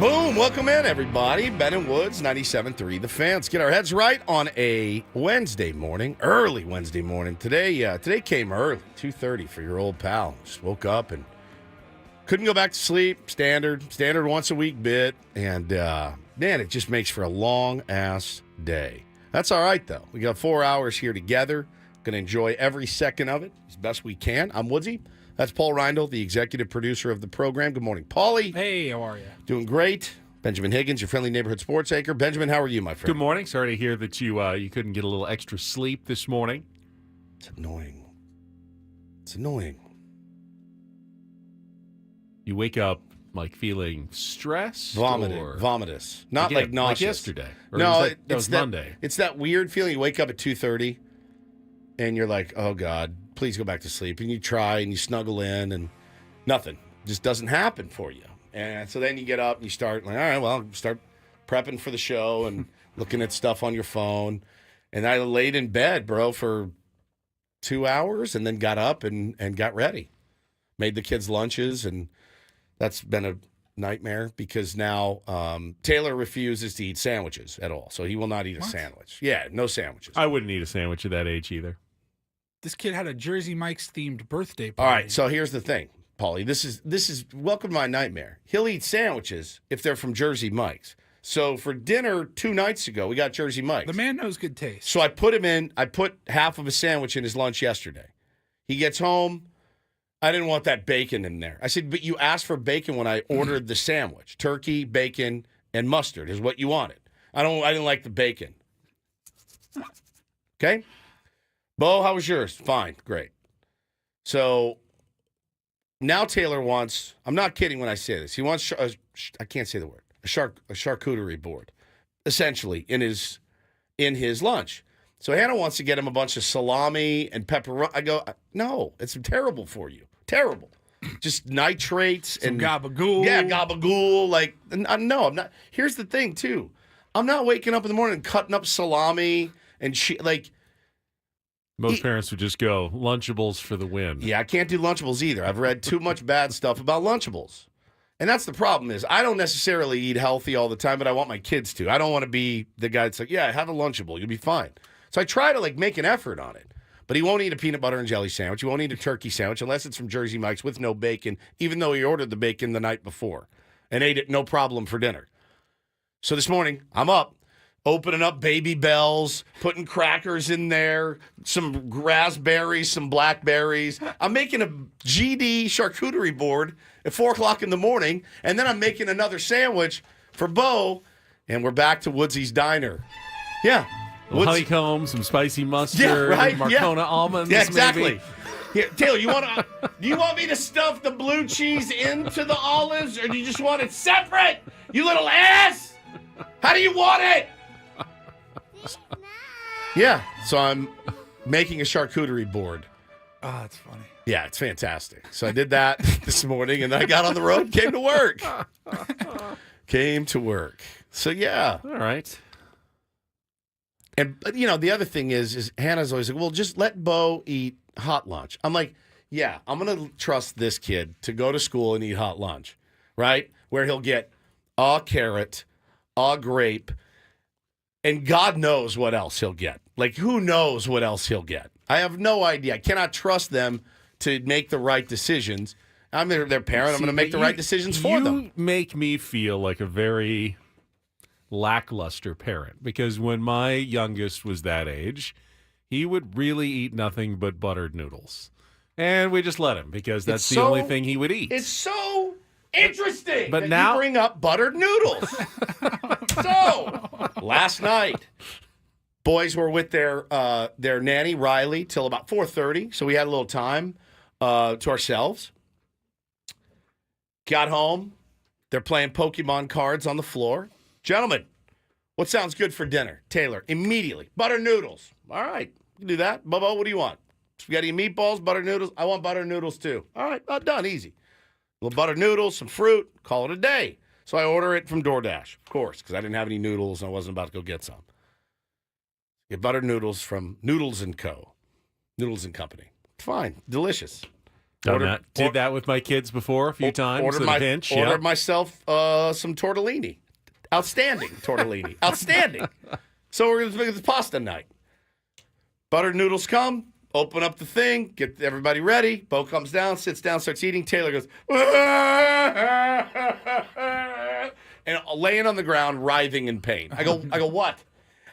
Boom! Welcome in, everybody. Ben and Woods, 97.3 The Fans. Get our heads right on a Wednesday morning, early Wednesday morning. Today came early, 2:30 for your old pal. Just woke up and couldn't go back to sleep. Standard once a week bit. And, man, it just makes for a long-ass day. That's all right, though. We got 4 hours here together. Going to enjoy every second of it as best we can. I'm Woodsy. That's Paul Reindl, the executive producer of the program. Good morning, Paulie. Hey, how are you? Doing great. Benjamin Higgins, your friendly neighborhood sports anchor. Benjamin, how are you, my friend? Good morning. Sorry to hear that you couldn't get a little extra sleep this morning. It's annoying. It's annoying. You wake up like feeling stressed, vomitous, not like nauseous. Like yesterday. Or no, that was Monday. It's that weird feeling. You wake up at 2:30, and you're like, "Oh God, please go back to sleep." And you try and you snuggle in, and nothing just doesn't happen for you. And so then you get up and you start like, all right, well, start prepping for the show and looking at stuff on your phone. And I laid in bed, bro, for 2 hours, and then got up and got ready, made the kids lunches, and that's been a nightmare because now Taylor refuses to eat sandwiches at all. So he will not eat a sandwich. Yeah, no sandwiches. I wouldn't eat a sandwich at that age either. This kid had a Jersey Mike's themed birthday party. All right, so here's the thing, Paulie. This is welcome to my nightmare. He'll eat sandwiches if they're from Jersey Mike's. So for dinner 2 nights ago, we got Jersey Mike's. The man knows good taste. So I put half of a sandwich in his lunch yesterday. He gets home. I didn't want that bacon in there. I said, but you asked for bacon when I ordered the sandwich. Turkey, bacon, and mustard is what you wanted. I didn't like the bacon. Okay? Bo, how was yours? Fine. Great. So now Taylor wants, I'm not kidding when I say this, he wants, I can't say the word, a charcuterie board, essentially, in his lunch. So Hannah wants to get him a bunch of salami and pepperoni. I go, no, it's terrible for you. Terrible. Just nitrates and gabagool. Yeah, gabagool. Like, no, I'm not. Here's the thing, too. I'm not waking up in the morning and cutting up salami and Most parents would just go, Lunchables for the win. Yeah, I can't do Lunchables either. I've read too much bad stuff about Lunchables. And that's the problem is I don't necessarily eat healthy all the time, but I want my kids to. I don't want to be the guy that's like, yeah, have a Lunchable. You'll be fine. So I try to make an effort on it. But he won't eat a peanut butter and jelly sandwich. He won't eat a turkey sandwich unless it's from Jersey Mike's with no bacon, even though he ordered the bacon the night before and ate it no problem for dinner. So this morning, I'm up, opening up Baby Bells, putting crackers in there, some raspberries, some blackberries. I'm making a GD charcuterie board at 4 o'clock in the morning, and then I'm making another sandwich for Bo, and we're back to Woodsy's Diner. Yeah. Honeycomb, some spicy mustard, yeah, right? Marcona almonds. Yeah, exactly. Maybe. Yeah, Taylor, do you want me to stuff the blue cheese into the olives, or do you just want it separate? You little ass! How do you want it? Yeah, so I'm making a charcuterie board. Oh, that's funny. Yeah, it's fantastic. So I did that this morning, and then I got on the road and came to work. So, yeah. All right. And, the other thing is Hannah's always like, well, just let Bo eat hot lunch. I'm like, yeah, I'm going to trust this kid to go to school and eat hot lunch, right? Where he'll get a carrot, a grape, and God knows what else he'll get. Like, who knows what else he'll get? I have no idea. I cannot trust them to make the right decisions. I'm their parent. I'm going to make the right decisions for them. You make me feel like a very lackluster parent because when my youngest was that age, he would really eat nothing but buttered noodles. And we just let him because that's the only thing he would eat. It's so interesting but that now, you bring up buttered noodles. So, last night, boys were with their nanny, Riley, till about 4:30. So we had a little time to ourselves. Got home. They're playing Pokemon cards on the floor. Gentlemen, what sounds good for dinner? Taylor, immediately. Butter noodles. All right, you can do that. Bubba, what do you want? Spaghetti and meatballs, butter noodles? I want butter noodles too. All right, done, easy. A little butter noodles, some fruit, call it a day. So I order it from DoorDash, of course, because I didn't have any noodles and I wasn't about to go get some. Get butter noodles from Noodles & Co. Noodles & Company. Fine, delicious. Did that with my kids before a few times. Ordered myself some tortellini. Outstanding tortellini. Outstanding. So we're going to make this pasta night. Buttered noodles come. Open up the thing. Get everybody ready. Bo comes down, sits down, starts eating. Taylor goes, and laying on the ground, writhing in pain. I go, what?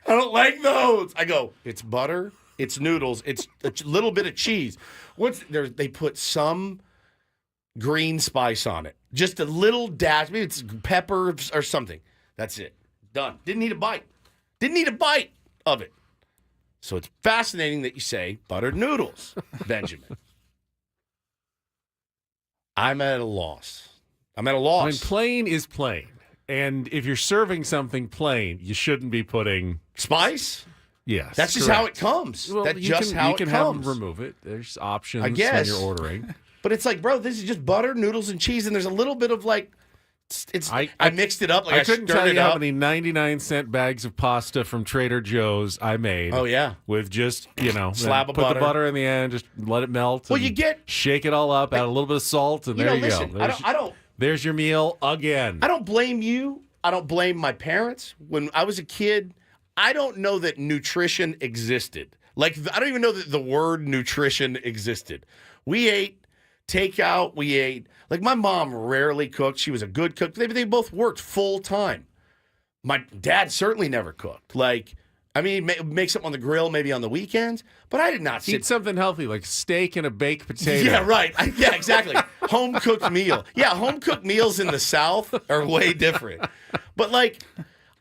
I don't like those. I go, it's butter, it's noodles, it's a little bit of cheese. They put some green spice on it. Just a little dash. Maybe it's pepper or something. That's it. Done. Didn't need a bite. Didn't need a bite of it. So it's fascinating that you say buttered noodles, Benjamin. I'm at a loss. I mean, plain is plain. And if you're serving something plain, you shouldn't be putting spice. Yes, that's just how it comes. Well, That's just how it comes. You can have them remove it. There's options when you're ordering. But it's like, bro, this is just butter, noodles, and cheese, and there's a little bit of like. I mixed it up. Like I couldn't tell you how many 99-cent bags of pasta from Trader Joe's I made. Oh yeah, with just slab of put butter. the butter in the end, just let it melt. Well, shake it all up, add a little bit of salt, and there you go. I don't. There's your meal again. I don't blame you. I don't blame my parents. When I was a kid, I don't know that nutrition existed. Like I don't even know that the word nutrition existed. We ate takeout. We ate. Like, my mom rarely cooked. She was a good cook. They both worked full time. My dad certainly never cooked. Like, I mean, make something on the grill maybe on the weekends, but I did not sit. Eat something healthy, like steak and a baked potato. Yeah, right. Yeah, exactly. Home-cooked meal. Yeah, home-cooked meals in the South are way different. But, like,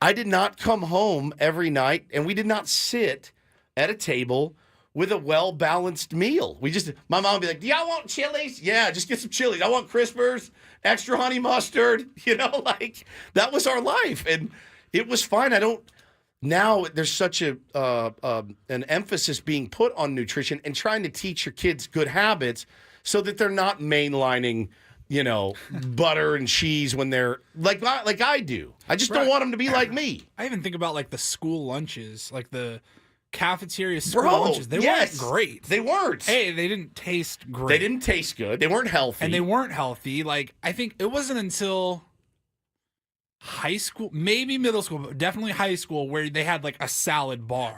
I did not come home every night, and we did not sit at a table with a well-balanced meal. My mom would be like, do y'all want chilies? Yeah, just get some chilies. I want Crispers, extra honey mustard. Like, that was our life. And it was fine. Now there's such an emphasis being put on nutrition and trying to teach your kids good habits so that they're not mainlining, butter and cheese when they're like I do. I just don't want them to be like me. I even think about like the school lunches, like the cafeteria school lunches. They weren't great. They weren't. Hey, they didn't taste great. They didn't taste good. They weren't healthy. And they weren't healthy. Like, I think it wasn't until high school, maybe middle school, but definitely high school, where they had like a salad bar.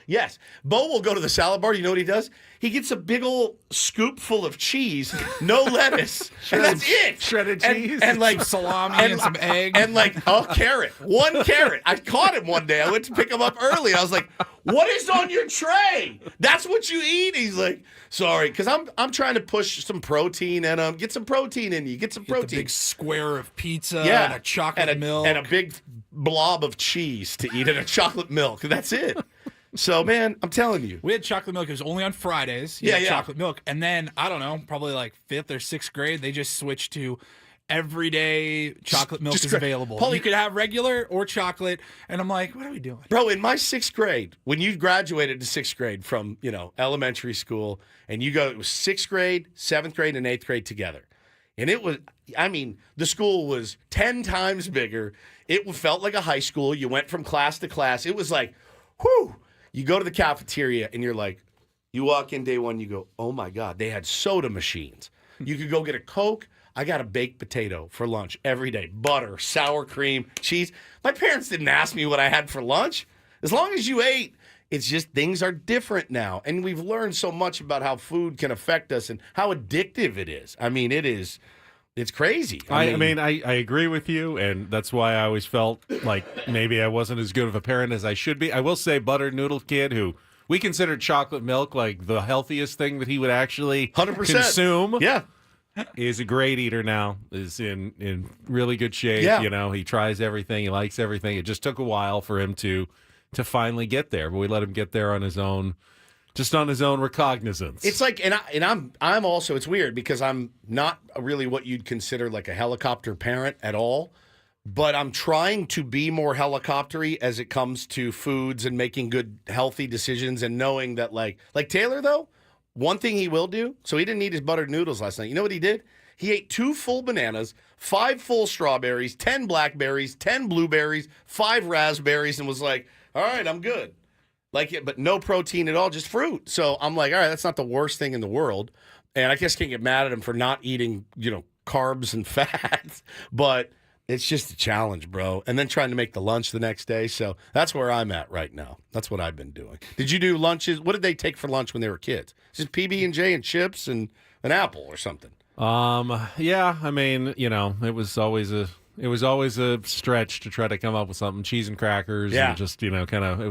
Yes. Bo will go to the salad bar. You know what he does? He gets a big old scoop full of cheese, no lettuce, and that's it. Shredded cheese. And like salami and some egg. And like a carrot. One carrot. I caught him one day. I went to pick him up early. I was like, what is on your tray? That's what you eat? He's like, sorry, because I'm trying to push some protein and get some protein in you. Get some protein. The big square of pizza and a chocolate milk. And a big blob of cheese to eat and a chocolate milk. That's it. So, man, I'm telling you. We had chocolate milk. It was only on Fridays. Chocolate milk. And then, I don't know, probably like 5th or 6th grade, they just switched to everyday chocolate milk is available. Paulie, you could have regular or chocolate. And I'm like, what are we doing? Bro, in my 6th grade, when you graduated to 6th grade from, elementary school, and it was 6th grade, 7th grade, and 8th grade together. And it was, the school was 10 times bigger. It felt like a high school. You went from class to class. It was like, whew. You go to the cafeteria and you're like, you walk in day one, you go, oh my God, they had soda machines. You could go get a Coke. I got a baked potato for lunch every day. Butter, sour cream, cheese. My parents didn't ask me what I had for lunch. As long as you ate, it's just things are different now. And we've learned so much about how food can affect us and how addictive it is. It's crazy. I agree with you, and that's why I always felt like maybe I wasn't as good of a parent as I should be. I will say buttered noodle kid who we considered chocolate milk like the healthiest thing that he would actually 100%. Consume. Yeah. Is a great eater now, is in really good shape. Yeah. He tries everything, he likes everything. It just took a while for him to finally get there, but we let him get there on his own. Just on his own recognizance. It's like, I'm also, it's weird because I'm not really what you'd consider like a helicopter parent at all, but I'm trying to be more helicoptery as it comes to foods and making good, healthy decisions and knowing that like Taylor though, one thing he will do, so he didn't eat his buttered noodles last night. You know what he did? He ate 2 full bananas, 5 full strawberries, 10 blackberries, 10 blueberries, 5 raspberries, and was like, all right, I'm good. like it, but no protein at all, just fruit. So I'm like, all right, that's not the worst thing in the world. And I guess can't get mad at him for not eating, carbs and fats, but it's just a challenge, bro. And then trying to make the lunch the next day. So that's where I'm at right now. That's what I've been doing. Did you do lunches? What did they take for lunch when they were kids? Just PB&J and chips and an apple or something. Yeah, I mean, it was always a stretch to try to come up with something. Cheese and crackers, and just kind of it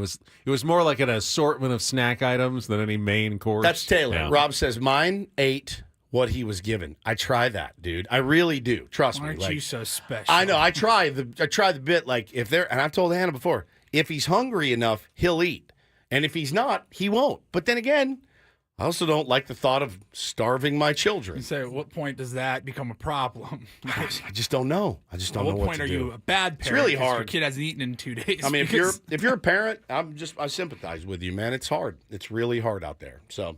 was more like an assortment of snack items than any main course. That's Taylor. Yeah. Rob says mine ate what he was given. I try that, dude. I really do. Trust me. Aren't you so special? I know. I try the bit, like, if they're, and I've told Hannah before, if he's hungry enough, he'll eat, and if he's not, he won't. But then again, I also don't like the thought of starving my children. You say, at what point does that become a problem? I just don't know. I just don't know what to do. At what point are you a bad parent? It's really hard. Your kid hasn't eaten in 2 days. I mean, if you're a parent, I sympathize with you, man. It's hard. It's really hard out there. So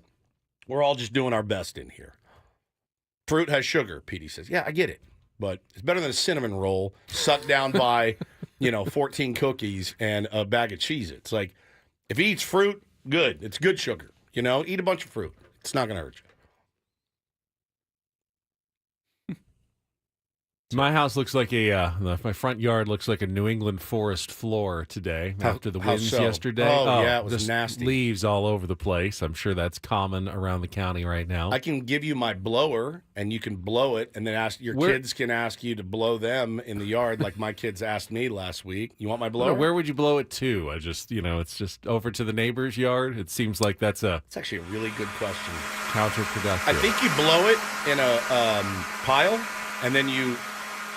we're all just doing our best in here. Fruit has sugar, Petey says. Yeah, I get it. But it's better than a cinnamon roll sucked down by, 14 cookies and a bag of Cheez-Its. Like, if he eats fruit, good. It's good sugar. Eat a bunch of fruit. It's not going to hurt you. My house looks like my front yard looks like a New England forest floor today after the winds yesterday. Oh, yeah, it was just nasty. Leaves all over the place. I'm sure that's common around the county right now. I can give you my blower, and you can blow it, and then kids can ask you to blow them in the yard like my kids asked me last week. You want my blower? Where would you blow it to? I just, it's just over to the neighbor's yard. It seems like that's It's actually a really good question. Counterproductive. I think you blow it in a pile, and then you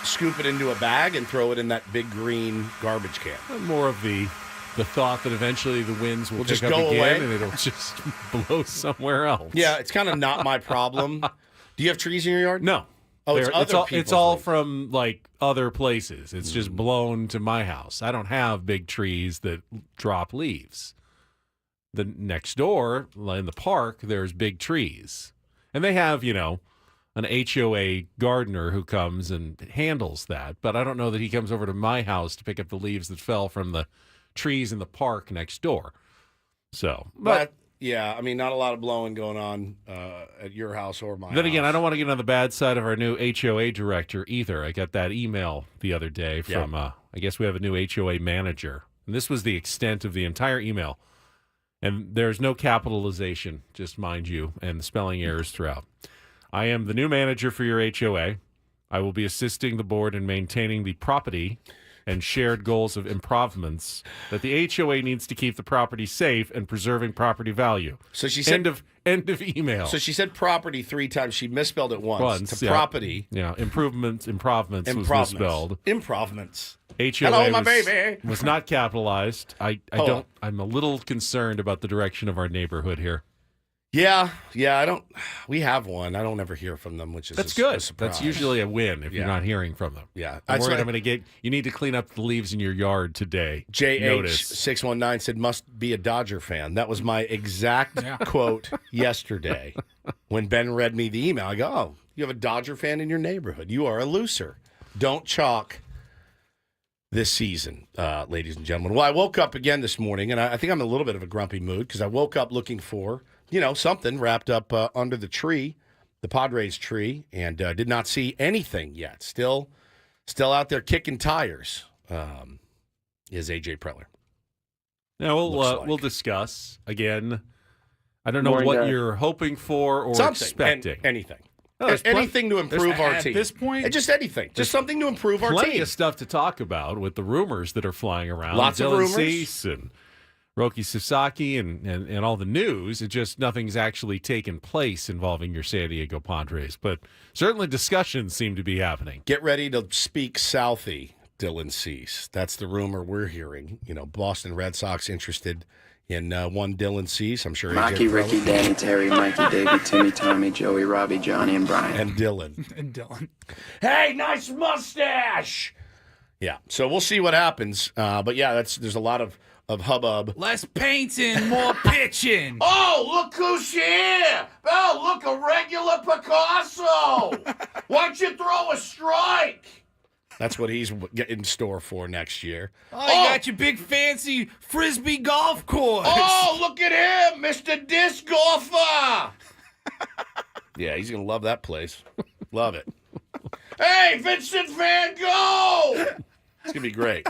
scoop it into a bag and throw it in that big green garbage can. More of the thought that eventually the winds will pick just up go again away. and it'll just blow somewhere else. Yeah, it's kind of not my problem. Do you have trees in your yard? No. Oh, it's all from like other places. It's just blown to my house. I don't have big trees that drop leaves. The next door in the park, there's big trees. And they have, an HOA gardener who comes and handles that. But I don't know that he comes over to my house to pick up the leaves that fell from the trees in the park next door. So, but yeah, I mean, not a lot of blowing going on at your house or my house. Then again, I don't want to get on the bad side of our new HOA director either. I got that email the other day from, I guess we have a new HOA manager. And this was the extent of the entire email. And there's no capitalization, just mind you, and the spelling errors throughout. I am the new manager for your HOA. I will be assisting the board in maintaining the property and shared goals of improvements that the HOA needs to keep the property safe and preserving property value. So she said end of email. So she said property 3 times. She misspelled it once to property. Yeah, improvements was misspelled. Improvements. HOA Hello, my baby. Was not capitalized. I'm a little concerned about the direction of our neighborhood here. Yeah, I don't. We have one. I don't ever hear from them, which is good. A surprise. That's usually a win if you're not hearing from them. Yeah, I'm worried I'm going to get. You need to clean up the leaves in your yard today. JH619 said must be a Dodger fan. That was my exact quote yesterday when Ben read me the email. I go, "Oh, you have a Dodger fan in your neighborhood. You are a loser. Don't chalk this season, ladies and gentlemen." Well, I woke up again this morning, and I think I'm in a little bit of a grumpy mood because I woke up looking for something wrapped up under the tree, the Padres tree, and did not see anything yet. Still out there kicking tires is A.J. Preller. Now, we'll discuss. Again, I don't know what you're hoping for or expecting. Anything. Anything to improve our team. At this point? Just anything. Just something to improve our team. Plenty of stuff to talk about with the rumors that are flying around. Lots of rumors. Cease and Roki Sasaki and all the news. It just nothing's actually taken place involving your San Diego Padres. But certainly discussions seem to be happening. Get ready to speak Southie, Dylan Cease. That's the rumor we're hearing. Boston Red Sox interested in one Dylan Cease. I'm sure Maki, Ricky, Danny, Terry, Mikey, David, Timmy, Tommy, Joey, Robbie, Johnny, and Brian. And Dylan. Hey, nice mustache! Yeah, so we'll see what happens. But yeah, there's a lot of hubbub. Less painting, more pitching. Oh, look who's here! Oh, look, a regular Picasso! Why don't you throw a strike? That's what he's in store for next year. Oh, you got your big fancy frisbee golf course. Oh, look at him, Mr. Disc Golfer. Yeah, he's going to love that place. Love it. Hey, Vincent Van Gogh. It's going to be great.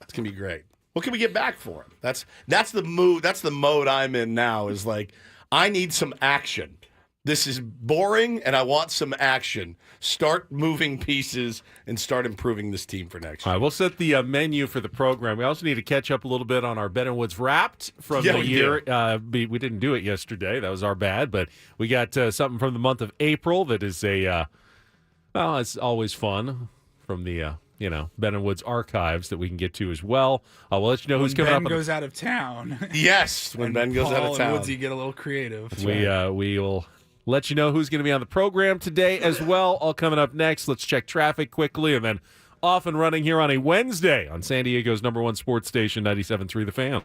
It's going to be great. What can we get back for him? That's the mood. That's the mode I'm in now is like, I need some action. This is boring, and I want some action. Start moving pieces and start improving this team for next year. All right, we'll set the menu for the program. We also need to catch up a little bit on our Ben and Woods Wrapped from the year. We didn't do it yesterday. That was our bad, but we got something from the month of April that is it's always fun from the Ben and Woods archives that we can get to as well. We'll let you know who's coming up. When Ben goes out of town. Yes, when Ben goes out of town. Paul and Woodsy get a little creative. We will let you know who's going to be on the program today as well. All coming up next. Let's check traffic quickly and then off and running here on a Wednesday on San Diego's #1 sports station, 97.3 The Fan.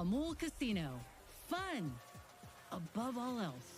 Jamul Casino. Fun above all else.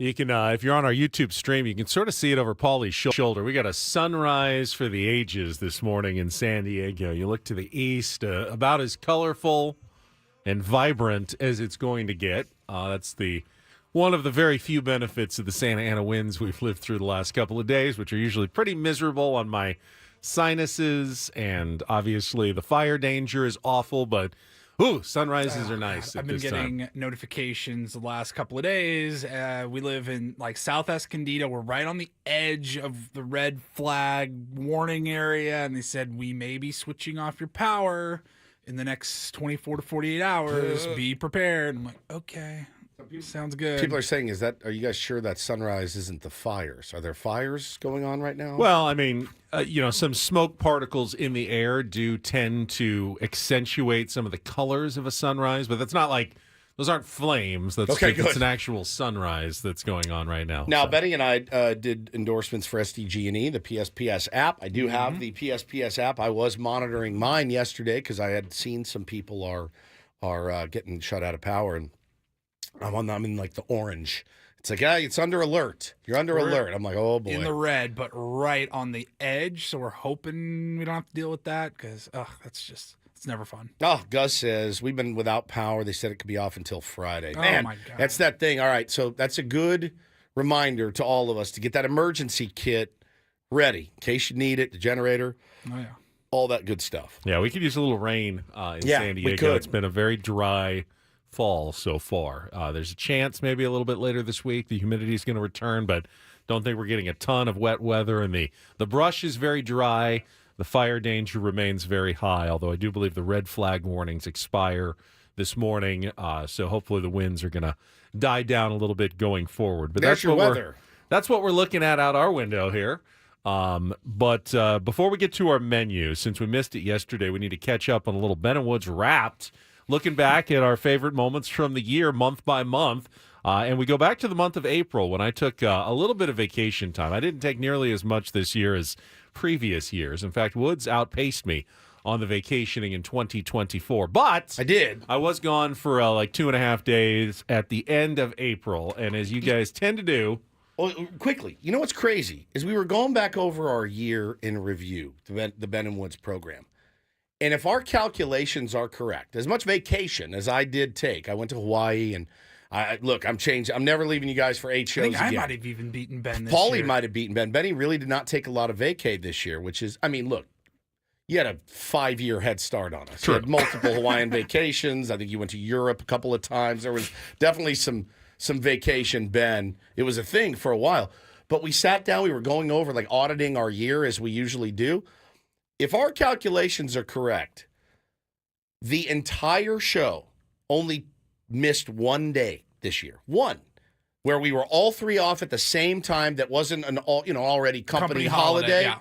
You can, if you're on our YouTube stream, you can sort of see it over Paulie's shoulder. We got a sunrise for the ages this morning in San Diego. You look to the east, about as colorful and vibrant as it's going to get. That's one of the very few benefits of the Santa Ana winds we've lived through the last couple of days, which are usually pretty miserable on my sinuses, and obviously the fire danger is awful, but sunrises are nice. I've been getting notifications the last couple of days. We live in South Escondido. We're right on the edge of the red flag warning area, and they said we may be switching off your power in the next 24 to 48 hours. Be prepared. I'm like, okay. Sounds good. People are saying, are you guys sure that sunrise isn't the fires? Are there fires going on right now? Well, I mean, some smoke particles in the air do tend to accentuate some of the colors of a sunrise, but that's not those aren't flames. It's an actual sunrise that's going on right now. Now, Betty and I did endorsements for SDG&E, the PSPS app. I do have the PSPS app. I was monitoring mine yesterday because I had seen some people are getting shut out of power, and I'm in the orange. It's like, it's under alert. You're under alert. I'm like, oh boy. In the red, but right on the edge. So we're hoping we don't have to deal with that because, it's never fun. Oh, Gus says we've been without power. They said it could be off until Friday. Man, my God. That's that thing. All right, so that's a good reminder to all of us to get that emergency kit ready in case you need it, the generator. Oh, yeah. All that good stuff. Yeah, we could use a little rain in San Diego. We could. It's been a very dry fall so far. There's a chance maybe a little bit later this week the humidity is going to return, but don't think we're getting a ton of wet weather, and the brush is very dry. The fire danger remains very high, although I do believe the red flag warnings expire this morning, so hopefully the winds are going to die down a little bit going forward. But that's your weather. That's what we're looking at out our window here. But before we get to our menu, since we missed it yesterday, we need to catch up on a little Ben & Woods Wrapped, looking back at our favorite moments from the year, month by month. And we go back to the month of April when I took a little bit of vacation time. I didn't take nearly as much this year as previous years. In fact, Woods outpaced me on the vacationing in 2024. But I did. I was gone for 2.5 days at the end of April. And as you guys tend to do. Well, quickly, you know what's crazy is we were going back over our year in review, the Ben & Woods program. And if our calculations are correct, as much vacation as I did take, I went to Hawaii, and I'm changed. I'm never leaving you guys for 8 shows I think again. I might have even beaten Ben this Paulie year. might have beaten Ben. Benny really did not take a lot of vacay this year, which is, look, you had a 5-year head start on us. True. You had multiple Hawaiian vacations. I think you went to Europe a couple of times. There was definitely some vacation, Ben. It was a thing for a while. But we sat down. We were going over, auditing our year as we usually do. If our calculations are correct, the entire show only missed 1 day this year. One, where we were all three off at the same time. That wasn't an already company holiday. Yeah.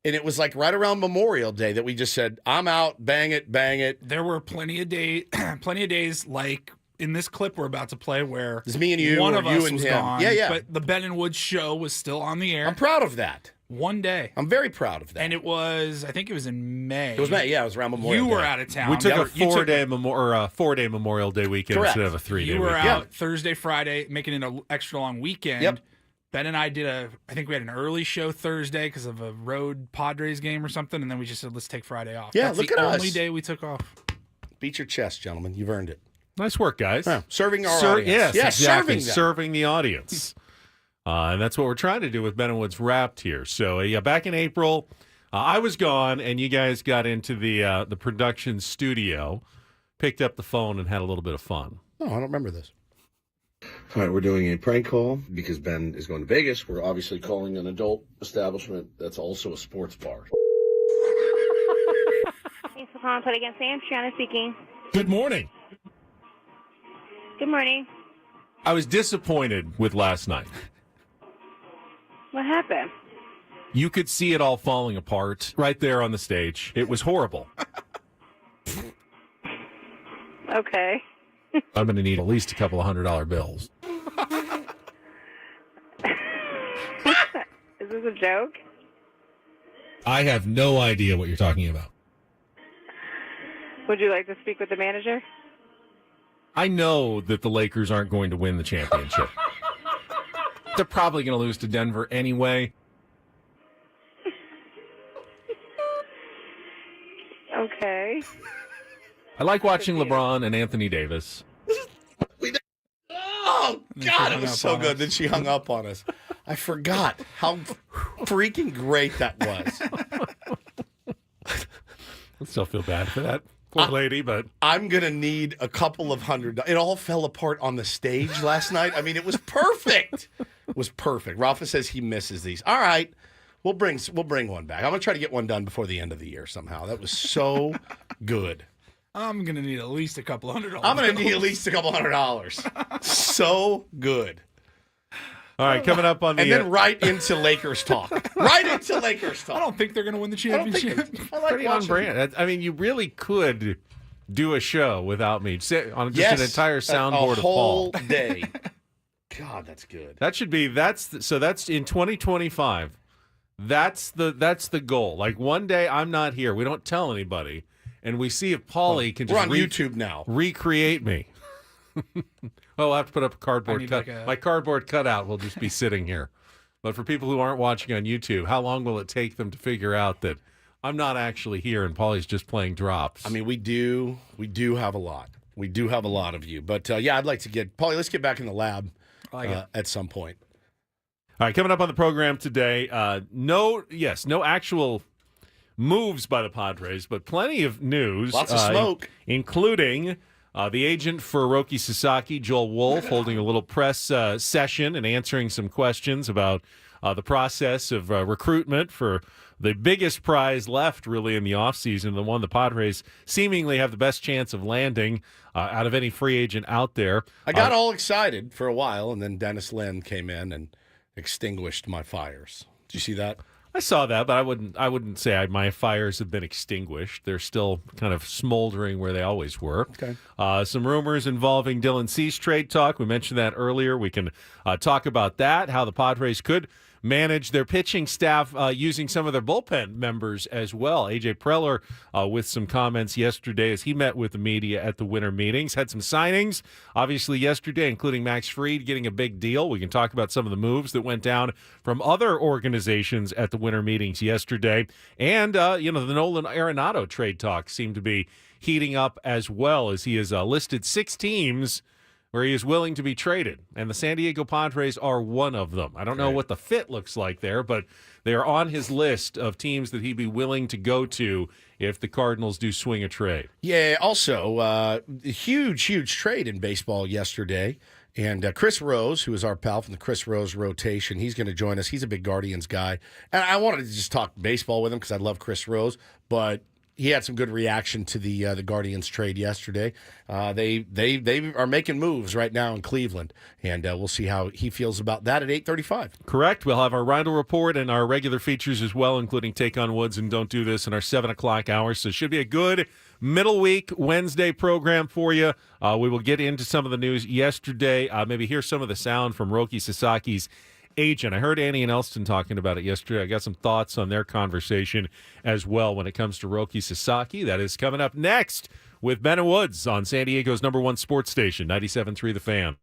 And it was right around Memorial Day that we just said, I'm out, bang it, bang it. There were plenty of days like in this clip we're about to play where it's me and you, one or of you us and was him. gone, Yeah. but the Ben & Woods show was still on the air. I'm proud of that. 1 day. I'm very proud of that. And it was, I think it was in May. It was May, yeah. It was around Memorial Day. You were out of town. We took a 4-day Memorial Day weekend Correct. instead of a 3-day You were weekend. out Thursday, Friday, making it an extra long weekend. Yep. Ben and I I think we had an early show Thursday because of a road Padres game or something, and then we just said, let's take Friday off. Yeah, That's look the at us. only day we took off. Beat your chest, gentlemen. You've earned it. Nice work, guys. Yeah. Serving our audience. Yes, exactly. Serving them. Serving the audience. And that's what we're trying to do with Ben & Woods Wrapped here. So, back in April, I was gone, and you guys got into the production studio, picked up the phone, and had a little bit of fun. Oh, I don't remember this. All right, we're doing a prank call because Ben is going to Vegas. We're obviously calling an adult establishment that's also a sports bar. Thanks for calling Play Against Sam. Triana speaking. Good morning. Good morning. I was disappointed with last night. What happened? You could see it all falling apart right there on the stage. It was horrible. Okay. I'm going to need at least a couple of $100 bills. Is this a joke? I have no idea what you're talking about. Would you like to speak with the manager? I know that the Lakers aren't going to win the championship. They're probably going to lose to Denver anyway. Okay. I like watching LeBron and Anthony Davis. Oh, God, it hung was up so on good. us. Then she hung up on us. I forgot how freaking great that was. I still feel bad for that poor lady, but I'm going to need a couple of $100. It all fell apart on the stage last night. I mean, it was perfect. It was perfect. Rafa says he misses these. All right. We'll bring one back. I'm going to try to get one done before the end of the year somehow. That was so good. I'm gonna need at least a couple $100. I'm going to need at least a couple $100. So good. all right, coming up on the And then right into Lakers talk. Right into Lakers talk. I don't think they're gonna win the I don't think championship. I like pretty on watching- brand. I mean, you really could do a show without me. Sit on just Yes, an entire soundboard a whole of Paul. day. God, that's good. That's in 2025. That's the goal. Like one day I'm not here. We don't tell anybody, and we see if Paulie can We're just on YouTube now. recreate me. Oh, I'll have to put up a I cardboard need cut. like a- My cardboard cutout will just be sitting here. But for people who aren't watching on YouTube, how long will it take them to figure out that I'm not actually here and Paulie's just playing drops? I mean, we do have a lot. We do have a lot of you. But yeah, I'd like to get Paulie. Let's get back in the lab at some point. All right, coming up on the program today, no actual moves by the Padres, but plenty of news. Lots of smoke. Including the agent for Roki Sasaki, Joel Wolf, holding a little press session and answering some questions about the process of recruitment for the biggest prize left, really, in the offseason, the one the Padres seemingly have the best chance of landing out of any free agent out there. I got all excited for a while, and then Dennis Lin came in and extinguished my fires. Did you see that? I saw that, but I wouldn't say my fires have been extinguished. They're still kind of smoldering where they always were. Okay. Some rumors involving Dylan Cease trade talk. We mentioned that earlier. We can talk about that, how the Padres could manage their pitching staff using some of their bullpen members as well. A.J. Preller with some comments yesterday as he met with the media at the winter meetings. Had some signings, obviously, yesterday, including Max Fried getting a big deal. We can talk about some of the moves that went down from other organizations at the winter meetings yesterday. And, the Nolan Arenado trade talk seemed to be heating up as well, as he has listed 6 teams where he is willing to be traded, and the San Diego Padres are one of them. I don't know what the fit looks like there, but they are on his list of teams that he'd be willing to go to if the Cardinals do swing a trade. Yeah, also, huge trade in baseball yesterday. And Chris Rose, who is our pal from the Chris Rose rotation, he's going to join us. He's a big Guardians guy. And I wanted to just talk baseball with him because I love Chris Rose, but he had some good reaction to the Guardians trade yesterday. They are making moves right now in Cleveland, and we'll see how he feels about that at 8:35. Correct. We'll have our Rindle Report and our regular features as well, including Take on Woods and Don't Do This in our 7 o'clock hour. So it should be a good middle week Wednesday program for you. We will get into some of the news yesterday, maybe hear some of the sound from Roki Sasaki's agent. I heard Annie and Elston talking about it yesterday. I got some thoughts on their conversation as well when it comes to Roki Sasaki. That is coming up next with Ben and Woods on San Diego's #1 sports station, 97.3 The Fan.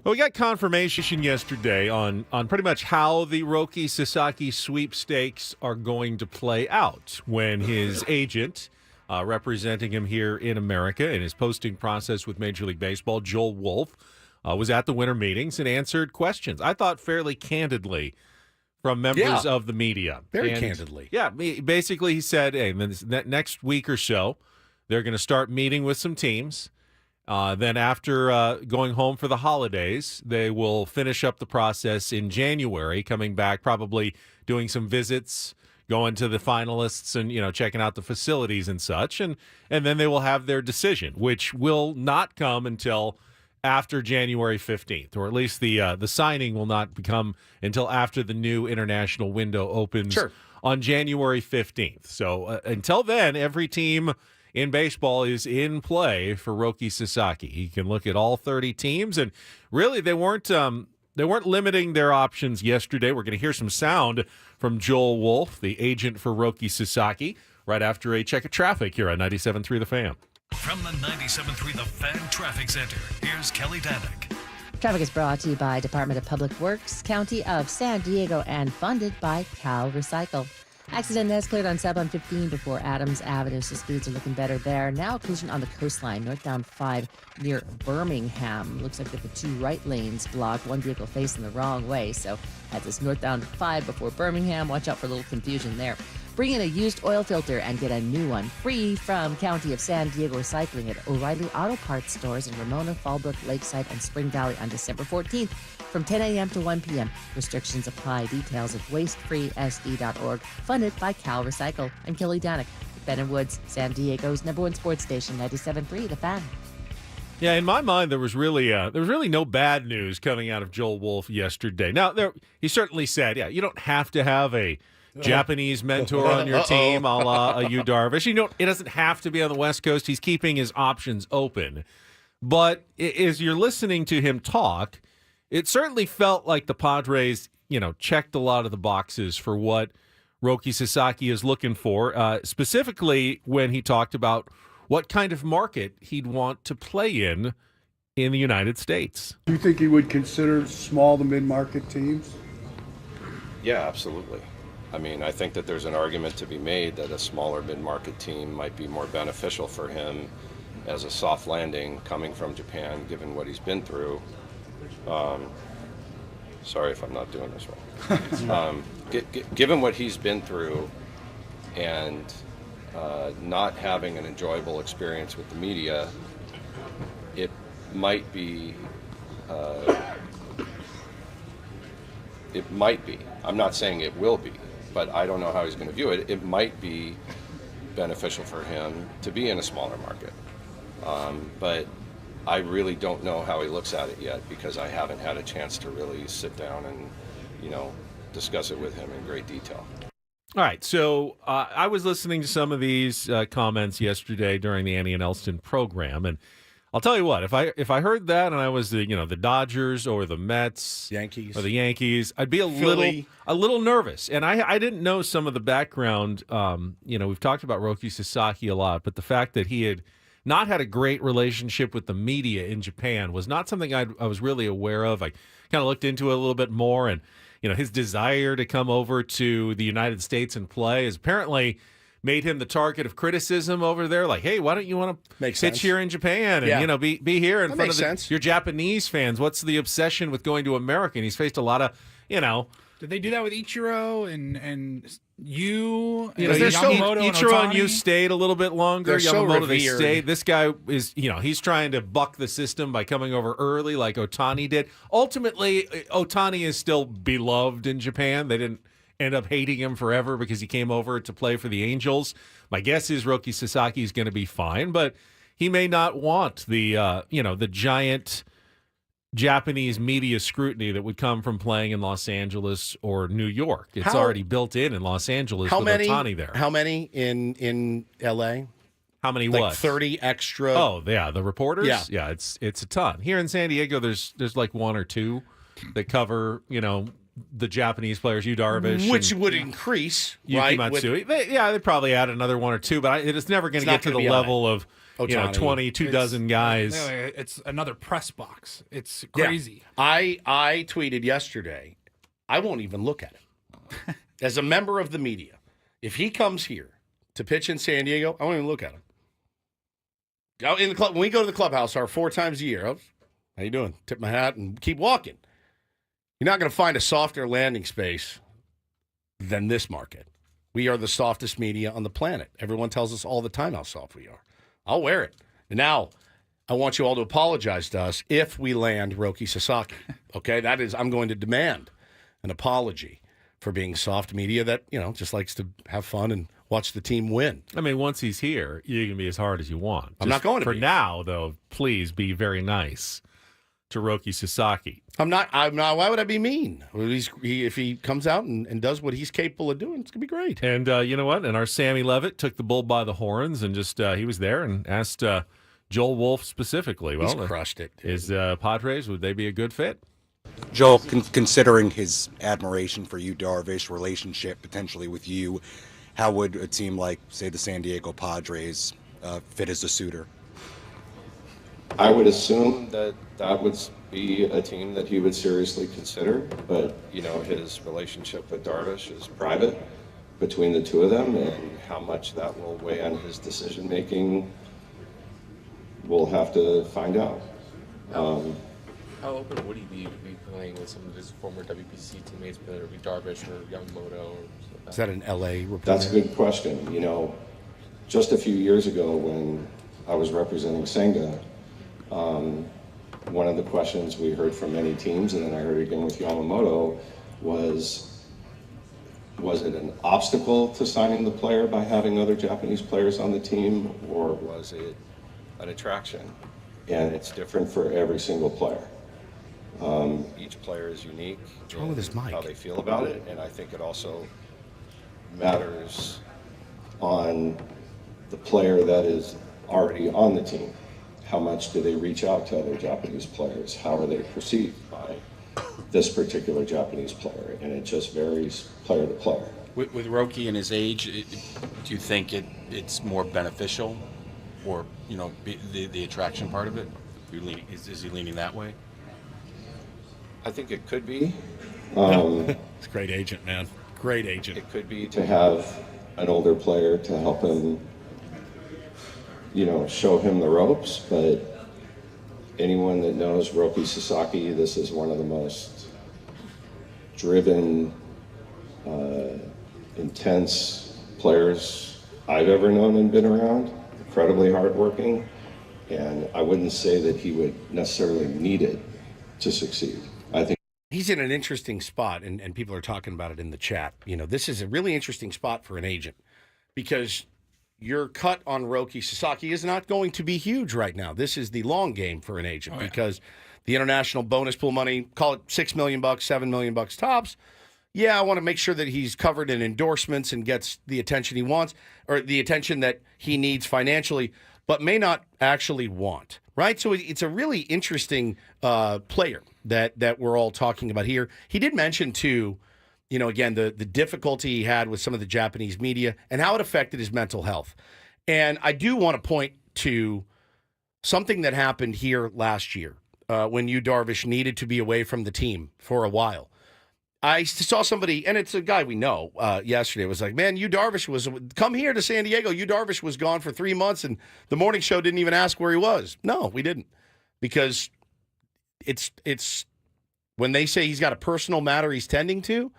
Well, we got confirmation yesterday on pretty much how the Roki Sasaki sweepstakes are going to play out when his agent, representing him here in America in his posting process with Major League Baseball, Joel Wolfe, was at the winter meetings and answered questions, I thought fairly candidly, from members of the media. Very candidly. Yeah, basically he said, hey, next week or so, they're going to start meeting with some teams. Then after going home for the holidays, they will finish up the process in January, coming back, probably doing some visits, going to the finalists and, checking out the facilities and such. And then they will have their decision, which will not come until after January 15th, or at least the signing will not become until after the new international window opens on January 15th. So until then, every team in baseball is in play for Roki Sasaki. He can look at all 30 teams, and really they weren't limiting their options yesterday. We're going to hear some sound from Joel Wolfe, the agent for Roki Sasaki, right after a check of traffic here on 97.3 The Fan. From the 97.3 The Fan Traffic Center, here's Kelly Danick. Traffic is brought to you by Department of Public Works, County of San Diego, and funded by Cal Recycle. Accident has cleared on southbound 15 before Adams Avenue, so speeds are looking better there. Now a collision on the coastline, northbound 5 near Birmingham. Looks like the two right lanes blocked, one vehicle facing the wrong way. So that's this northbound 5 before Birmingham. Watch out for a little confusion there. Bring in a used oil filter and get a new one free from County of San Diego Recycling at O'Reilly Auto Parts stores in Ramona, Fallbrook, Lakeside, and Spring Valley on December 14th from 10 a.m. to 1 p.m. Restrictions apply. Details at wastefreesd.org. Funded by Cal Recycle. I'm Kelly Danick, Ben & Woods, San Diego's #1 sports station, 97.3 The Fan. Yeah, in my mind, there was really no bad news coming out of Joel Wolfe yesterday. Now, he certainly said, you don't have to have a Japanese mentor on your team, a la Yu Darvish. It doesn't have to be on the West Coast. He's keeping his options open. But as you're listening to him talk, it certainly felt like the Padres, checked a lot of the boxes for what Roki Sasaki is looking for, specifically when he talked about what kind of market he'd want to play in the United States. Do you think he would consider small to mid-market teams? Yeah, absolutely. I mean, I think that there's an argument to be made that a smaller mid-market team might be more beneficial for him as a soft landing coming from Japan, given what he's been through. Sorry if I'm not doing this right. Given what he's been through and not having an enjoyable experience with the media, it might be. I'm not saying it will be, but I don't know how he's going to view it. It might be beneficial for him to be in a smaller market. But I really don't know how he looks at it yet because I haven't had a chance to really sit down and, discuss it with him in great detail. All right, so I was listening to some of these comments yesterday during the Annie and Elston program, and I'll tell you what, if I heard that and I was the Dodgers or the Mets, Yankees, or the Yankees, I'd be a Philly. little nervous. And I didn't know some of the background. We've talked about Roki Sasaki a lot, but the fact that he had not had a great relationship with the media in Japan was not something I was really aware of. I kind of looked into it a little bit more, and his desire to come over to the United States and play is apparently made him the target of criticism over there. Like, hey, why don't you want to pitch here in Japan and be here in front of your Japanese fans? What's the obsession with going to America? And he's faced a lot of Did they do that with Ichiro and you? And Yamamoto and Ichiro and Ohtani? you stayed a little bit longer. They're so Yamamoto, they revered. stayed. This guy is, he's trying to buck the system by coming over early like Ohtani did. Ultimately, Ohtani is still beloved in Japan. They didn't end up hating him forever because he came over to play for the Angels. My guess is Roki Sasaki is going to be fine, but he may not want the the giant Japanese media scrutiny that would come from playing in Los Angeles or New York. It's already built in Los Angeles with Ohtani there. How many in L.A.? How many? Like what? 30 extra. Oh yeah, the reporters. Yeah. It's a ton. Here in San Diego, there's like one or two that cover the Japanese players, Yu Darvish, which would increase, Yuki right? Matsui. They'd probably add another one or two, but it's never going to get to the level of Ohtani. 2 dozen guys. No, it's another press box. It's crazy. Yeah. I tweeted yesterday, I won't even look at him. As a member of the media, if he comes here to pitch in San Diego, I won't even look at him. In the club, when we go to the clubhouse, 4 times a year, how you doing? Tip my hat and keep walking. You're not going to find a softer landing space than this market. We are the softest media on the planet. Everyone tells us all the time how soft we are. I'll wear it. And now, I want you all to apologize to us if we land Roki Sasaki. Okay? That is, I'm going to demand an apology for being soft media that, just likes to have fun and watch the team win. I mean, once he's here, you can be as hard as you want. I'm not going to for be. now, though. Please be very nice to Roki Sasaki. I'm not. Why would I be mean? If he comes out and does what he's capable of doing, it's gonna be great. And you know what? And our Sammy Levitt took the bull by the horns and just he was there and asked Joel Wolf specifically. Well, he's crushed it. Is Padres, would they be a good fit? Joel, considering his admiration for you, Darvish, relationship potentially with you, how would a team like, say, the San Diego Padres fit as a suitor? I would assume that would be a team that he would seriously consider, but his relationship with Darvish is private between the two of them, and how much that will weigh on his decision making, we'll have to find out. How open would he be playing with some of his former WPC teammates, whether it be Darvish or Yamamoto? Is that an LA report? That's a good question. Just a few years ago when I was representing Senga, one of the questions we heard from many teams, and then I heard it again with Yamamoto, was it an obstacle to signing the player by having other Japanese players on the team, or was it an attraction? And it's different for every single player. Each player is unique. What's wrong with his mic? How they feel about it, and I think it also matters on the player that is already on the team. How much do they reach out to other Japanese players? How are they perceived by this particular Japanese player? And it just varies player to player. With Roki and his age, do you think it's more beneficial, or the attraction part of it? Is he leaning that way? I think it could be. It's a great agent, man. Great agent. It could be to have an older player to help him, show him the ropes, but anyone that knows Roki Sasaki, this is one of the most driven, intense players I've ever known and been around. Incredibly hardworking, and I wouldn't say that he would necessarily need it to succeed. I think he's in an interesting spot, and people are talking about it in the chat. This is a really interesting spot for an agent because your cut on Roki Sasaki is not going to be huge right now. This is the long game for an agent because the international bonus pool money, call it $6 million, $7 million tops. Yeah, I want to make sure that he's covered in endorsements and gets the attention he wants or the attention that he needs financially. but may not actually want, right? So it's a really interesting player that we're all talking about here. He did mention, too, again, the difficulty he had with some of the Japanese media and how it affected his mental health. And I do want to point to something that happened here last year when Yu Darvish needed to be away from the team for a while. I saw somebody, and it's a guy we know, yesterday, was like, man, Yu Darvish come here to San Diego. Yu Darvish was gone for 3 months, and the morning show didn't even ask where he was. No, we didn't. Because it's when they say he's got a personal matter he's tending to,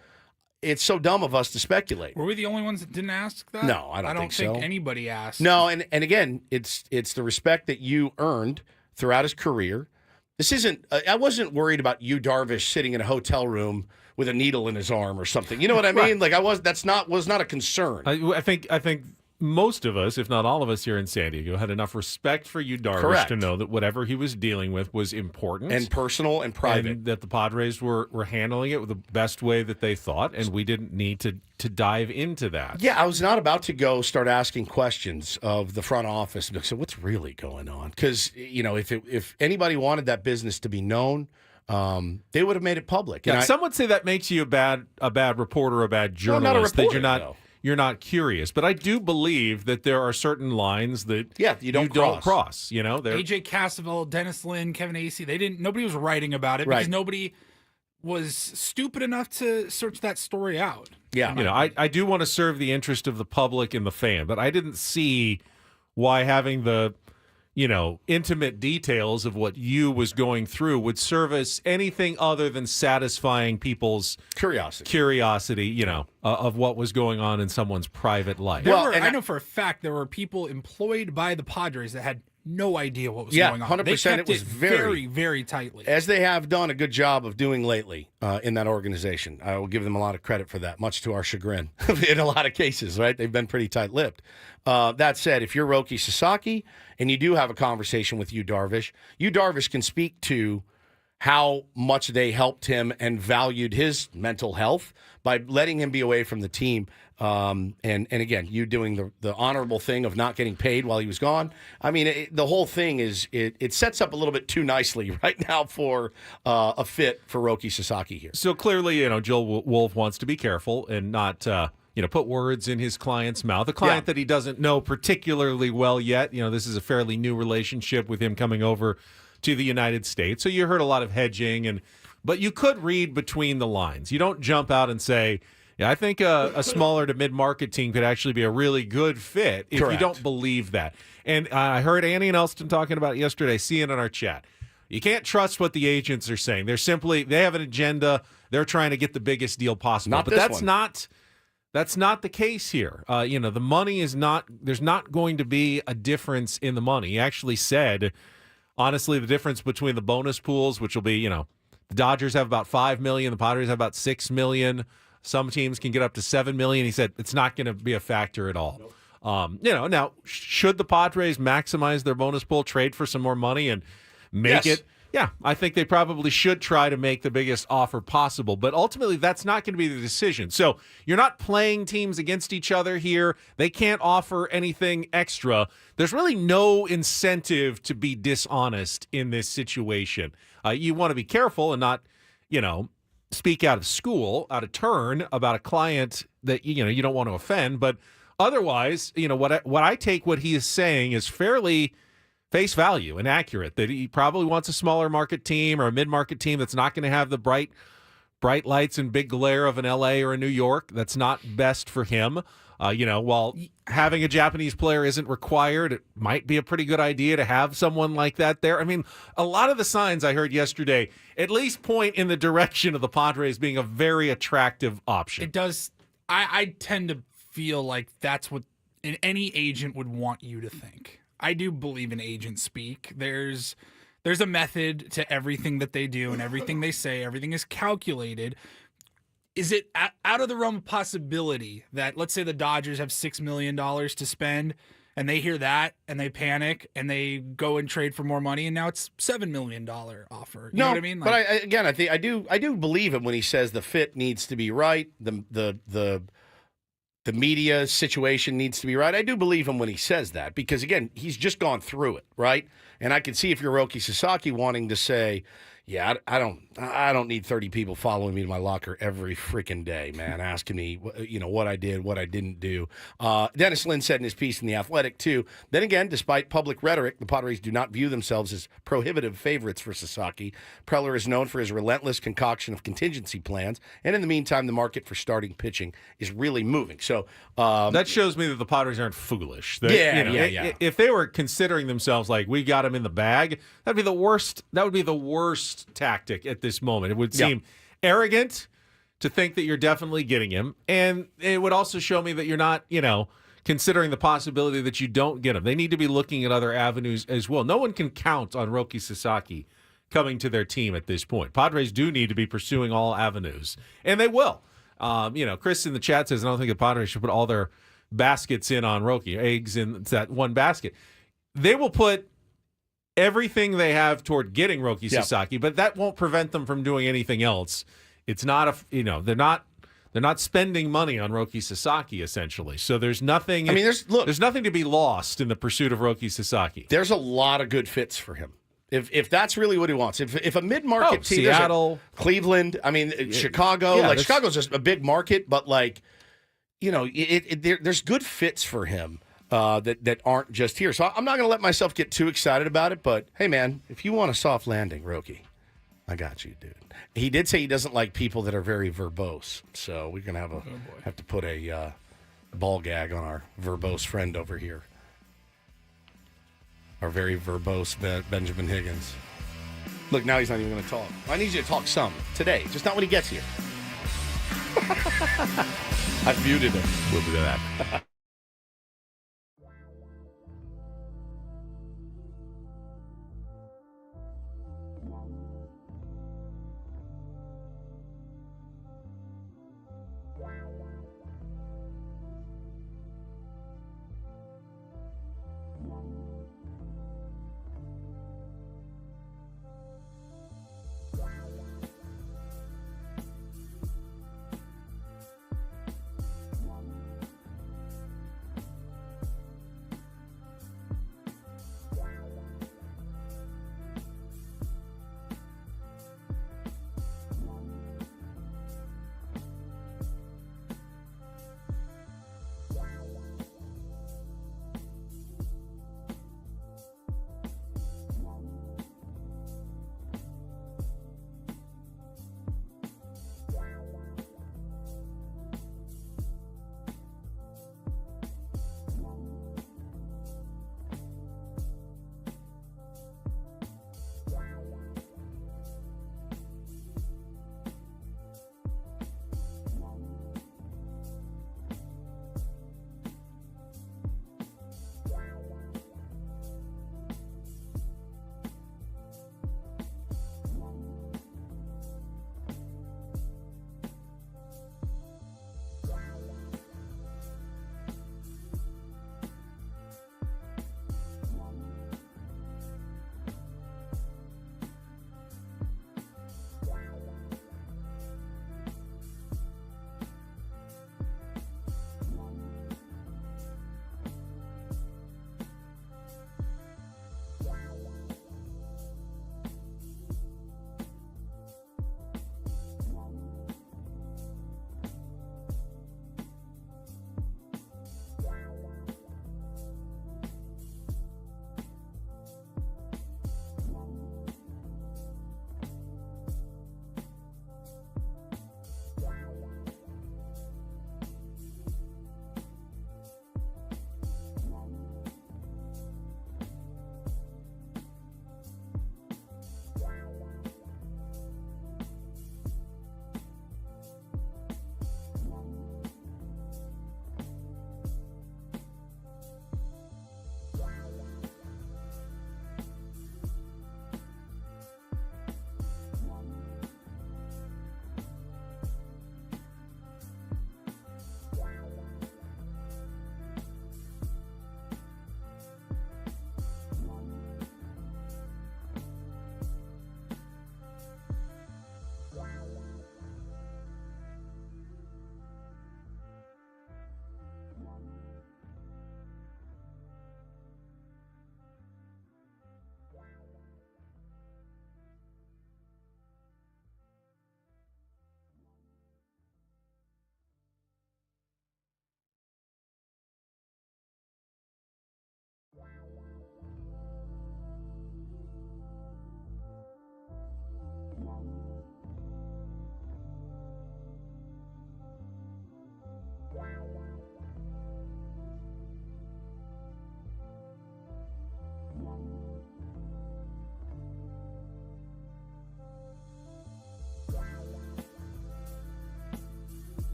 it's so dumb of us to speculate. Were we the only ones that didn't ask that? No, I don't think so. Anybody asked. No, and again, it's the respect that you earned throughout his career. This isn't. I wasn't worried about Yu Darvish sitting in a hotel room with a needle in his arm or something. You know what I mean? Right. Like That's not a concern. I think most of us, if not all of us here in San Diego, had enough respect for Yu Darvish Correct. to know that whatever he was dealing with was important and personal and private, and that the Padres were handling it the best way that they thought, and we didn't need to dive into that. Yeah, I was not about to go start asking questions of the front office. So what's really going on? Because if anybody wanted that business to be known, they would have made it public. Yeah, And some would say that makes you a bad reporter, a bad journalist. not a reporter, that you're not curious. But I do believe that there are certain lines that you don't cross. AJ Cassavell, Dennis Lin, Kevin Acee, nobody was writing about it because nobody was stupid enough to search that story out. Yeah. I do want to serve the interest of the public and the fan, but I didn't see why having the intimate details of what you was going through would service anything other than satisfying people's curiosity, of what was going on in someone's private life. I know for a fact there were people employed by the Padres that had no idea what was going on. 100%. They kept it was very, very tightly. As they have done a good job of doing lately in that organization. I will give them a lot of credit for that, much to our chagrin in a lot of cases, right? They've been pretty tight-lipped. That said, if you're Roki Sasaki and you do have a conversation with Yu Darvish can speak to how much they helped him and valued his mental health by letting him be away from the team. And again, you doing the honorable thing of not getting paid while he was gone. I mean, the whole thing it sets up a little bit too nicely right now for a fit for Roki Sasaki here. So clearly, Joel Wolf wants to be careful and not, put words in his client's mouth. A client that he doesn't know particularly well yet. This is a fairly new relationship with him coming over to the United States. So you heard a lot of hedging, but you could read between the lines. You don't jump out and say, I think a smaller to mid-market team could actually be a really good fit if Correct. you don't believe that. And I heard Annie and Elston talking about it yesterday, seeing it in our chat. You can't trust what the agents are saying. They have an agenda. They're trying to get the biggest deal possible. But that's not the case here. The money is not – there's not going to be a difference in the money. He actually said, honestly, the difference between the bonus pools, which will be, the Dodgers have about $5 million, the Padres have about $6 million. Some teams can get up to $7 million. He said it's not going to be a factor at all. Nope. Now, should the Padres maximize their bonus pool, trade for some more money, and make it? Yeah, I think they probably should try to make the biggest offer possible. But ultimately, that's not going to be the decision. So you're not playing teams against each other here. They can't offer anything extra. There's really no incentive to be dishonest in this situation. You want to be careful and not, speak out of turn about a client that you don't want to offend, but otherwise, what I take what he is saying is fairly face value and accurate, that he probably wants a smaller market team or a mid-market team that's not going to have the bright lights and big glare of an LA or a New York. That's not best for him. While having a Japanese player isn't required, it might be a pretty good idea to have someone like that there. I mean, a lot of the signs I heard yesterday at least point in the direction of the Padres being a very attractive option. It does. I tend to feel like that's what any agent would want you to think. I do believe in agent speak. There's a method to everything that they do and everything they say. Everything is calculated. Is it out of the realm of possibility that, let's say the Dodgers have $6 million to spend and they hear that and they panic and they go and trade for more money and now it's $7 million offer? You know what I mean? But I do believe him when he says the fit needs to be right. The the media situation needs to be right. I do believe him when he says that because, again, he's just gone through it, right? And I can see if you're Roki Sasaki wanting to say, yeah, I don't need 30 people following me to my locker every freaking day, man, asking me, what I did, what I didn't do. Dennis Lynn said in his piece in The Athletic, too, then again, despite public rhetoric, the Padres do not view themselves as prohibitive favorites for Sasaki. Preller is known for his relentless concoction of contingency plans, and in the meantime, the market for starting pitching is really moving. So that shows me that the Padres aren't foolish. Yeah. If they were considering themselves like, we got him in the bag, that'd be the worst. That would be the worst tactic at this moment. It would seem arrogant to think that you're definitely getting him, and it would also show me that you're not, considering the possibility that you don't get him. They need to be looking at other avenues as well. No one can count on Roki Sasaki coming to their team at this point. Padres do need to be pursuing all avenues, and they will. Chris in the chat says, I don't think the Padres should put all their baskets in on Roki, eggs in that one basket. They will put everything they have toward getting Roki Sasaki, but that won't prevent them from doing anything else. It's not they're not spending money on Roki Sasaki essentially. So there's nothing. I mean, there's nothing to be lost in the pursuit of Roki Sasaki. There's a lot of good fits for him. If that's really what he wants. If a mid-market team, Seattle, Cleveland, Chicago, Chicago's just a big market, but there's good fits for him. That aren't just here. So I'm not going to let myself get too excited about it, but hey, man, if you want a soft landing, Roki, I got you, dude. He did say he doesn't like people that are very verbose, so we're going to have to put a ball gag on our verbose friend over here. Our very verbose Benjamin Higgins. Look, now he's not even going to talk. I need you to talk some today, just not when he gets here. I've muted him. We'll do that.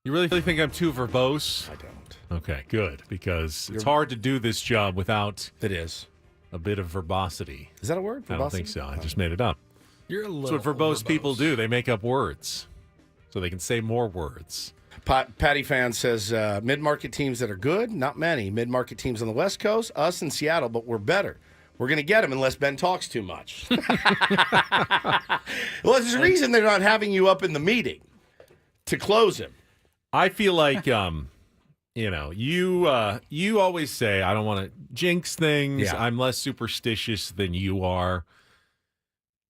You really think I'm too verbose? I don't. Okay, good, because it's hard to do this job without It is. a bit of verbosity. Is that a word? I don't think so. I just made it up. You're a That's little what verbose people do. They make up words so they can say more words. Patty Fan says, mid-market teams that are good, not many. Mid-market teams on the West Coast, us in Seattle, but we're better. We're going to get them unless Ben talks too much. Well, there's a reason they're not having you up in the meeting to close him. I feel like, you always say, I don't want to jinx things. Yeah. I'm less superstitious than you are.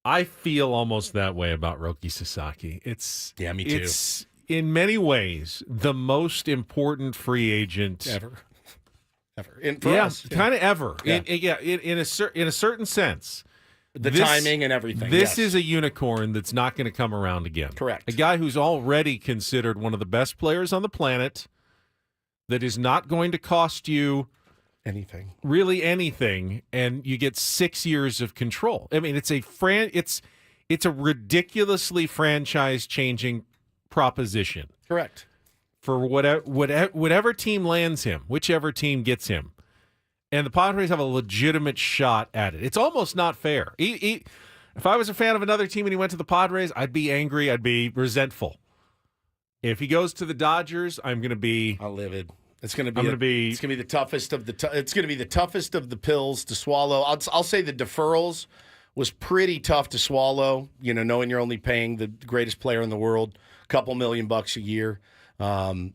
I feel almost that way about Roki Sasaki. Me too. It's, in many ways, the most important free agent ever. Kind of ever. Yeah. In a certain sense. The timing and everything. This is a unicorn that's not going to come around again. Correct. A guy who's already considered one of the best players on the planet, that is not going to cost you really anything, and you get 6 years of control. I mean, it's a ridiculously franchise-changing proposition. Correct. For whatever team lands him, whichever team gets him. And the Padres have a legitimate shot at it. It's almost not fair. If I was a fan of another team and he went to the Padres, I'd be angry. I'd be resentful. If he goes to the Dodgers, I'm going to be livid. It's going to be. It's going to be the toughest of the. It's going to be the toughest of the pills to swallow. I'll say the deferrals was pretty tough to swallow. You know, knowing you're only paying the greatest player in the world a couple $1 million a year.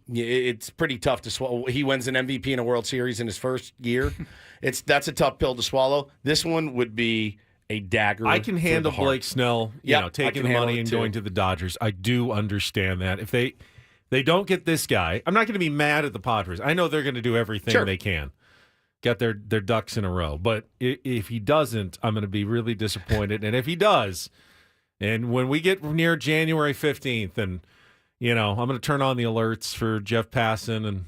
It's pretty tough to swallow. He wins an MVP in a World Series in his first year. That's a tough pill to swallow. This one would be a dagger. I can handle Blake Snell, taking the money and too. going to the Dodgers. I do understand that. If they don't get this guy, I'm not going to be mad at the Padres. I know they're going to do everything they can. Get their ducks in a row. But if he doesn't, I'm going to be really disappointed. And if he does, and when we get near January 15th, and I'm going to turn on the alerts for Jeff Passan and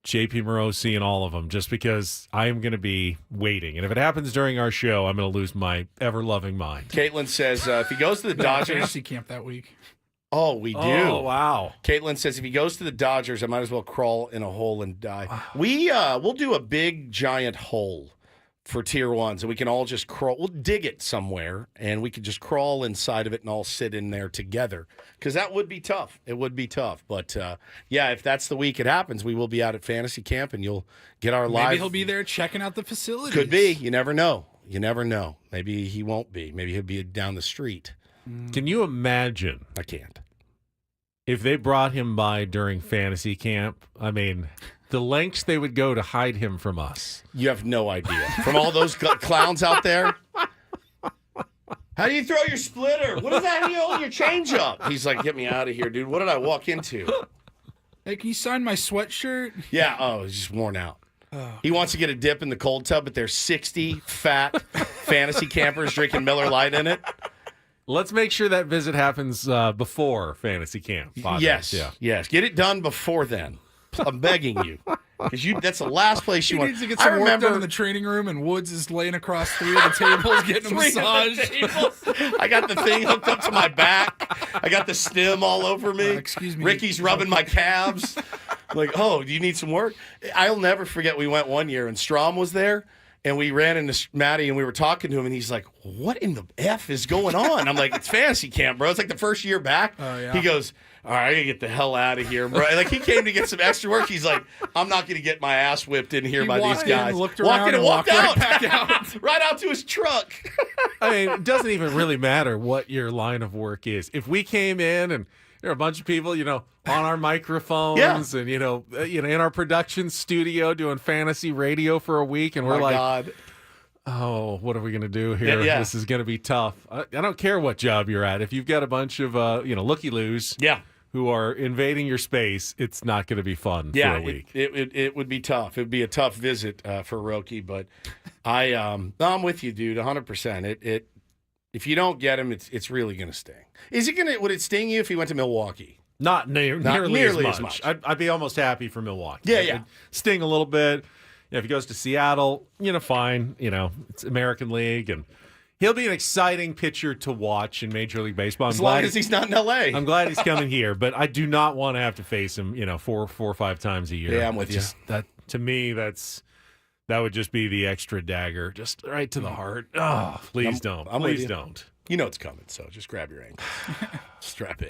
JP Morosi and all of them, just because I am going to be waiting. And if it happens during our show, I'm going to lose my ever-loving mind. Caitlin says if he goes to the Dodgers... Fantasy camp that week. Oh, we do. Oh, wow. Caitlin says if he goes to the Dodgers, I might as well crawl in a hole and die. We'll do a big, giant hole for tier ones, and we can all just crawl. We'll dig it somewhere, and we can just crawl inside of it and all sit in there together, because that would be tough. It would be tough. But, if that's the week it happens, we will be out at fantasy camp, and you'll get our live. Maybe he'll be there checking out the facilities. Could be. You never know. You never know. Maybe he won't be. Maybe he'll be down the street. Can you imagine? I can't. If they brought him by during fantasy camp, I mean, the lengths they would go to hide him from us. You have no idea. From all those clowns out there. How do you throw your splitter? What is that? How do you hold your change up? He's like, get me out of here, dude. What did I walk into? Hey, can you sign my sweatshirt? Yeah. Oh, it's just worn out. He wants to get a dip in the cold tub, but there's 60 fat fantasy campers drinking Miller Lite in it. Let's make sure that visit happens before fantasy camp. Yes. Get it done before then. I'm begging you. Because that's the last place you want. He needs to get some work done in the training room, and Woods is laying across 3 of the tables getting a massage. I got the thing hooked up to my back. I got the stem all over me. Excuse me. Ricky's rubbing my calves. Like, oh, do you need some work? I'll never forget we went one year, and Strom was there. And we ran into Matty, and we were talking to him, and he's like, what in the F is going on? I'm like, it's fantasy camp, bro. It's like the first year back. Oh, yeah. He goes, all right, I got to get the hell out of here, bro. Like, he came to get some extra work. He's like, I'm not going to get my ass whipped in here by these guys. Walked around and walked out. Right back out. Right out to his truck. I mean, it doesn't even really matter what your line of work is. If we came in and there are a bunch of people, on our microphones and, in our production studio doing fantasy radio for a week, and we're like, God. Oh, what are we going to do here? Yeah. This is going to be tough. I don't care what job you're at. If you've got a bunch of, looky-loos who are invading your space, it's not going to be fun for a week. It would be tough. It would be a tough visit for Roki, but I'm with you, dude, 100%. If you don't get him, it's really going to sting. Would it sting you if he went to Milwaukee? Not nearly as much. I'd be almost happy for Milwaukee. Yeah. It'd sting a little bit. If he goes to Seattle, fine. It's American League, and He'll be an exciting pitcher to watch in Major League Baseball. As long as he's not in L.A. I'm glad he's coming here, but I do not want to have to face him, 4 or 5 times a year. Yeah, I'm with you. That to me, that would just be the extra dagger, just right to the heart. Oh, please don't. Please don't. You know it's coming, so just grab your ankles. Strap in.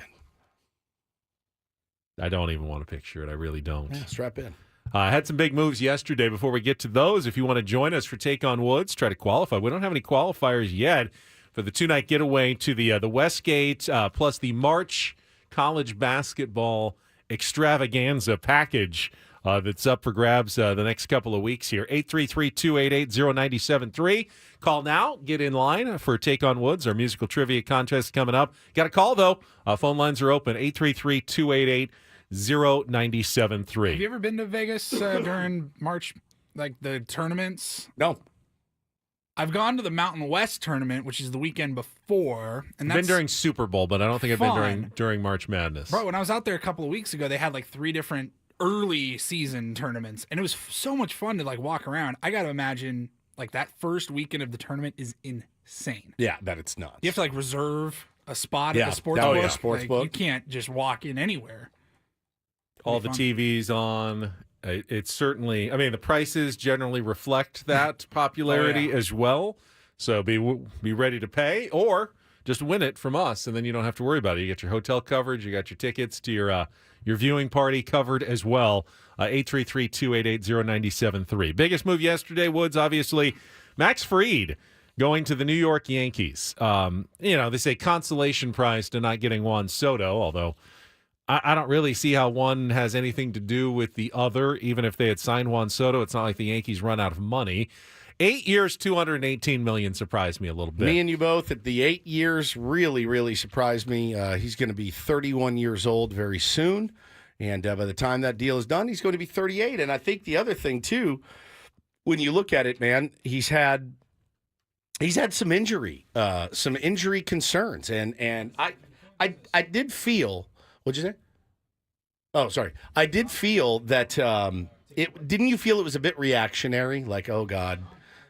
I don't even want to picture it. I really don't. Yeah, strap in. I had some big moves yesterday. Before we get to those, if you want to join us for Take on Woods, try to qualify. We don't have any qualifiers yet for the 2-night getaway to the Westgate, plus the March college basketball extravaganza package that's up for grabs the next couple of weeks here. 833-288-0973. Call now. Get in line for Take on Woods, our musical trivia contest coming up. Got a call, though. Phone lines are open. 833-288-0973. 0973. Have you ever been to Vegas during March, like the tournaments? No. I've gone to the Mountain West tournament, which is the weekend before, and I've that's been during Super Bowl, but I don't think I've been during March Madness. Bro, when I was out there a couple of weeks ago, they had like 3 different early season tournaments, and it was so much fun to like walk around. I got to imagine like that first weekend of the tournament is insane. Yeah, that it's nuts. You have to like reserve a spot Yeah. at the sports Oh, book. yeah, sports Like, book. You can't just walk in anywhere. All the TVs on. It's certainly, I mean, the prices generally reflect that popularity as well. So be ready to pay or just win it from us, and then you don't have to worry about it. You get your hotel coverage, you got your tickets to your viewing party covered as well. 833-288-0973. Biggest move yesterday, Woods, obviously, Max Fried going to the New York Yankees. They say consolation prize to not getting Juan Soto, although I don't really see how one has anything to do with the other. Even if they had signed Juan Soto, it's not like the Yankees run out of money. 8 years, $218 million surprised me a little bit. Me and you both at the 8 years really, really surprised me. He's going to be 31 years old very soon. And by the time that deal is done, he's going to be 38. And I think the other thing, too, when you look at it, man, he's had some injury concerns. And I did feel, what'd you say? Oh, sorry. I did feel that didn't you feel it was a bit reactionary? Like, oh, God,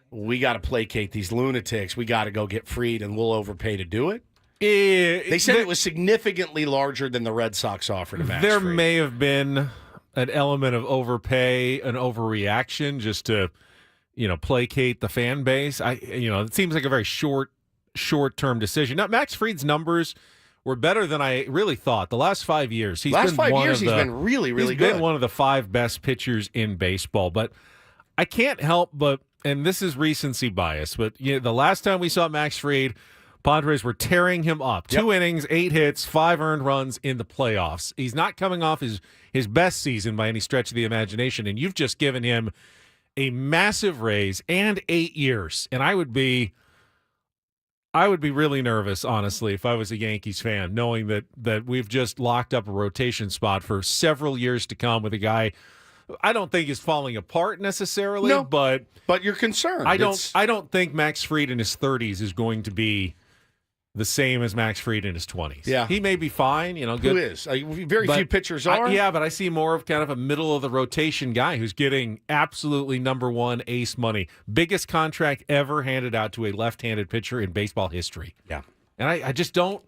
we got to placate these lunatics. We got to go get Fried, and we'll overpay to do it. They said it was significantly larger than the Red Sox offered to Max There Fried. may have been an element of overpay, an overreaction, just to, placate the fan base. It seems like a very short-term decision. Now, Max Fried's numbers were better than I really thought. The last 5 years, he's been really, really good. He's been one of the 5 best pitchers in baseball. But I can't help but, and this is recency bias, but the last time we saw Max Fried, Padres were tearing him up. 2 innings, 8 hits, 5 earned runs in the playoffs. He's not coming off his best season by any stretch of the imagination, and you've just given him a massive raise and 8 years. And I would be really nervous, honestly, if I was a Yankees fan, knowing that we've just locked up a rotation spot for several years to come with a guy I don't think is falling apart necessarily, but you're concerned. I don't think Max Fried in his 30s is going to be the same as Max Fried in his 20s. Yeah. He may be fine, good. Who is? Very few pitchers are. But I see more of kind of a middle of the rotation guy who's getting absolutely number 1 ace money. Biggest contract ever handed out to a left-handed pitcher in baseball history. Yeah. And I just don't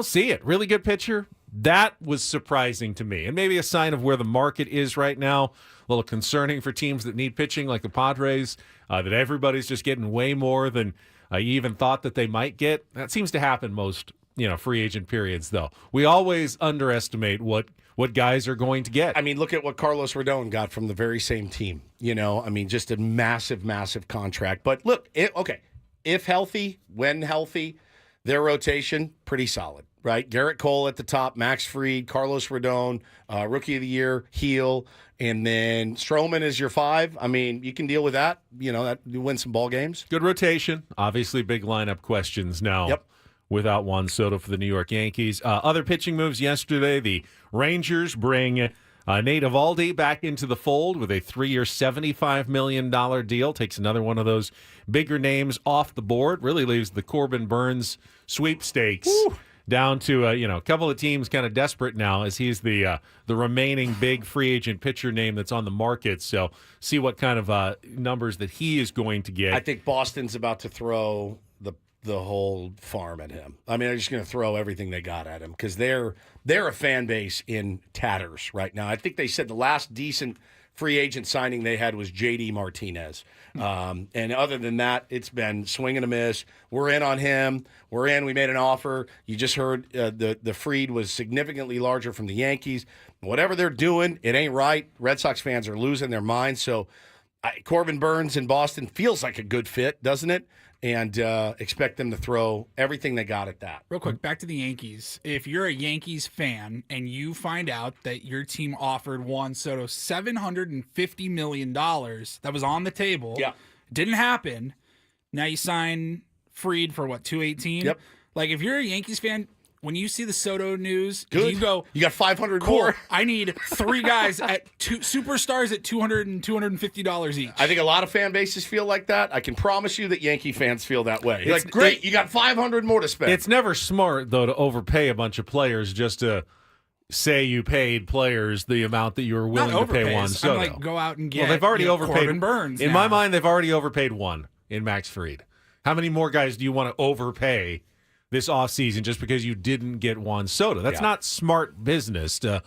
see it. Really good pitcher. That was surprising to me, and maybe a sign of where the market is right now. A little concerning for teams that need pitching like the Padres, that everybody's just getting way more than you even thought that they might get. That seems to happen most, free agent periods, though. We always underestimate what guys are going to get. I mean, look at what Carlos Rodon got from the very same team. Just a massive, massive contract. But look, if healthy, when healthy, their rotation, pretty solid. Right, Garrett Cole at the top, Max Fried, Carlos Rodon, Rookie of the Year, Heel, and then Stroman is your 5. I mean, you can deal with that. That you win some ball games. Good rotation. Obviously, big lineup questions now. Without Juan Soto for the New York Yankees. Other pitching moves yesterday. The Rangers bring Nate Eovaldi back into the fold with a 3-year, $75 million deal. Takes another one of those bigger names off the board. Really leaves the Corbin Burns sweepstakes. Woo. Down to a couple of teams kind of desperate now, as he's the remaining big free agent pitcher name that's on the market. So see what kind of numbers that he is going to get. I think Boston's about to throw the the whole farm at him. I mean, they're just going to throw everything they got at him because they're a fan base in tatters right now. I think they said the last decent free agent signing they had was J.D. Martinez. And other than that, it's been swing and a miss. We're in on him. We're in. We made an offer. You just heard the Fried was significantly larger from the Yankees. Whatever they're doing, it ain't right. Red Sox fans are losing their minds. So Corbin Burns in Boston feels like a good fit, doesn't it? And expect them to throw everything they got at that. Real quick, back to the Yankees. If you're a Yankees fan and you find out that your team offered Juan Soto $750 million that was on the table, didn't happen, now you sign Fried for what, $218? Yep. Like, if you're a Yankees fan, when you see the Soto news, Good. you go, you got 500 cool, more. I need 3 guys at superstars at $200 and $250 each. I think a lot of fan bases feel like that. I can promise you that Yankee fans feel that way. You're like, great, you got 500 more to spend. It's never smart, though, to overpay a bunch of players just to say you paid players the amount that you were willing to pay Juan Soto. I'm like, go out and get they've already overpaid Corbin Burns. In my mind, they've already overpaid one in Max Fried. How many more guys do you want to overpay this offseason just because you didn't get Juan Soto? That's not smart business to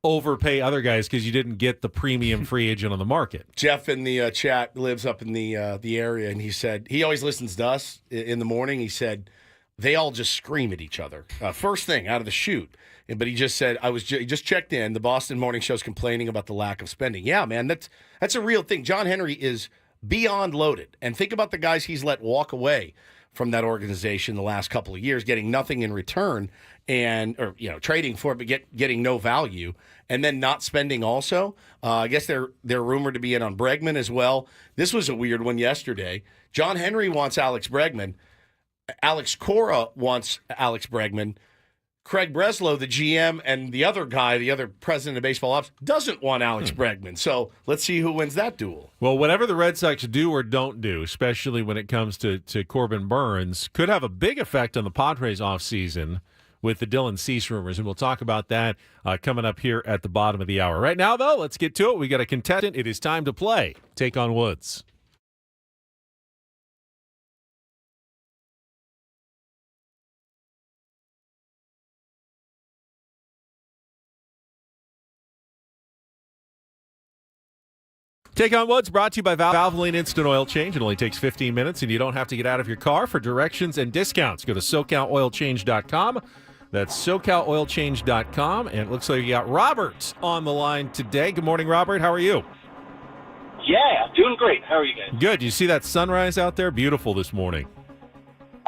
overpay other guys because you didn't get the premium free agent on the market. Jeff in the chat lives up in the area, and he said he always listens to us in the morning. He said they all just scream at each other first thing out of the chute. But he just said, he just checked in. The Boston Morning Show's complaining about the lack of spending. Yeah, man, that's a real thing. John Henry is beyond loaded. And think about the guys he's let walk away from that organization the last couple of years, getting nothing in return or trading for it, but getting no value, and then not spending also. I guess they're rumored to be in on Bregman as well. This was a weird one yesterday. John Henry wants Alex Bregman. Alex Cora wants Alex Bregman. Craig Breslow, the GM, and the other guy, the other president of baseball ops, doesn't want Alex Bregman. So let's see who wins that duel. Well, whatever the Red Sox do or don't do, especially when it comes to Corbin Burns, could have a big effect on the Padres offseason with the Dylan Cease rumors. And we'll talk about that coming up here at the bottom of the hour. Right now, though, let's get to it. We got a contestant. It is time to play. Take on Woods. Take on Woods, brought to you by Valvoline Instant Oil Change. It only takes 15 minutes, and you don't have to get out of your car. For directions and discounts, go to SoCalOilChange.com. That's SoCalOilChange.com. And it looks like you got Robert on the line today. Good morning, Robert. How are you? Yeah, doing great. How are you guys? Good. You see that sunrise out there? Beautiful this morning.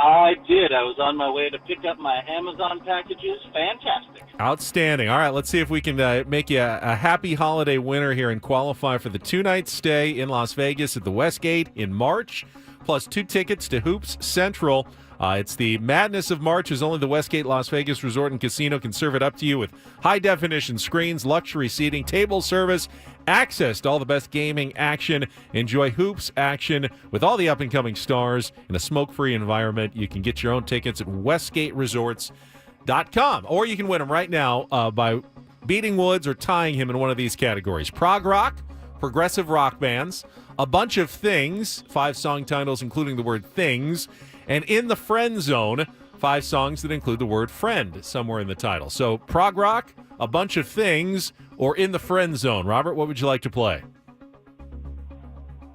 I did. I was on my way to pick up my Amazon packages. Fantastic. Outstanding. All right, let's see if we can make you a happy holiday winner here and qualify for the 2-night stay in Las Vegas at the Westgate in March, plus 2 tickets to Hoops Central. It's the madness of March, as only the Westgate Las Vegas Resort and Casino can serve it up to you with high-definition screens, luxury seating, table service, access to all the best gaming action. Enjoy Hoops action with all the up-and-coming stars in a smoke-free environment. You can get your own tickets at WestgateResorts.com, or you can win them right now by beating Woods or tying him in one of these categories. Prog rock, progressive rock bands, a bunch of things, 5 song titles including the word things, and In the Friend Zone, 5 songs that include the word friend somewhere in the title. So prog rock, a bunch of things, or In the Friend Zone. Robert, what would you like to play?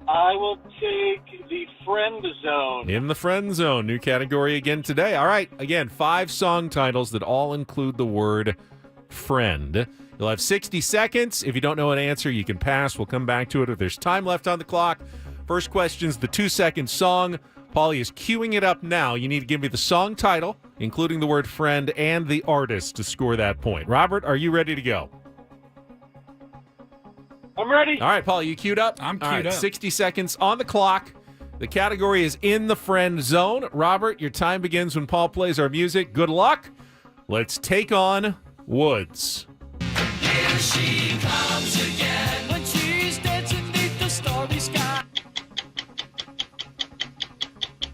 I will take the Friend Zone. In the Friend Zone, new category again today. All right, again, 5 song titles that all include the word friend. You'll have 60 seconds. If you don't know an answer, you can pass. We'll come back to it if there's time left on the clock. First question's the 2-second song. Paulie is queuing it up now. You need to give me the song title, including the word friend, and the artist to score that point. Robert, are you ready to go? I'm ready. All right, Paul, you queued up? I'm queued up. 60 seconds on the clock. The category is In the Friend Zone. Robert, your time begins when Paul plays our music. Good luck. Let's take on Woods. Here she comes again when she's dancing beneath the starry sky.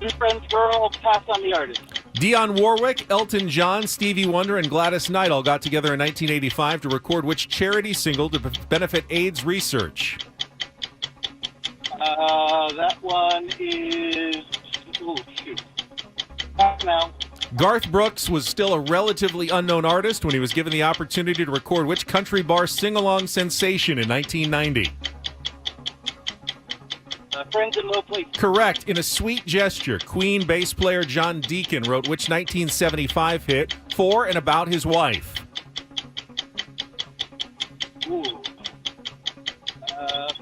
Two Friends Girl, pass on the artist. Dionne Warwick, Elton John, Stevie Wonder, and Gladys Knight all got together in 1985 to record which charity single to benefit AIDS research? That one is... Oh, shoot. Yes, now. Garth Brooks was still a relatively unknown artist when he was given the opportunity to record which country bar sing-along sensation in 1990? Friends in Low Places. Correct. In a sweet gesture, Queen bass player John Deacon wrote which 1975 hit for and about his wife? Ooh.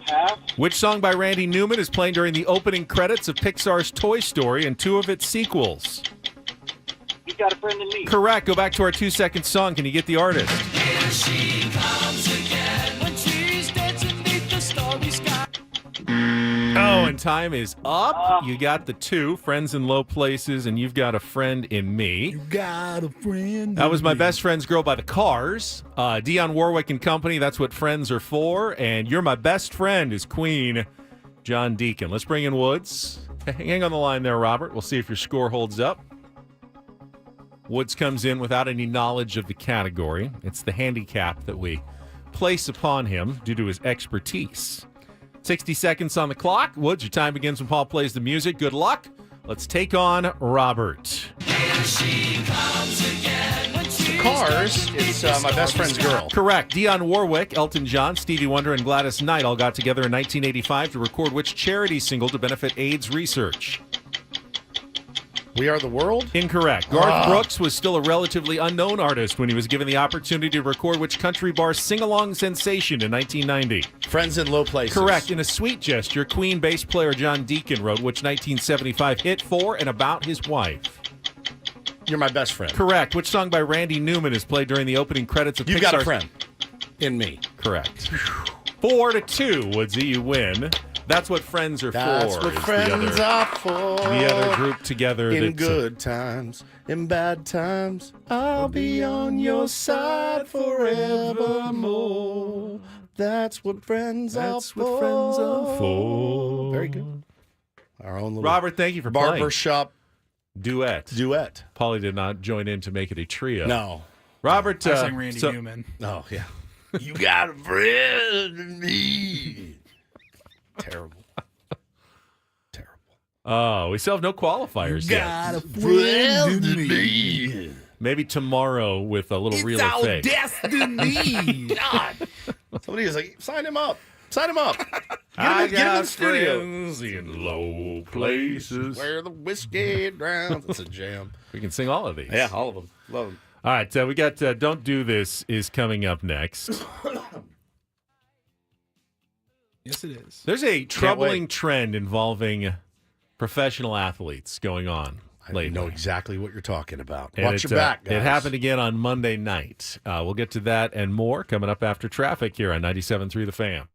Pass. Which song by Randy Newman is playing during the opening credits of Pixar's Toy Story and two of its sequels? You've Got a Friend in Me. Correct. Go back to our 2-second song. Can you get the artist? Here she comes again when she's dancing beneath the starry sky. Oh, and time is up. You got the two, Friends in Low Places, and You've Got a Friend in Me. You got a friend. That was My Best Friend's Girl by the Cars. Dionne Warwick and Company, that's what friends are for. And You're My Best Friend is Queen, John Deacon. Let's bring in Woods. Hang on the line there, Robert. We'll see if your score holds up. Woods comes in without any knowledge of the category. It's the handicap that we place upon him due to his expertise. 60 seconds on the clock. Woods, your time begins when Paul plays the music. Good luck. Let's take on Robert. Here she comes again when she's Cars, it's My Best Friend's Girl. Correct. Dionne Warwick, Elton John, Stevie Wonder, and Gladys Knight all got together in 1985 to record which charity single to benefit AIDS research? We Are the World? Incorrect. Garth Brooks was still a relatively unknown artist when he was given the opportunity to record which country bar sing-along sensation in 1990? Friends in Low Places. Correct. In a sweet gesture, Queen bass player John Deacon wrote which 1975 hit for and about his wife? You're My Best Friend. Correct. Which song by Randy Newman is played during the opening credits of You've Pixar's... Got a Friend in Me. Correct. 4-2, Woodsy, you win. That's what friends are That's for. what is friends are for. The other group together. In that's, good times, in bad times, I'll be on your side forevermore. That's what friends are for. That's what friends are for. Very good. Our own little Robert, thank you for playing. barbershop Duet. Paulie did not join in to make it a trio. No. Robert. I sang Randy Newman. Oh, yeah. You got a friend in me. Terrible. Oh, we still have no qualifiers yet. Got a friend in me. Maybe tomorrow with a little real or fake. destiny. God. Somebody was like, sign him up. Sign him up. I Get him in got the studio. friends in low places. Where the whiskey drowns. It's a jam. We can sing all of these. Yeah, all of them. Love them. All right, we got Don't Do This is coming up next. Yes, it is. There's a troubling trend involving professional athletes going on lately. I know exactly what you're talking about. And Watch your back, guys. It happened again on Monday night. We'll get to that and more coming up after traffic here on 97.3 The Fan.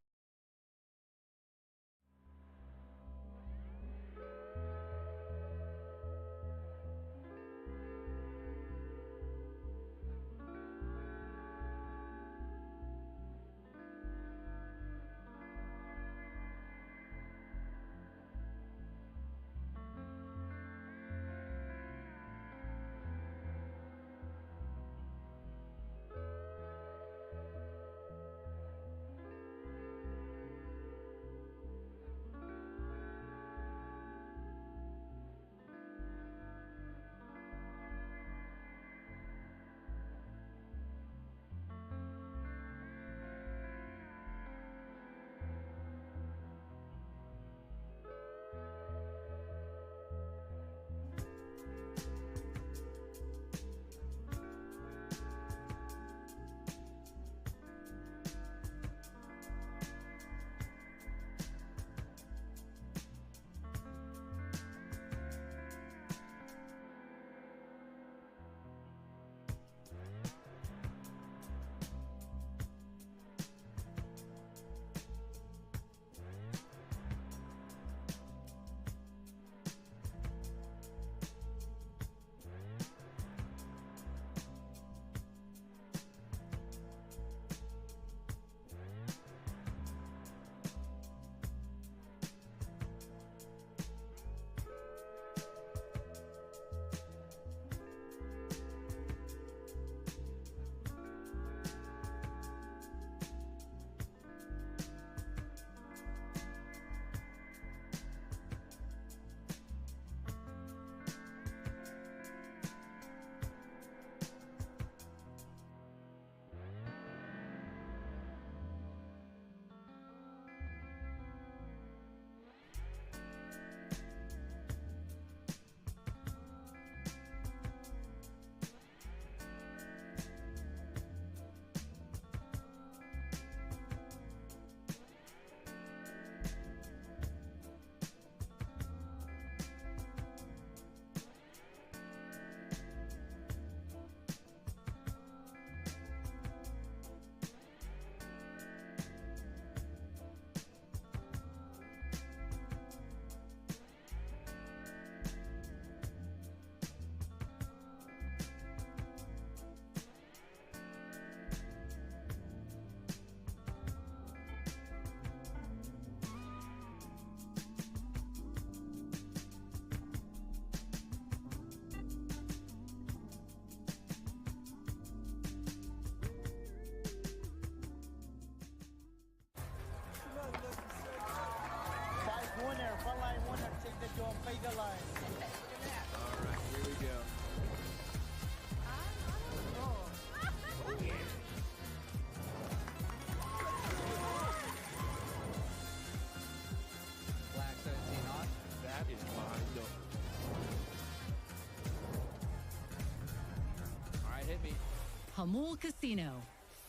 Jamul Casino.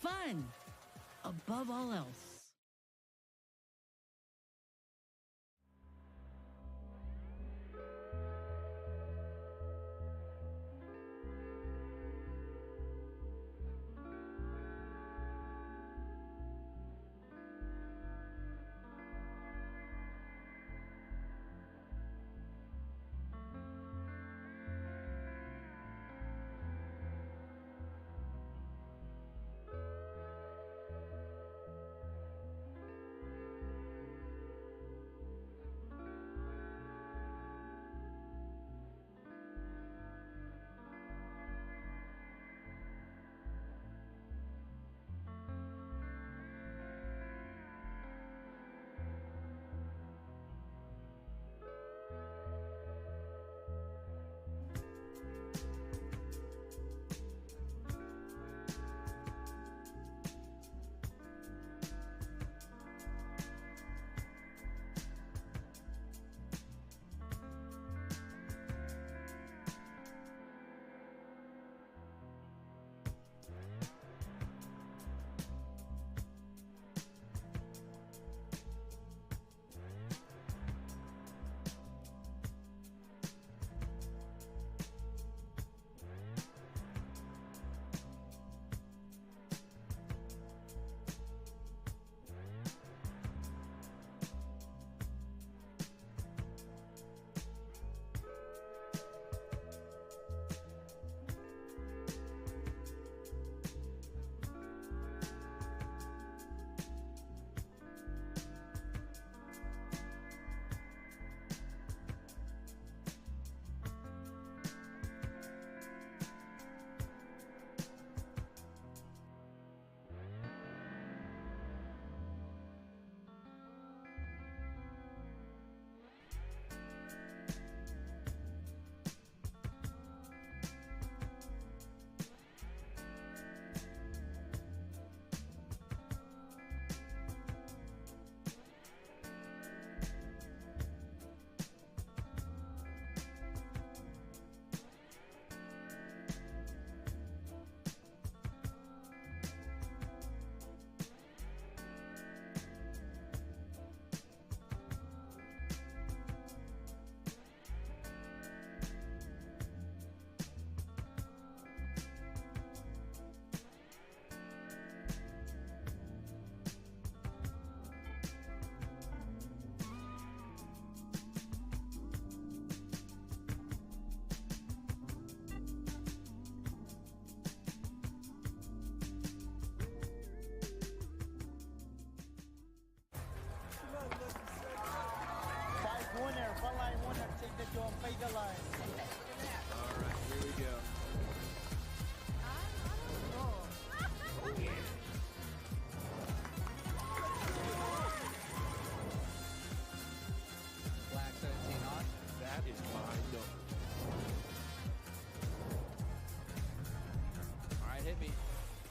Fun above all else.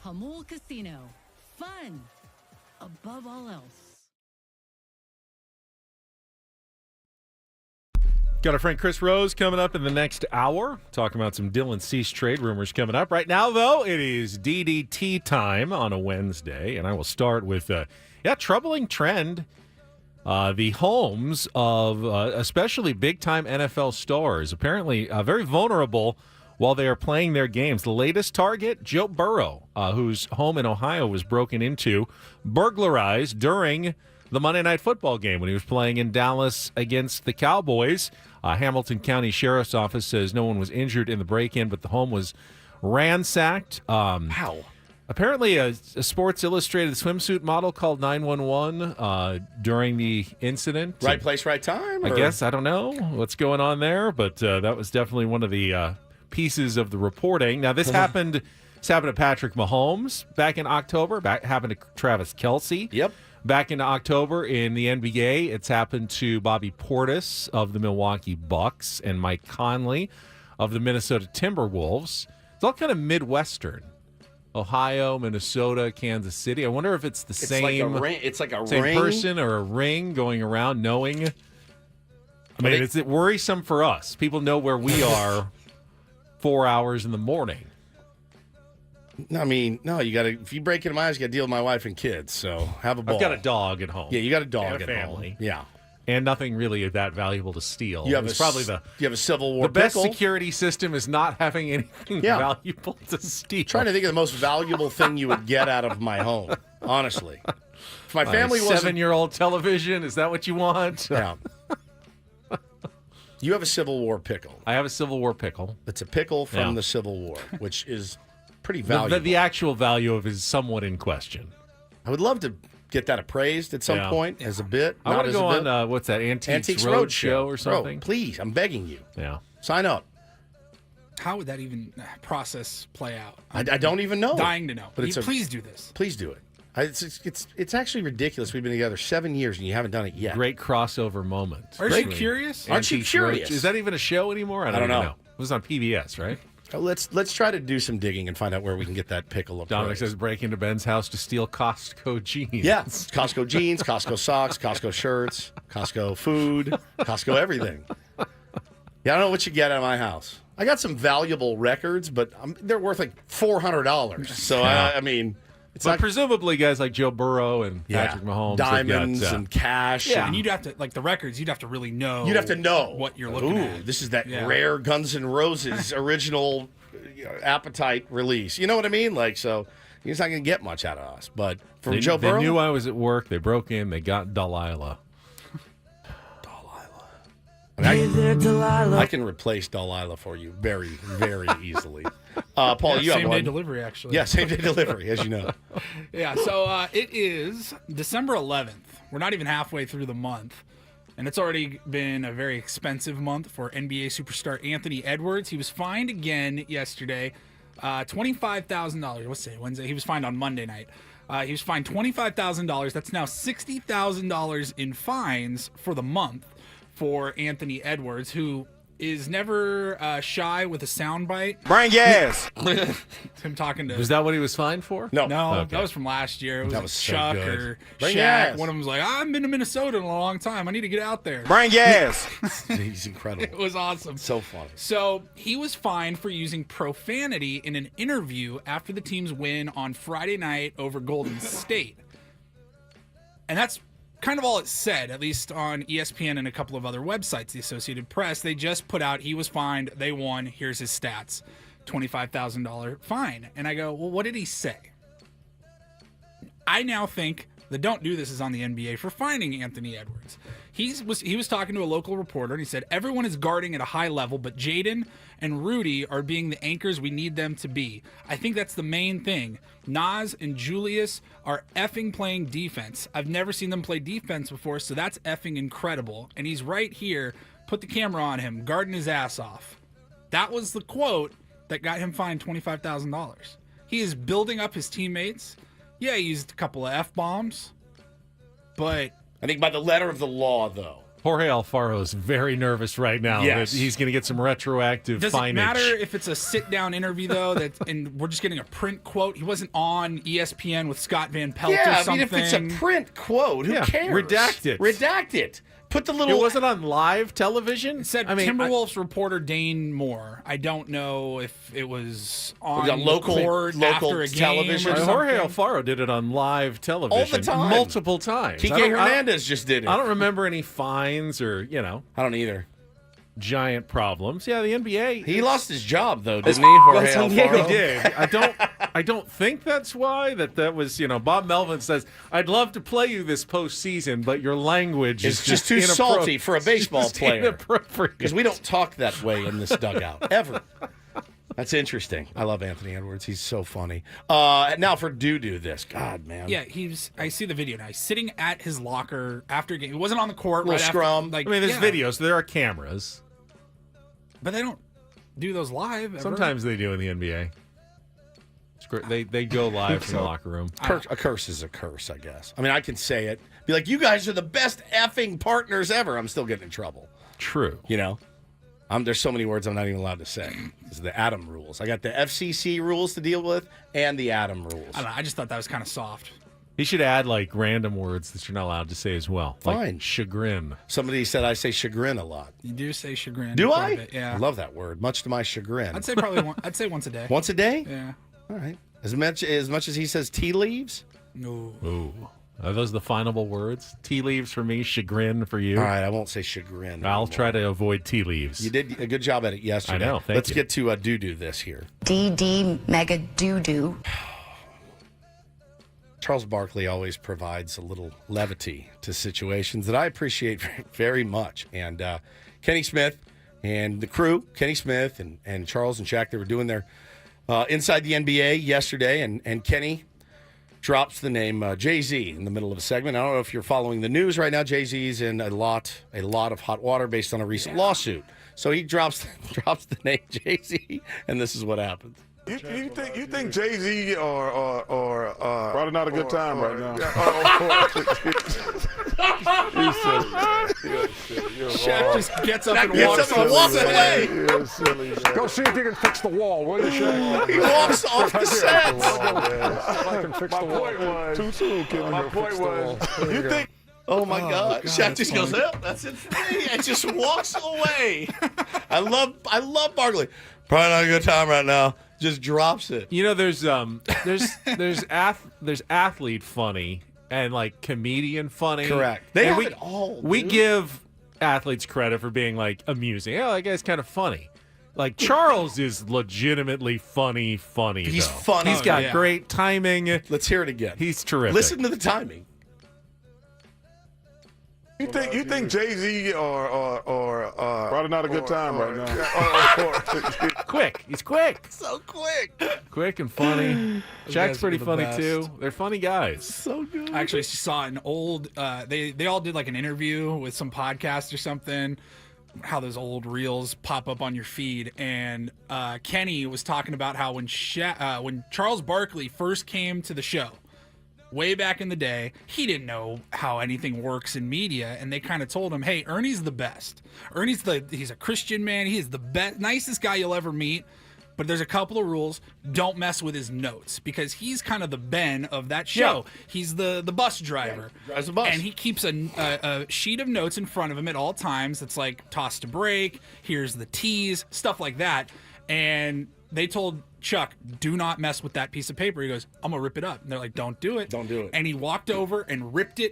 Jamul Casino. Fun above all else. Got our friend Chris Rose coming up in the next hour, talking about some Dylan Cease trade rumors coming up. Right now, though, it is DDT time on a Wednesday, and I will start with troubling trend. The homes of especially big-time NFL stars, apparently very vulnerable while they are playing their games. The latest target, Joe Burrow, whose home in Ohio was broken into, burglarized during the Monday Night Football game when he was playing in Dallas against the Cowboys. Hamilton County Sheriff's Office says no one was injured in the break-in, but the home was ransacked. How? Apparently, a Sports Illustrated swimsuit model called 911 during the incident. Right place, right time? I guess. I don't know what's going on there, but that was definitely one of the pieces of the reporting. Now, this happened to Patrick Mahomes back in October. Happened to Travis Kelce. Yep. Back in October in the NBA, it's happened to Bobby Portis of the Milwaukee Bucks and Mike Conley of the Minnesota Timberwolves. It's all kind of Midwestern. Ohio, Minnesota, Kansas City. I wonder if it's the same. It's like a same ring person or a ring going around knowing. I mean, it's worrisome for us. People know where we are 4 hours in the morning. No, I mean, no, you got to, if you break into my house, you got to deal with my wife and kids. So have a ball. I've got a dog at home. Yeah, you got a dog and at family. home. Yeah. And nothing really that valuable to steal. You have it's probably the you have a Civil War the best pickle. Security system is not having anything valuable to steal. Trying to think of the most valuable thing you would get out of my home, honestly. If my family was 7-year-old television, is that what you want? Yeah. You have a Civil War pickle. I have a Civil War pickle. It's a pickle from the Civil War, which is pretty valuable. The actual value of it is somewhat in question. I would love to get that appraised at some point as a bit. I want to go on, what's that, Antiques Roadshow or something? Bro, please, I'm begging you. Yeah. Sign up. How would that even process play out? I don't even know. Dying to know. But Please do this. Please do it. It's actually ridiculous. We've been together 7 years and you haven't done it yet. Great crossover moment. Aren't you curious? Aren't you curious? Is that even a show anymore? I don't know. It was on PBS, right? Let's try to do some digging and find out where we can get that pickle appraised. Dominic says break into Ben's house to steal Costco jeans. Yeah, Costco jeans, Costco socks, Costco shirts, Costco food, Costco everything. Yeah, I don't know what you get out of my house. I got some valuable records, but they're worth like $400. So, I mean... But presumably guys like Joe Burrow and Patrick Mahomes. Diamonds and cash. Yeah, and you'd have to, like the records, you'd have to really know. You'd have to know what you're looking at. This is that rare Guns N' Roses original Appetite release. You know what I mean? Like, so you're just not going to get much out of us. But from Joe Burrow. They knew I was at work. They broke in. They got Delilah. I can replace Delilah for you very, very easily. Paul, you have one. Same day delivery, actually. Yeah, same day delivery, as you know. Yeah, so it is December 11th. We're not even halfway through the month. And it's already been a very expensive month for NBA superstar Anthony Edwards. He was fined again yesterday, $25,000. What's today? Wednesday. He was fined on Monday night. He was fined $25,000. That's now $60,000 in fines for the month for Anthony Edwards, who is never shy with a soundbite. Bring gas. Him talking to. Was that what he was fined for? No, Okay. that was from last year. It was, That was so Chuck good. or Bring Shaq. gas. One of them was like, "I've been to Minnesota in a long time. I need to get out there." Bring gas. He's incredible. It was awesome. So funny. So he was fined for using profanity in an interview after the team's win on Friday night over Golden State. And that's kind of all it said, at least on ESPN and a couple of other websites, the Associated Press. They just put out, he was fined, they won, here's his stats. $25,000 fine. And I go, well, what did he say? I now think the don't do this is on the NBA for fining Anthony Edwards. He was talking to a local reporter and he said, everyone is guarding at a high level, but Jaden and Rudy are being the anchors we need them to be. I think that's the main thing. Nas and Julius are effing playing defense. I've never seen them play defense before, so that's effing incredible. And he's right here. Put the camera on him, guarding his ass off. That was the quote that got him fined $25,000. He is building up his teammates. Yeah, he used a couple of F-bombs, but... I think by the letter of the law, though. Jorge Alfaro is very nervous right now. Yes. That he's going to get some retroactive Does fineage. it matter if it's a sit-down interview, though, and we're just getting a print quote? He wasn't on ESPN with Scott Van Pelt or something. I mean, if it's a print quote, who cares? Redact it. Redact it. Put the little... It wasn't on live television? It said Timberwolves reporter Dane Moore. I don't know if it was on local court after a game television. or Jorge something. Alfaro did it on live television. All the time. Multiple times. TK Hernandez just did it. I don't remember any fines or, I don't either. Giant problems. Yeah, the NBA. He lost his job, though, didn't he, Jorge Alfaro? He did. I don't think that's why. That was, Bob Melvin says, I'd love to play you this postseason, but your language is just too salty for a baseball player. Because we don't talk that way in this dugout, ever. That's interesting. I love Anthony Edwards. He's so funny. Now for do this. God, man. Yeah, I see the video now. He's sitting at his locker after a game. He wasn't on the court. Little scrum. There's videos. There are cameras. But they don't do those live ever. Sometimes they do in the NBA. They go live from the locker room. A curse is a curse, I guess. I mean, I can say it. Be like, you guys are the best effing partners ever. I'm still getting in trouble. True. There's so many words I'm not even allowed to say. This is the Adam rules. I got the FCC rules to deal with and the Adam rules. I don't know. I just thought that was kind of soft. He should add random words that you're not allowed to say as well. Fine. Like chagrin. Somebody said I say chagrin a lot. You do say chagrin. Do I? Yeah. I love that word, much to my chagrin. I'd say probably I'd say once a day. Once a day? Yeah. All right. As much as he says tea leaves? No. Ooh. Are those the final words? Tea leaves for me, chagrin for you. All right, I won't say chagrin. I'll try to avoid tea leaves. You did a good job at it yesterday. I know, thank Let's you. get to doo-doo this here. DD mega doo-doo. Charles Barkley always provides a little levity to situations that I appreciate very much. And Kenny Smith and the crew, Kenny Smith and Charles and Shaq, they were doing their Inside the NBA yesterday, and Kenny drops the name Jay-Z in the middle of a segment. I don't know if you're following the news right now. Jay-Z's in a lot of hot water based on a recent lawsuit. So he drops the name Jay-Z, and this is what happens. You think Jay-Z or probably not a good time right now? He's silly, man. Shaq just gets up and walks away. You're silly, man. Go see if you can fix the wall, will you, Shaq? He walks off the set. I can fix the wall. My point was, Too soon, Kenny. my point was, you think Oh my God! Shaq just goes, "Oh, that's it for me," and just walks away. I love Barkley. Probably not a good time right now. Just drops it. You know, there's athlete funny and like comedian funny. Correct. They and have it all. We dude. give athletes credit for being like amusing. Oh, that guy's kind of funny. Like Charles is legitimately funny. He's though. funny. He's got yeah. great timing. Let's hear it again. He's terrific. Listen to the timing. you think Jay-Z or probably not a good time right now? quick. He's quick. So quick. Quick and funny. guys Shaq's are pretty the funny best. too. They're funny guys. So good. I actually saw an old. They all did like an interview with some podcast or something. How those old reels pop up on your feed, and Kenny was talking about how when Charles Barkley first came to the show, way back in the day, he didn't know how anything works in media, and they kind of told him, "Hey, Ernie's the best. He's a Christian man. He is the best, nicest guy you'll ever meet." But there's a couple of rules. Don't mess with his notes because he's kind of the Ben of that show. Yeah. He's the bus driver. Yeah, drives the bus. And he keeps a sheet of notes in front of him at all times. That's like toss to break, here's the tease, stuff like that. And they told Chuck, do not mess with that piece of paper. He goes, I'm going to rip it up. And they're like, don't do it. Don't do it. And he walked over and ripped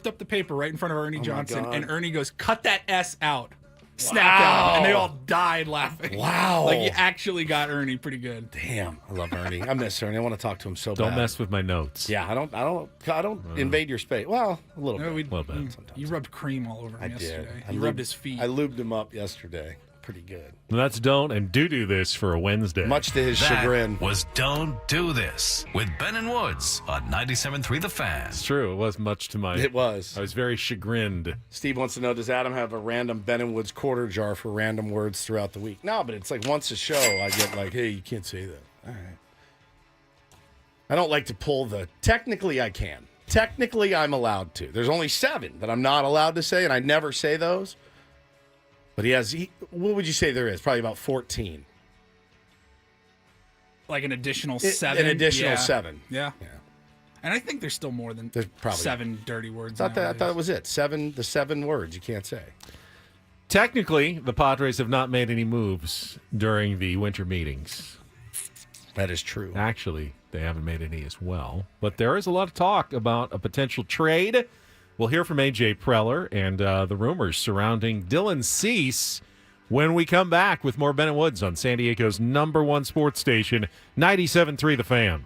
up the paper right in front of Ernie Johnson. God. And Ernie goes, cut that S out. Snapped out, and they all died laughing. Wow. Like, you actually got Ernie pretty good. Damn, I love Ernie. I miss Ernie. I want to talk to him so bad. Don't mess with my notes. Yeah, I don't invade your space. Well, a little No, bit. Well, bad. You rubbed cream all over him I did. yesterday. I You lubed- rubbed his feet. I lubed him up yesterday. Pretty good. And that's don't and do this for a Wednesday. Much to his That chagrin. was Don't Do This with Ben and Woods on 97.3 The Fan. It's true. It was much to my. It was. I was very chagrined. Steve wants to know, does Adam have a random Ben and Woods quarter jar for random words throughout the week? No, but it's like once a show, I get like, hey, you can't say that. All right. I don't like to pull the. Technically, I can. Technically, I'm allowed to. There's only 7 that I'm not allowed to say, and I never say those. But what would you say there is? Probably about 14. Like an additional 7. An additional Yeah. 7. Yeah. And I think there's still more than There's probably 7 dirty words. I thought nowadays. it was it. The 7 words you can't say. Technically, the Padres have not made any moves during the winter meetings. That is true. Actually, they haven't made any as well. But there is a lot of talk about a potential trade. We'll hear from A.J. Preller and the rumors surrounding Dylan Cease when we come back with more Ben and Woods on San Diego's #1 sports station, 97.3 The Fan.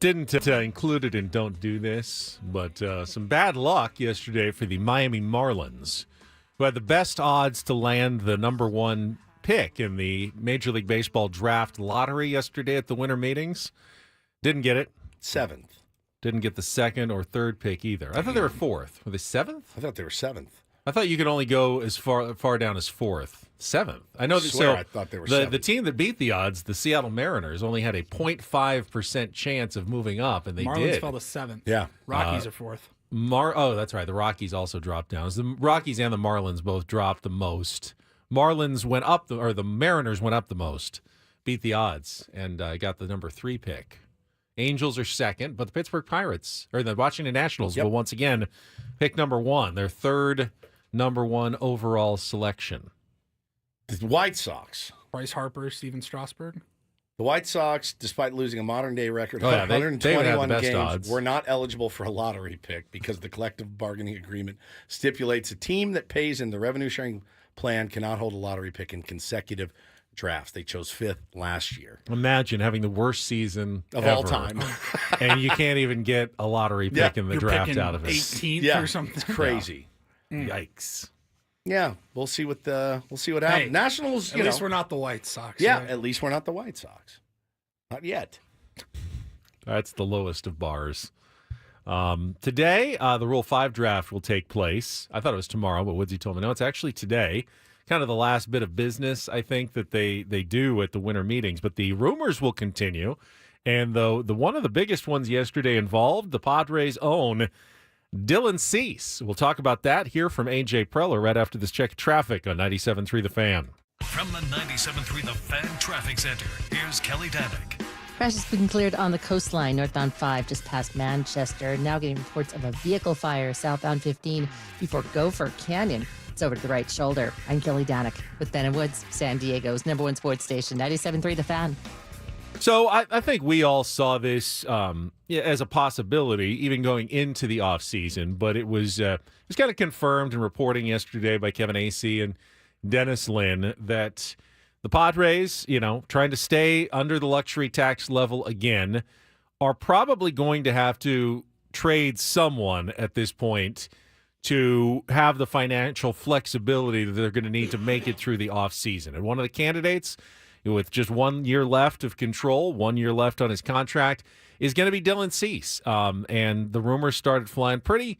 Didn't include it in Don't Do This, but some bad luck yesterday for the Miami Marlins, who had the best odds to land the number one pick in the Major League Baseball draft lottery yesterday at the winter meetings. Didn't get it. 7th. Didn't get the second or third pick either. I thought they were fourth. Were they 7th? I thought they were 7th. I thought you could only go as far down as 4th. 7th. I know that. I thought they were 7th. The team that beat the odds, the Seattle Mariners, only had a 0.5% chance of moving up, and they Marlins did. fell to 7th. Yeah. Rockies are 4th. Oh, that's right. The Rockies also dropped down. The Rockies and the Marlins both dropped the most. Marlins went up, the Mariners went up the most, beat the odds, and got the number 3 pick. Angels are second, but the Pittsburgh Pirates, or the Washington Nationals, will once again pick number 1, their third number 1 overall selection. The White Sox. Bryce Harper, Steven Strasburg. The White Sox, despite losing a modern-day record of Oh, yeah, they would have the 121 best games, odds. were not eligible for a lottery pick because the collective bargaining agreement stipulates a team that pays in the revenue-sharing plan cannot hold a lottery pick in consecutive drafts. They chose 5th last year. Imagine having the worst season Of ever, all time. and you can't even get a lottery pick in the You're draft picking out of it. 18th or something. It's crazy. Yikes. Yeah, we'll see what happens. Hey, Nationals, At least we're not the White Sox. Yeah, right? at least we're not the White Sox. Not yet. That's the lowest of bars. Today, the Rule 5 draft will take place. I thought it was tomorrow, but Woodsy told me, no, it's actually today. Kind of the last bit of business, I think, that they do at the winter meetings. But the rumors will continue. And the one of the biggest ones yesterday involved the Padres' own Dylan Cease. We'll talk about that here from A.J. Preller right after this check of traffic on 97.3 The Fan. From the 97.3 The Fan Traffic Center, here's Kelly Danick. Crash has been cleared on the coastline, northbound 5, just past Manchester. Now getting reports of a vehicle fire, southbound 15, before Gopher Canyon. It's over to the right shoulder. I'm Kelly Danick with Ben and Woods, San Diego's #1 sports station, 97.3 The Fan. So I think we all saw this as a possibility, even going into the offseason, but it was kind of confirmed in reporting yesterday by Kevin Acee and Dennis Lynn that the Padres, trying to stay under the luxury tax level again, are probably going to have to trade someone at this point to have the financial flexibility that they're going to need to make it through the offseason. And one of the candidates, with just 1 year left of control, 1 year left on his contract, is going to be Dylan Cease. And the rumors started flying pretty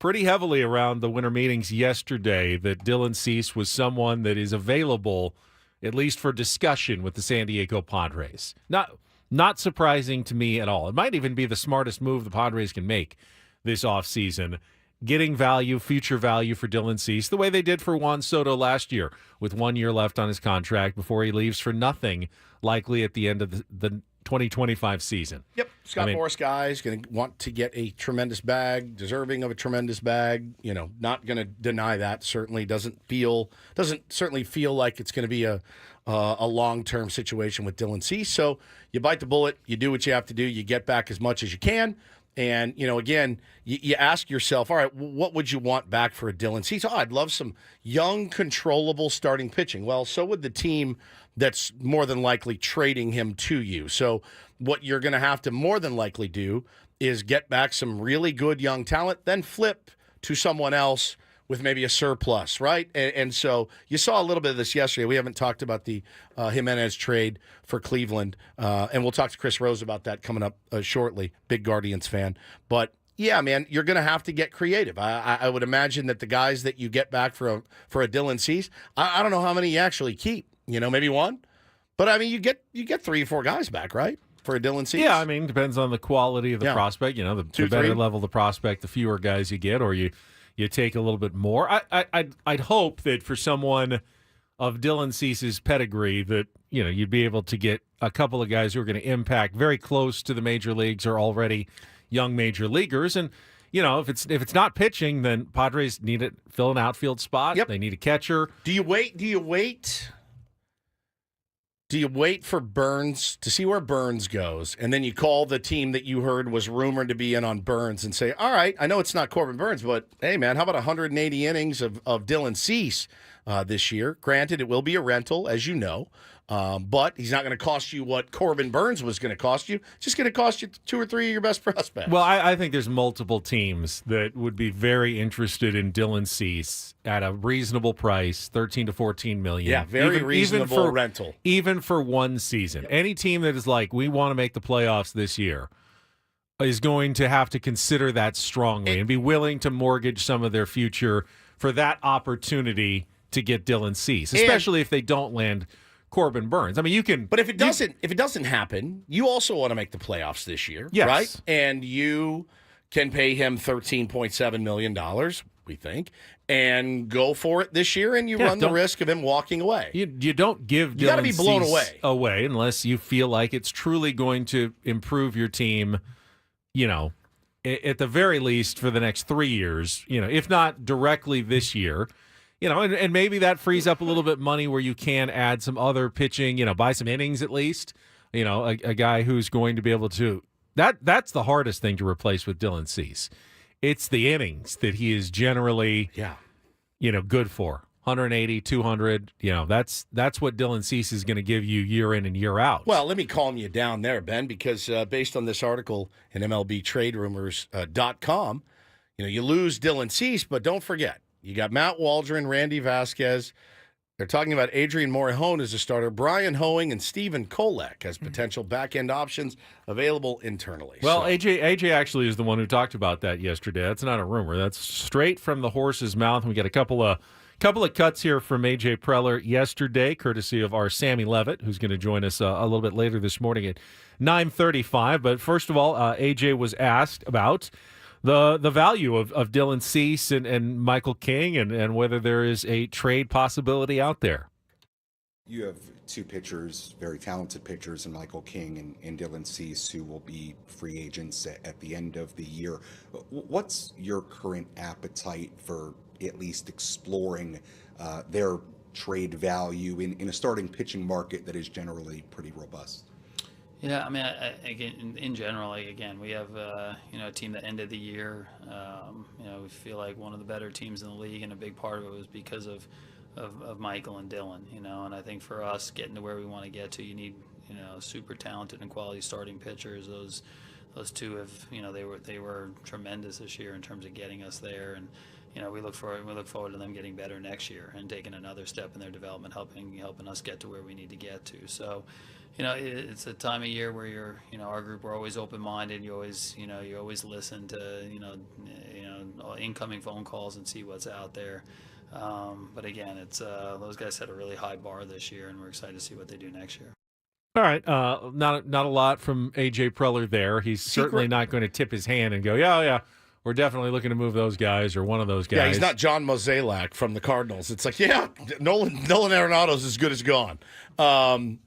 heavily around the winter meetings yesterday that Dylan Cease was someone that is available, at least for discussion, with the San Diego Padres. Not surprising to me at all. It might even be the smartest move the Padres can make this offseason, getting future value for Dylan Cease, the way they did for Juan Soto last year, with 1 year left on his contract before he leaves for nothing, likely at the end of the 2025 season. Yep. Scott Boras guy is going to want to get a tremendous bag, deserving of a tremendous bag. Not going to deny that. Certainly doesn't certainly feel like it's going to be a long-term situation with Dylan Cease. So you bite the bullet, you do what you have to do, you get back as much as you can. And, again, you ask yourself, all right, what would you want back for a Dylan Cease? Oh, I'd love some young, controllable starting pitching. Well, so would the team that's more than likely trading him to you. So what you're going to have to more than likely do is get back some really good young talent, then flip to someone else with maybe a surplus, right? And so you saw a little bit of this yesterday. We haven't talked about the Jimenez trade for Cleveland, and we'll talk to Chris Rose about that coming up shortly, big Guardians fan. But, yeah, man, you're going to have to get creative. I would imagine that the guys that you get back for a Dylan Cease, I don't know how many you actually keep, maybe one. But, I mean, you get 3 or 4 guys back, right, for a Dylan Cease? Yeah, I mean, depends on the quality of the prospect. The better level the prospect, the fewer guys you get, or you take a little bit more. I'd hope that for someone of Dylan Cease's pedigree that, you'd be able to get a couple of guys who are going to impact very close to the major leagues or already young major leaguers. And, if it's not pitching, then Padres need to fill an outfield spot. Yep. They need a catcher. Do you wait for Burns to see where Burns goes, and then you call the team that you heard was rumored to be in on Burns and say, all right, I know it's not Corbin Burns, but, hey, man, how about 180 innings of Dylan Cease this year? Granted, it will be a rental, as you know, but he's not going to cost you what Corbin Burns was going to cost you. It's just going to cost you 2 or 3 of your best prospects. Well, I think there's multiple teams that would be very interested in Dylan Cease at a reasonable price, $13 to $14 million. Yeah, very reasonable rental. Even for one season. Yep. Any team that is like, we want to make the playoffs this year, is going to have to consider that strongly and be willing to mortgage some of their future for that opportunity to get Dylan Cease, especially if they don't land Corbin Burns. I mean, you can. But if it doesn't happen, you also want to make the playoffs this year, yes, right? And you can pay him $13.7 million, we think, and go for it this year, and you run the risk of him walking away. You don't give Dylan you got to be blown Cease away unless you feel like it's truly going to improve your team, at the very least for the next 3 years, if not directly this year. And maybe that frees up a little bit money where you can add some other pitching, buy some innings at least. a guy who's going to be able to. That's the hardest thing to replace with Dylan Cease. It's the innings that he is generally, good for. 180, 200. That's what Dylan Cease is going to give you year in and year out. Well, let me calm you down there, Ben, because based on this article in MLBTradeRumors.com, you lose Dylan Cease, but don't forget, you got Matt Waldron, Randy Vasquez. They're talking about Adrian Morejon as a starter, Brian Hoeing, and Stephen Kolek as potential back-end options available internally. Well, AJ actually is the one who talked about that yesterday. That's not a rumor. That's straight from the horse's mouth. We got a couple of cuts here from AJ Preller yesterday, courtesy of our Sammy Levitt, who's going to join us a little bit later this morning at 9:35. But first of all, AJ was asked about the value of Dylan Cease and Michael King and whether there is a trade possibility out there. You have two pitchers, very talented pitchers, in Michael King and Dylan Cease, who will be free agents at the end of the year. What's your current appetite for at least exploring their trade value in a starting pitching market that is generally pretty robust? Yeah, I mean, again, in general, again, we have a team that ended the year. We feel like one of the better teams in the league, and a big part of it was because of Michael and Dylan. And I think for us, getting to where we want to get to, you need super talented and quality starting pitchers. Those two have they were tremendous this year in terms of getting us there, and we look forward to them getting better next year and taking another step in their development, helping us get to where we need to get to. So. It's a time of year where our group, we're always open-minded. You always listen to, incoming phone calls and see what's out there. But again, it's those guys set a really high bar this year, and we're excited to see what they do next year. All right, not a lot from AJ Preller there. He's certainly not going to tip his hand and go, yeah. We're definitely looking to move those guys or one of those guys. Yeah, he's not John Mozeliak from the Cardinals. It's like, Nolan Arenado's as good as gone.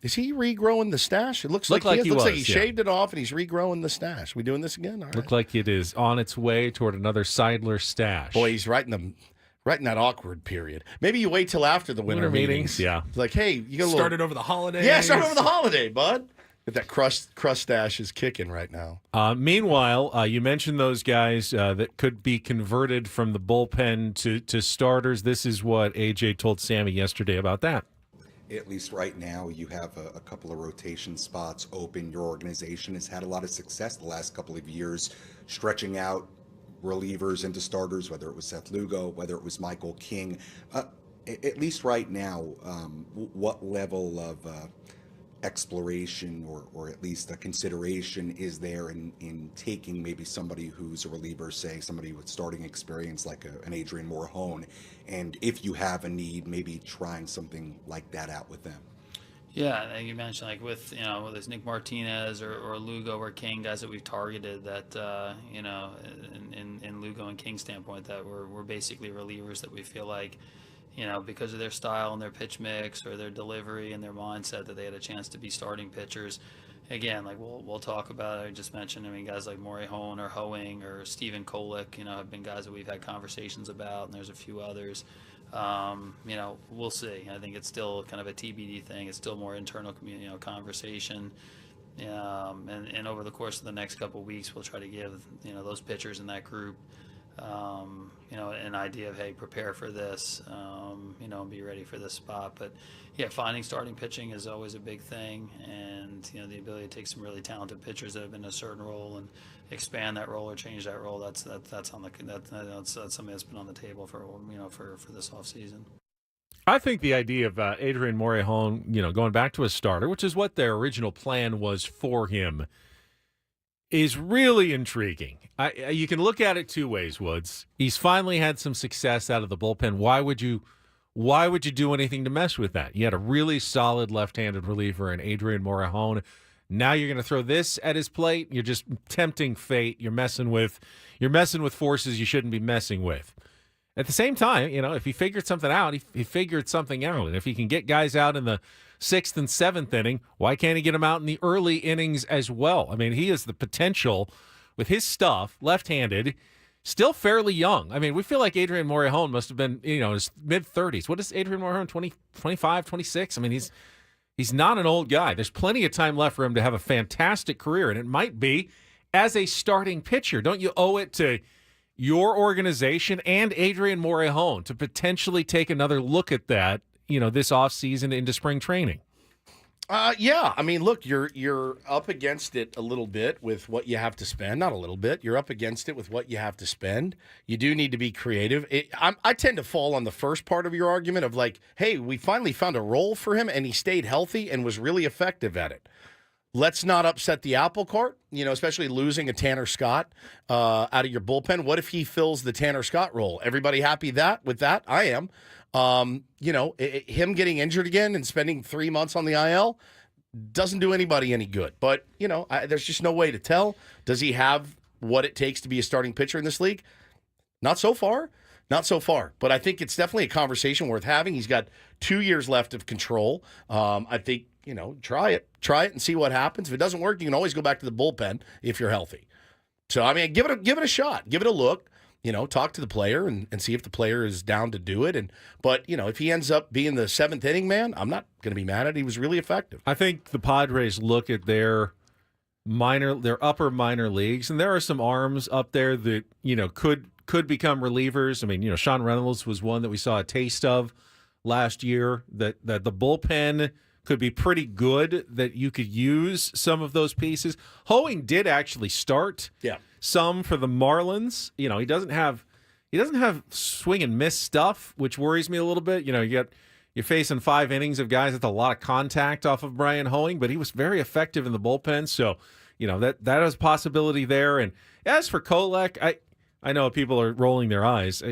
Is he regrowing the stash? It looks like he is. Looks like he shaved it off and he's regrowing the stash. We doing this again? All right. Look like it is on its way toward another Seidler stash. Boy, he's right in that awkward period. Maybe you wait till after the winter meetings. Yeah. It's like, hey, you got a started over the holidays. Yeah, start over the holiday, bud. But that crust stash is kicking right now. Meanwhile, you mentioned those guys that could be converted from the bullpen to starters. This is what AJ told Sammy yesterday about that. At least right now, you have a couple of rotation spots open. Your organization has had a lot of success the last couple of years, stretching out relievers into starters, whether it was Seth Lugo, whether it was Michael King. At least right now, what level of exploration or at least a consideration is there in taking maybe somebody who's a reliever, say somebody with starting experience like an Adrian Morejon, and if you have a need, maybe trying something like that out with them? Yeah, I think you mentioned like with whether it's Nick Martinez or Lugo or King, guys that we've targeted that in Lugo and King standpoint, that we're basically relievers that we feel like because of their style and their pitch mix or their delivery and their mindset, that they had a chance to be starting pitchers. Again, like we'll talk about it. I just mentioned, guys like Morejon or Hoeing or Stephen Kolek, have been guys that we've had conversations about, and there's a few others. We'll see. I think it's still kind of a TBD thing. It's still more internal conversation. And over the course of the next couple of weeks, we'll try to give, those pitchers in that group, an idea of, hey, prepare for this, and be ready for this spot. But yeah, finding starting pitching is always a big thing, and the ability to take some really talented pitchers that have been in a certain role and expand that role or change that role. That's something that's been on the table for this off season. I think the idea of Adrian Morejon, going back to a starter, which is what their original plan was for him, is really intriguing. You can look at it two ways, Woods. He's finally had some success out of the bullpen. Why would you do anything to mess with that? You had a really solid left-handed reliever in Adrian Morejon. Now you're going to throw this at his plate. You're just tempting fate. You're messing with forces you shouldn't be messing with. At the same time, if he figured something out, he figured something out. And if he can get guys out in the 6th and 7th inning, why can't he get them out in the early innings as well? He has the potential with his stuff, left-handed, still fairly young. We feel like Adrian Morejon must have been, his mid-30s. What is Adrian Morejon, 20, 25, 26? He's He's not an old guy. There's plenty of time left for him to have a fantastic career, and it might be as a starting pitcher. Don't you owe it to your organization and Adrian Morejon to potentially take another look at that, this offseason into spring training? Yeah. I mean, look, you're up against it a little bit with what you have to spend. Not a little bit. You're up against it with what you have to spend. You do need to be creative. I tend to fall on the first part of your argument of like, hey, we finally found a role for him and he stayed healthy and was really effective at it. Let's not upset the apple cart, especially losing a Tanner Scott out of your bullpen. What if he fills the Tanner Scott role? Everybody happy with that? I am. Him getting injured again and spending 3 months on the IL doesn't do anybody any good. But, there's just no way to tell. Does he have what it takes to be a starting pitcher in this league? Not so far. Not so far. But I think it's definitely a conversation worth having. He's got 2 years left of control. I think, try it and see what happens. If it doesn't work, you can always go back to the bullpen if you're healthy. So, I mean, give it a shot. Give it a look. Talk to the player and see if the player is down to do it. But if he ends up being the seventh inning man, I'm not going to be mad at it. He was really effective. I think the Padres look at their upper minor leagues, and there are some arms up there that, could become relievers. I mean, Sean Reynolds was one that we saw a taste of last year, that the bullpen could be pretty good, that you could use some of those pieces. Hoeing did actually start some for the Marlins. He doesn't have swing and miss stuff, which worries me a little bit. You're facing 5 innings of guys with a lot of contact off of Brian Hoeing, but he was very effective in the bullpen. So, that is a possibility there. And as for Kolek, I know people are rolling their eyes.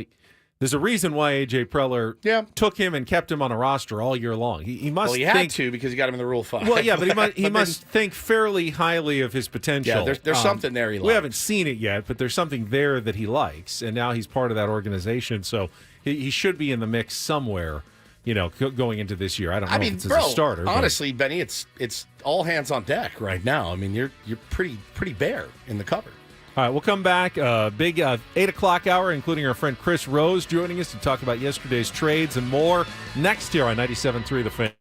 There's a reason why A.J. Preller took him and kept him on a roster all year long. He must he had to because he got him in the Rule 5. Well, yeah, but he must think fairly highly of his potential. Yeah, there's something there he likes. We haven't seen it yet, but there's something there that he likes, and now he's part of that organization, so he should be in the mix somewhere, going into this year. I don't know if it's as a starter. Honestly, Benny, it's all hands on deck right now. I mean, you're pretty bare in the cupboard. All right, we'll come back. Big 8 o'clock hour, including our friend Chris Rose joining us to talk about yesterday's trades and more next year on 97.3 The Fan.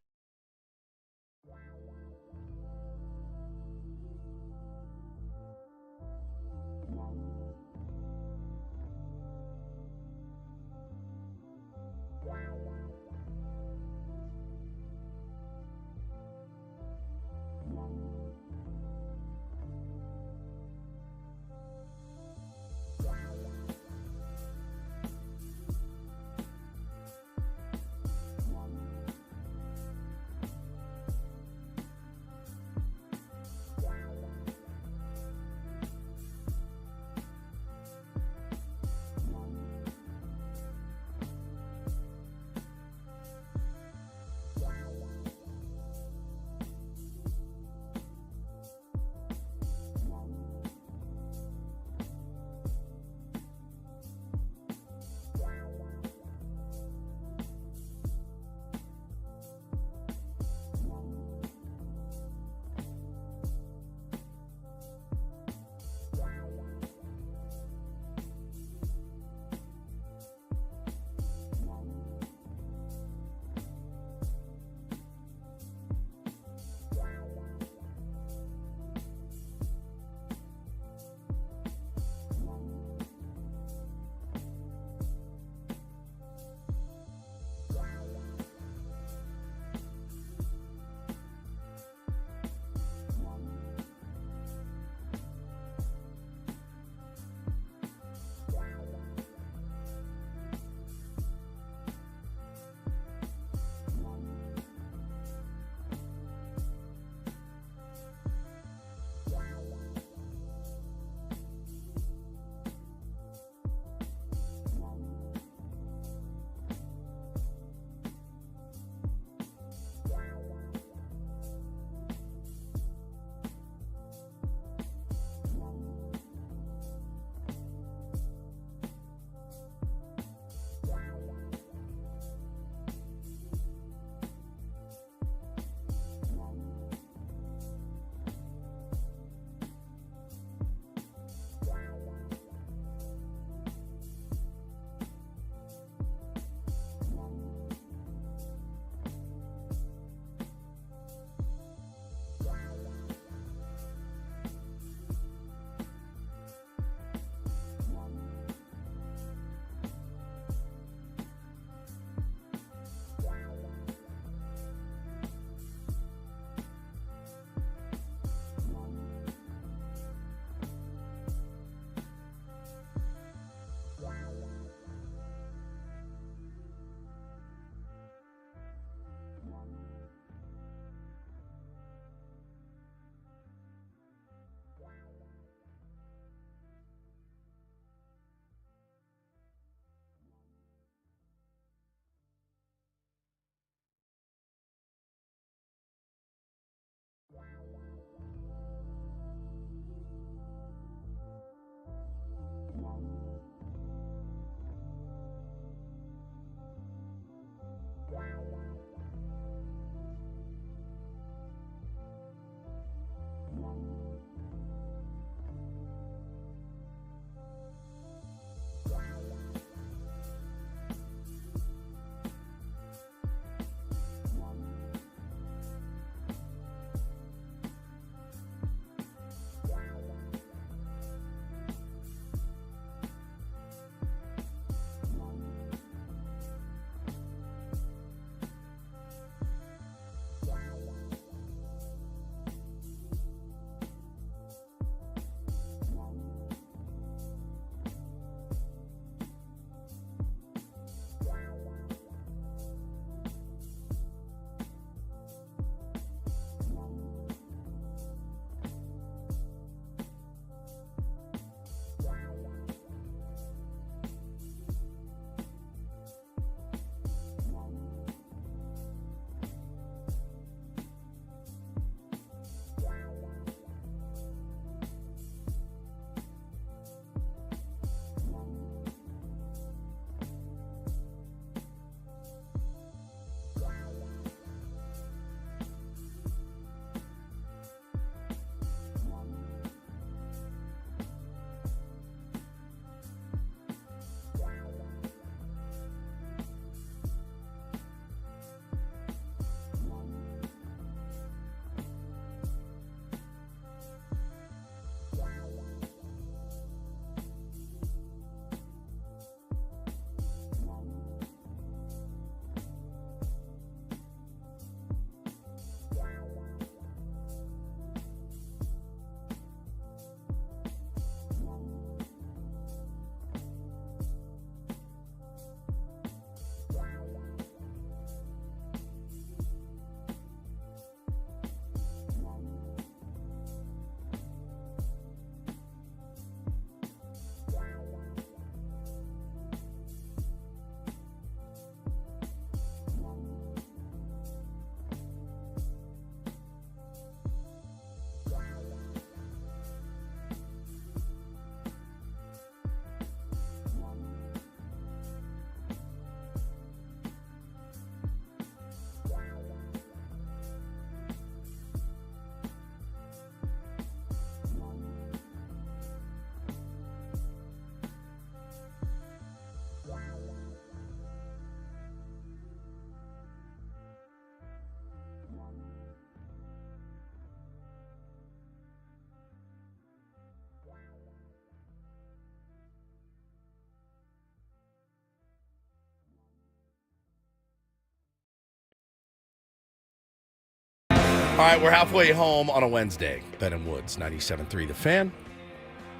All right, we're halfway home on a Wednesday. Ben and Woods, 97.3 The Fan.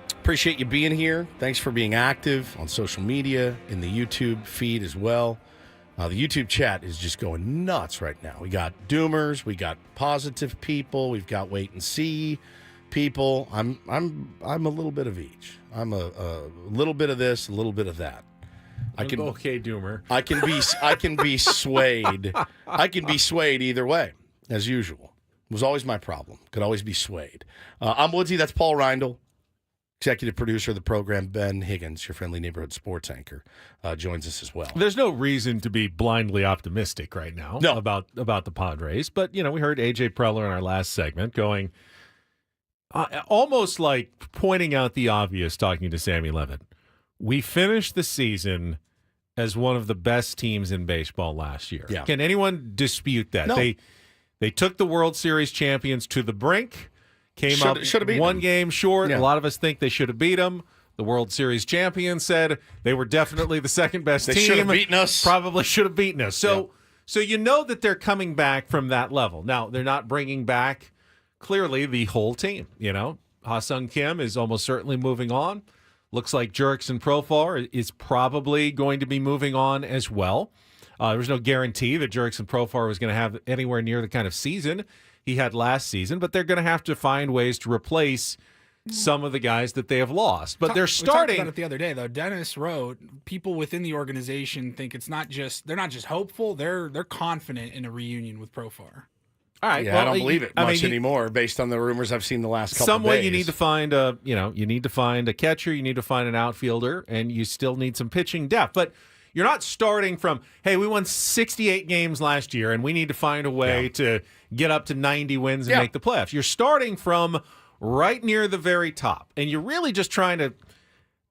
Appreciate you being here. Thanks for being active on social media, in the YouTube feed as well. The YouTube chat is just going nuts right now. We got doomers, we got positive people, we've got wait and see people. I'm a little bit of each. I'm a little bit of this, a little bit of that. Okay, doomer. I can be swayed. I can be swayed either way, as usual. It was always my problem. Could always be swayed. I'm Woodsy. That's Paul Reindl, executive producer of the program. Ben Higgins, your friendly neighborhood sports anchor, joins us as well. There's no reason to be blindly optimistic right now about the Padres, but we heard AJ Preller in our last segment going almost like pointing out the obvious, talking to Sammy Levitt. We finished the season as one of the best teams in baseball last year. Yeah. Can anyone dispute that? No. They took the World Series champions to the brink, came up beat one them. game short. Yeah. A lot of us think they should have beat them. The World Series champions said they were definitely the second best They team. should have beaten us. Probably should have beaten us. So you know that they're coming back from that level. Now, they're not bringing back, clearly, the whole team. Ha-Sung Kim is almost certainly moving on. Looks like Jurickson Profar is probably going to be moving on as well. There was no guarantee that Jurickson Profar was going to have anywhere near the kind of season he had last season, but they're going to have to find ways to replace some of the guys that they have lost. But they're starting. We talked about it the other day, though. Dennis wrote, people within the organization think they're not just hopeful, they're confident in a reunion with Profar. All right. Yeah, well, I don't believe it much you, anymore, based on the rumors I've seen the last couple some of days. way you need to find a catcher, you need to find an outfielder, and you still need some pitching depth. But you're not starting from, hey, we won 68 games last year, and we need to find a way to get up to 90 wins and make the playoffs. You're starting from right near the very top, and you're really just trying to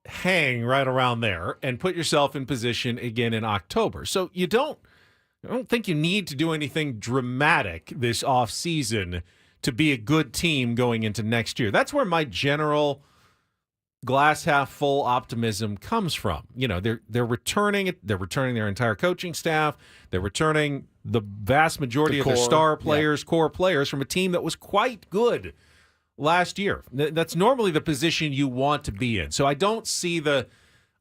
hang right around there and put yourself in position again in October. So I don't think you need to do anything dramatic this offseason to be a good team going into next year. That's where my general glass half full optimism comes from. They're returning it. They're returning their entire coaching staff. They're returning the vast majority of their star players, core players from a team that was quite good last year. That's normally the position you want to be in. So I don't see the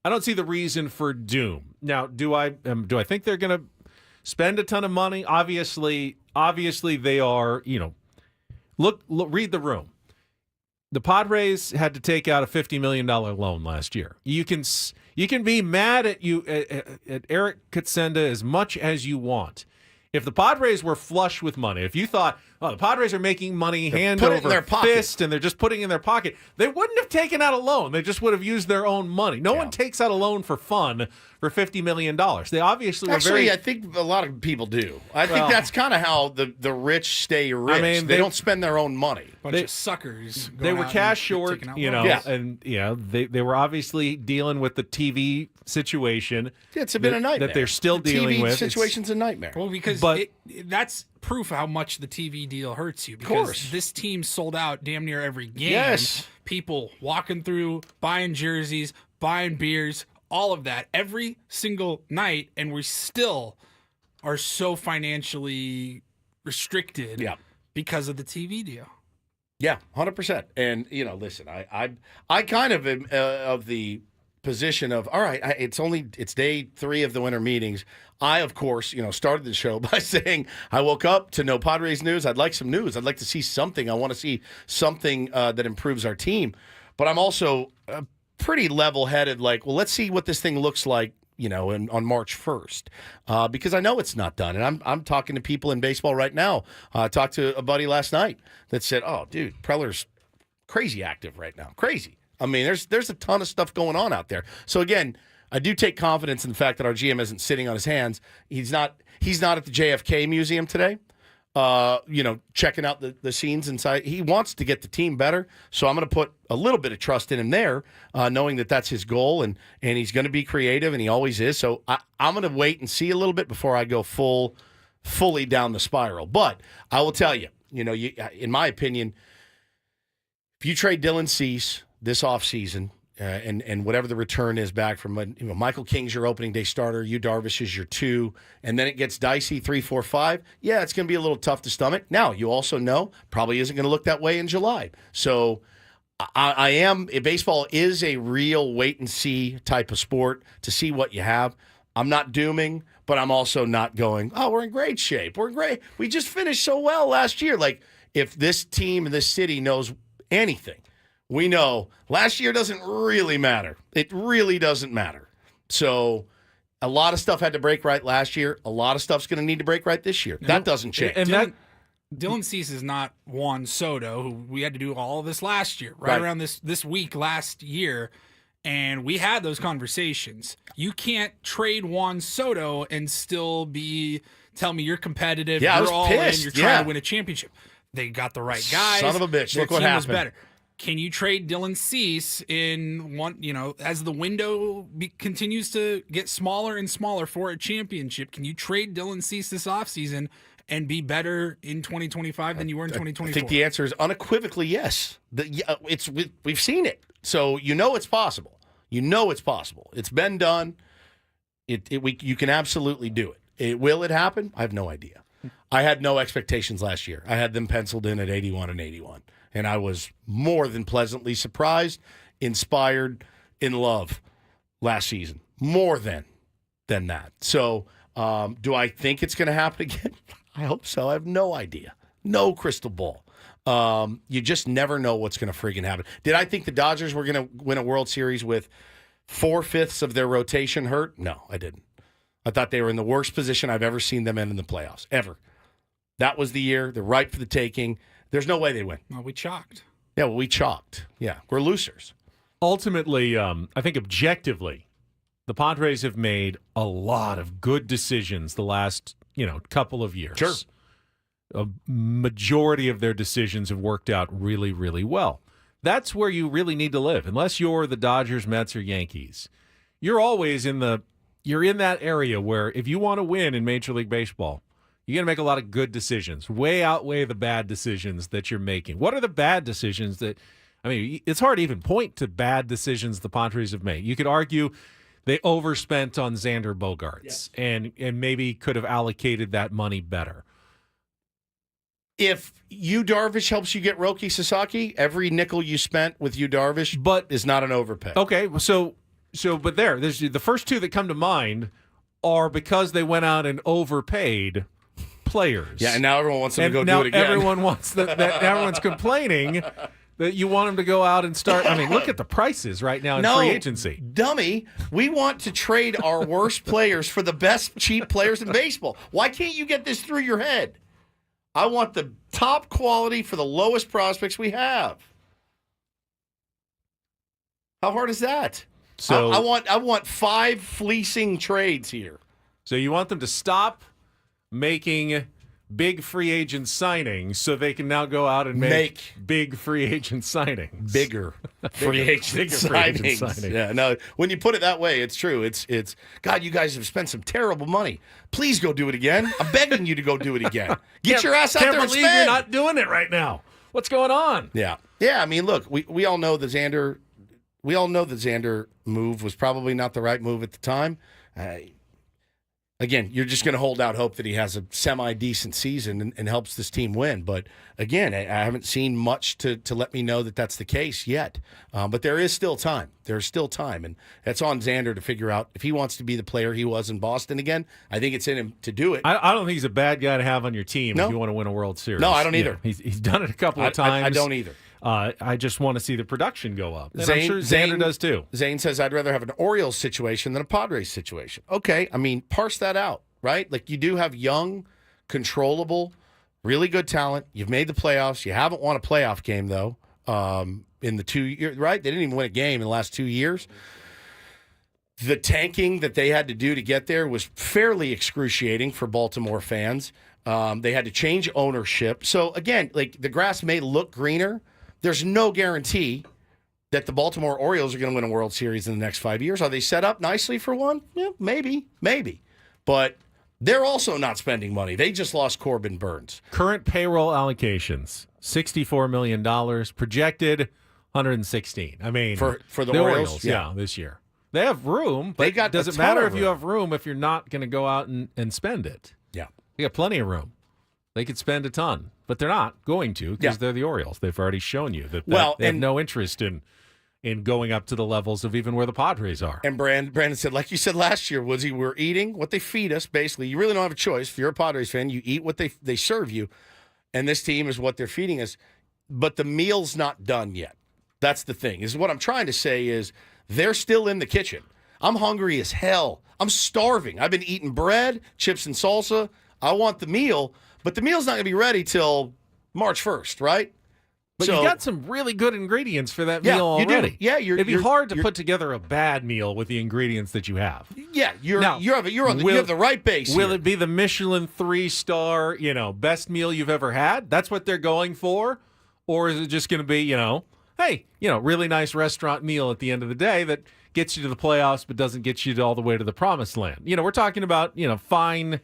reason for doom. Now, do I think they're going to spend a ton of money? Obviously they are, look, read the room. The Padres had to take out a $50 million loan last year. You can be mad at Eric Katsenda as much as you want. If the Padres were flush with money, if you thought, the Padres are making money hand over fist and they're just putting it in their pocket, they wouldn't have taken out a loan. They just would have used their own money. No one takes out a loan for fun for $50 million. They obviously were very... Actually, I think a lot of people do. I think that's kind of how the rich stay rich. I mean, they don't spend their own money. Bunch of suckers. They were cash short, and they were obviously dealing with the TV situation. It's been a nightmare. That they're still dealing TV with. Situation's a nightmare. Well, because that's proof of how much the TV deal hurts you. Because this team sold out damn near every game. Yes. People walking through, buying jerseys, buying beers, all of that every single night, and we still are so financially restricted because of the TV deal. Yeah, 100%. And listen, I kind of am of the position of, all right, it's day 3 of the winter meetings. I, of course, started the show by saying I woke up to no Padres news. I'd like some news. I'd like to see something. I want to see something that improves our team. But I'm also pretty level-headed, like, well, let's see what this thing looks like, on March 1st, because I know it's not done. And I'm talking to people in baseball right now. I talked to a buddy last night that said, oh, dude, Preller's crazy active right now. Crazy. I mean, there's a ton of stuff going on out there. So, again, I do take confidence in the fact that our GM isn't sitting on his hands. He's not at the JFK Museum today, checking out the scenes inside. He wants to get the team better, so I'm going to put a little bit of trust in him there, knowing that that's his goal, and he's going to be creative, and he always is. So I'm going to wait and see a little bit before I go fully down the spiral. But I will tell you, in my opinion, if you trade Dylan Cease this offseason, and whatever the return is back from, Michael King's your opening day starter, Yu Darvish is your 2, and then it gets dicey 3, 4, 5. Yeah, it's going to be a little tough to stomach. Now, you also know probably isn't going to look that way in July. So baseball is a real wait and see type of sport to see what you have. I'm not dooming, but I'm also not going, oh, we're in great shape. We're great. We just finished so well last year. Like, if this team and this city knows anything, we know last year doesn't really matter. It really doesn't matter. So a lot of stuff had to break right last year. A lot of stuff's going to need to break right this year. That doesn't change. And Dylan Cease is not Juan Soto, who we had to do all of this last year, right around this week last year. And we had those conversations. You can't trade Juan Soto and still tell me you're competitive. Yeah, you're all pissed. in. You're trying to win a championship. They got the right guys. Son of a bitch. Their Look what team was happened. better. Can you trade Dylan Cease in one? As the window continues to get smaller and smaller for a championship, can you trade Dylan Cease this offseason and be better in 2025 than you were in 2024? I think the answer is unequivocally yes. We've seen it, so it's possible. It's possible. It's been done. You can absolutely do it. Will it happen? I have no idea. I had no expectations last year. I had them penciled in at 81 and 81. And I was more than pleasantly surprised, inspired, in love last season. More than that. So do I think it's going to happen again? I hope so. I have no idea. No crystal ball. You just never know what's going to friggin' happen. Did I think the Dodgers were going to win a World Series with 4/5 of their rotation hurt? No, I didn't. I thought they were in the worst position I've ever seen them in the playoffs, ever. That was the year. They're ripe for the taking. There's no way they win. Well, we chalked. Yeah, we chalked. Yeah, we're losers. Ultimately, I think objectively, the Padres have made a lot of good decisions the last, couple of years. Sure. A majority of their decisions have worked out really, really well. That's where you really need to live. Unless you're the Dodgers, Mets, or Yankees, you're always in that area where if you want to win in Major League Baseball, you got to make a lot of good decisions, way outweigh the bad decisions that you're making. What are the bad decisions it's hard to even point to bad decisions the Padres have made. You could argue they overspent on Xander Bogaerts and maybe could have allocated that money better. If Yu Darvish helps you get Roki Sasaki, every nickel you spent with Yu Darvish is not an overpay. Okay, but there's the first two that come to mind are because they went out and overpaid players. Yeah, and now everyone wants them to go now do it again. Everyone wants that. Everyone's complaining that you want them to go out and start. I mean, look at the prices right now in free agency. Dummy, we want to trade our worst players for the best cheap players in baseball. Why can't you get this through your head? I want the top quality for the lowest prospects we have. How hard is that? So I want 5 fleecing trades here. So you want them to stop making big free agent signings so they can now go out and make big free agent signings. Bigger free agent signings. Yeah, no, when you put it that way, it's true. It's God, you guys have spent some terrible money. Please go do it again. I'm begging you to go do it again. Get your ass out there and Can't believe you're not doing it right now. What's going on? Yeah. Yeah, I mean, look, we all know the Xander move was probably not the right move at the time. Again, you're just going to hold out hope that he has a semi-decent season and helps this team win. But again, I haven't seen much to let me know that that's the case yet. But there is still time. There's still time. And that's on Xander to figure out if he wants to be the player he was in Boston again. I think it's in him to do it. I don't think he's a bad guy to have on your team if you want to win a World Series. No, I don't either. Yeah, he's done it a couple of times. I don't either. I just want to see the production go up. And I'm sure Xander does too. Zane says, I'd rather have an Orioles situation than a Padres situation. Okay, I mean, parse that out, right? Like, you do have young, controllable, really good talent. You've made the playoffs. You haven't won a playoff game, though, in the 2 years, right? They didn't even win a game in the last 2 years. The tanking that they had to do to get there was fairly excruciating for Baltimore fans. They had to change ownership. So, again, like, the grass may look greener. There's no guarantee that the Baltimore Orioles are going to win a World Series in the next 5 years. Are they set up nicely for one? Yeah, maybe. But they're also not spending money. They just lost Corbin Burns. Current payroll allocations, $64 million. Projected, 116. I mean, For the Orioles? yeah, this year. They have room, but They got it doesn't a ton matter of if you room. have room if you're not going to go out and spend it. Yeah. They got plenty of room. They could spend a ton, but they're not going to because they're the Orioles. They've already shown you that they have no interest in going up to the levels of even where the Padres are. And Brandon said, like you said last year, Woodsy, we're eating what they feed us, basically. You really don't have a choice. If you're a Padres fan, you eat what they serve you, and this team is what they're feeding us. But the meal's not done yet. That's the thing. Is what I'm trying to say is they're still in the kitchen. I'm hungry as hell. I'm starving. I've been eating bread, chips, and salsa. I want the meal, but the meal's not going to be ready till March 1st, right? But So- you got some really good ingredients for that meal you already. do. Yeah, it'd be hard to put together a bad meal with the ingredients that you have. Yeah, you have the right base. Will here. it be the Michelin 3-star, best meal you've ever had? That's what they're going for, or is it just going to be, hey, really nice restaurant meal at the end of the day that gets you to the playoffs but doesn't get you all the way to the promised land? We're talking about fine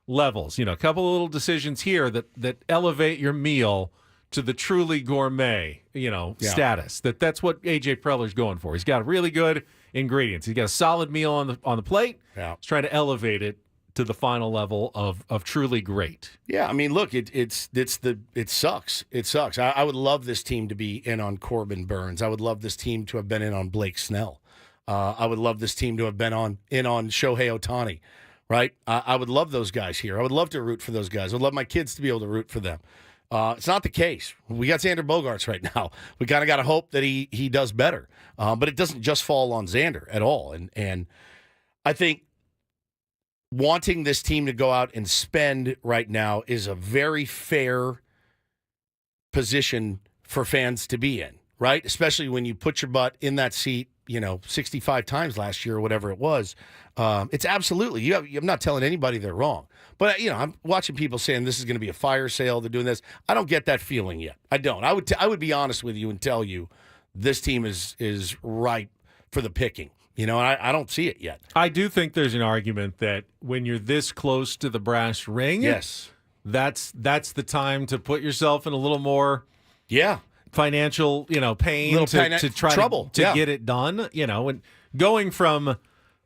levels. A couple of little decisions here that elevate your meal to the truly gourmet, status. That's what AJ Preller's going for. He's got really good ingredients. He's got a solid meal on the plate. Yeah. He's trying to elevate it to the final level of truly great. Yeah, I mean, look, it sucks. It sucks. I would love this team to be in on Corbin Burns. I would love this team to have been in on Blake Snell. I would love this team to have been in on Shohei Ohtani. Right? I would love those guys here. I would love to root for those guys. I would love my kids to be able to root for them. It's not the case. We got Xander Bogaerts right now. We kind of got to hope that he does better. But it doesn't just fall on Xander at all. And I think wanting this team to go out and spend right now is a very fair position for fans to be in, right? Especially when you put your butt in that seat, 65 times last year or whatever it was. It's absolutely, I'm not telling anybody they're wrong. But, I'm watching people saying this is going to be a fire sale. They're doing this. I don't get that feeling yet. I don't. I would be honest with you and tell you this team is ripe for the picking. And I don't see it yet. I do think there's an argument that when you're this close to the brass ring, yes, that's the time to put yourself in a little more financial, pain to try trouble to get it done, and going from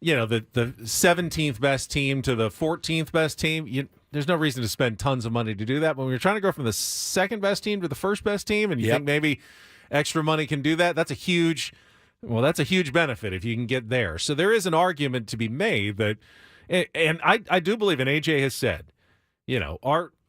the 17th best team to the 14th best team, there's no reason to spend tons of money to do that. But when you're trying to go from the second best team to the first best team, and you think maybe extra money can do that, that's a huge benefit if you can get there. So there is an argument to be made that, and I do believe, and AJ has said,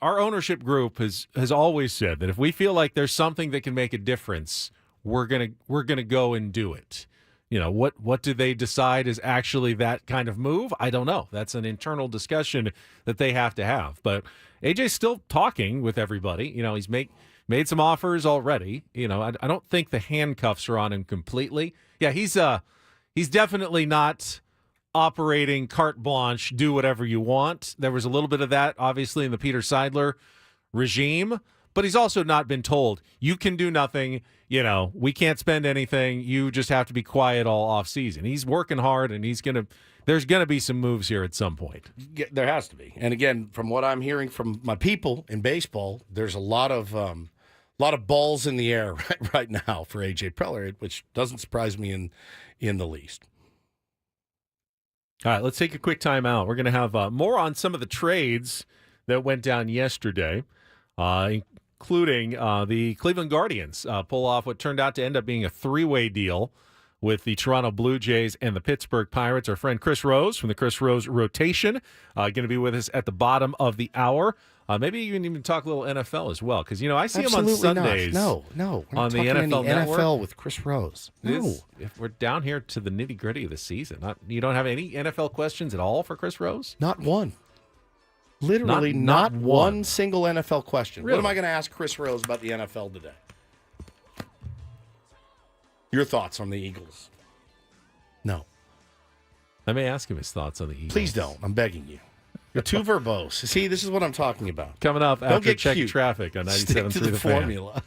our ownership group has always said that if we feel like there's something that can make a difference, we're gonna go and do it. What do they decide is actually that kind of move? I don't know. That's an internal discussion that they have to have. But AJ's still talking with everybody. He's made some offers already. I don't think the handcuffs are on him completely. Yeah, he's definitely not operating carte blanche, do whatever you want. There was a little bit of that, obviously, in the Peter Seidler regime. But he's also not been told, you can do nothing, we can't spend anything, you just have to be quiet all off season. He's working hard, and there's going to be some moves here at some point. There has to be. And again, from what I'm hearing from my people in baseball, there's a lot of balls in the air right now for AJ Preller, which doesn't surprise me in the least. All right, let's take a quick time out. We're going to have more on some of the trades that went down yesterday, including the Cleveland Guardians pull off what turned out to end up being a three-way deal with the Toronto Blue Jays and the Pittsburgh Pirates. Our friend Chris Rose from the Chris Rose Rotation going to be with us at the bottom of the hour. Maybe you can even talk a little NFL as well, because I see Absolutely him on Sundays. No, we're on not the talking NFL any Network. NFL with Chris Rose. No, if we're down here to the nitty gritty of the season. You don't have any NFL questions at all for Chris Rose? Not one. Literally not one single NFL question. Really? What am I going to ask Chris Rose about the NFL today? Your thoughts on the Eagles? No. I may ask him his thoughts on the Eagles. Please don't. I'm begging you. You're too verbose. See, this is what I'm talking about. Coming up Don't after get checking cute. traffic on 97.3 Stick to the Fan. formula.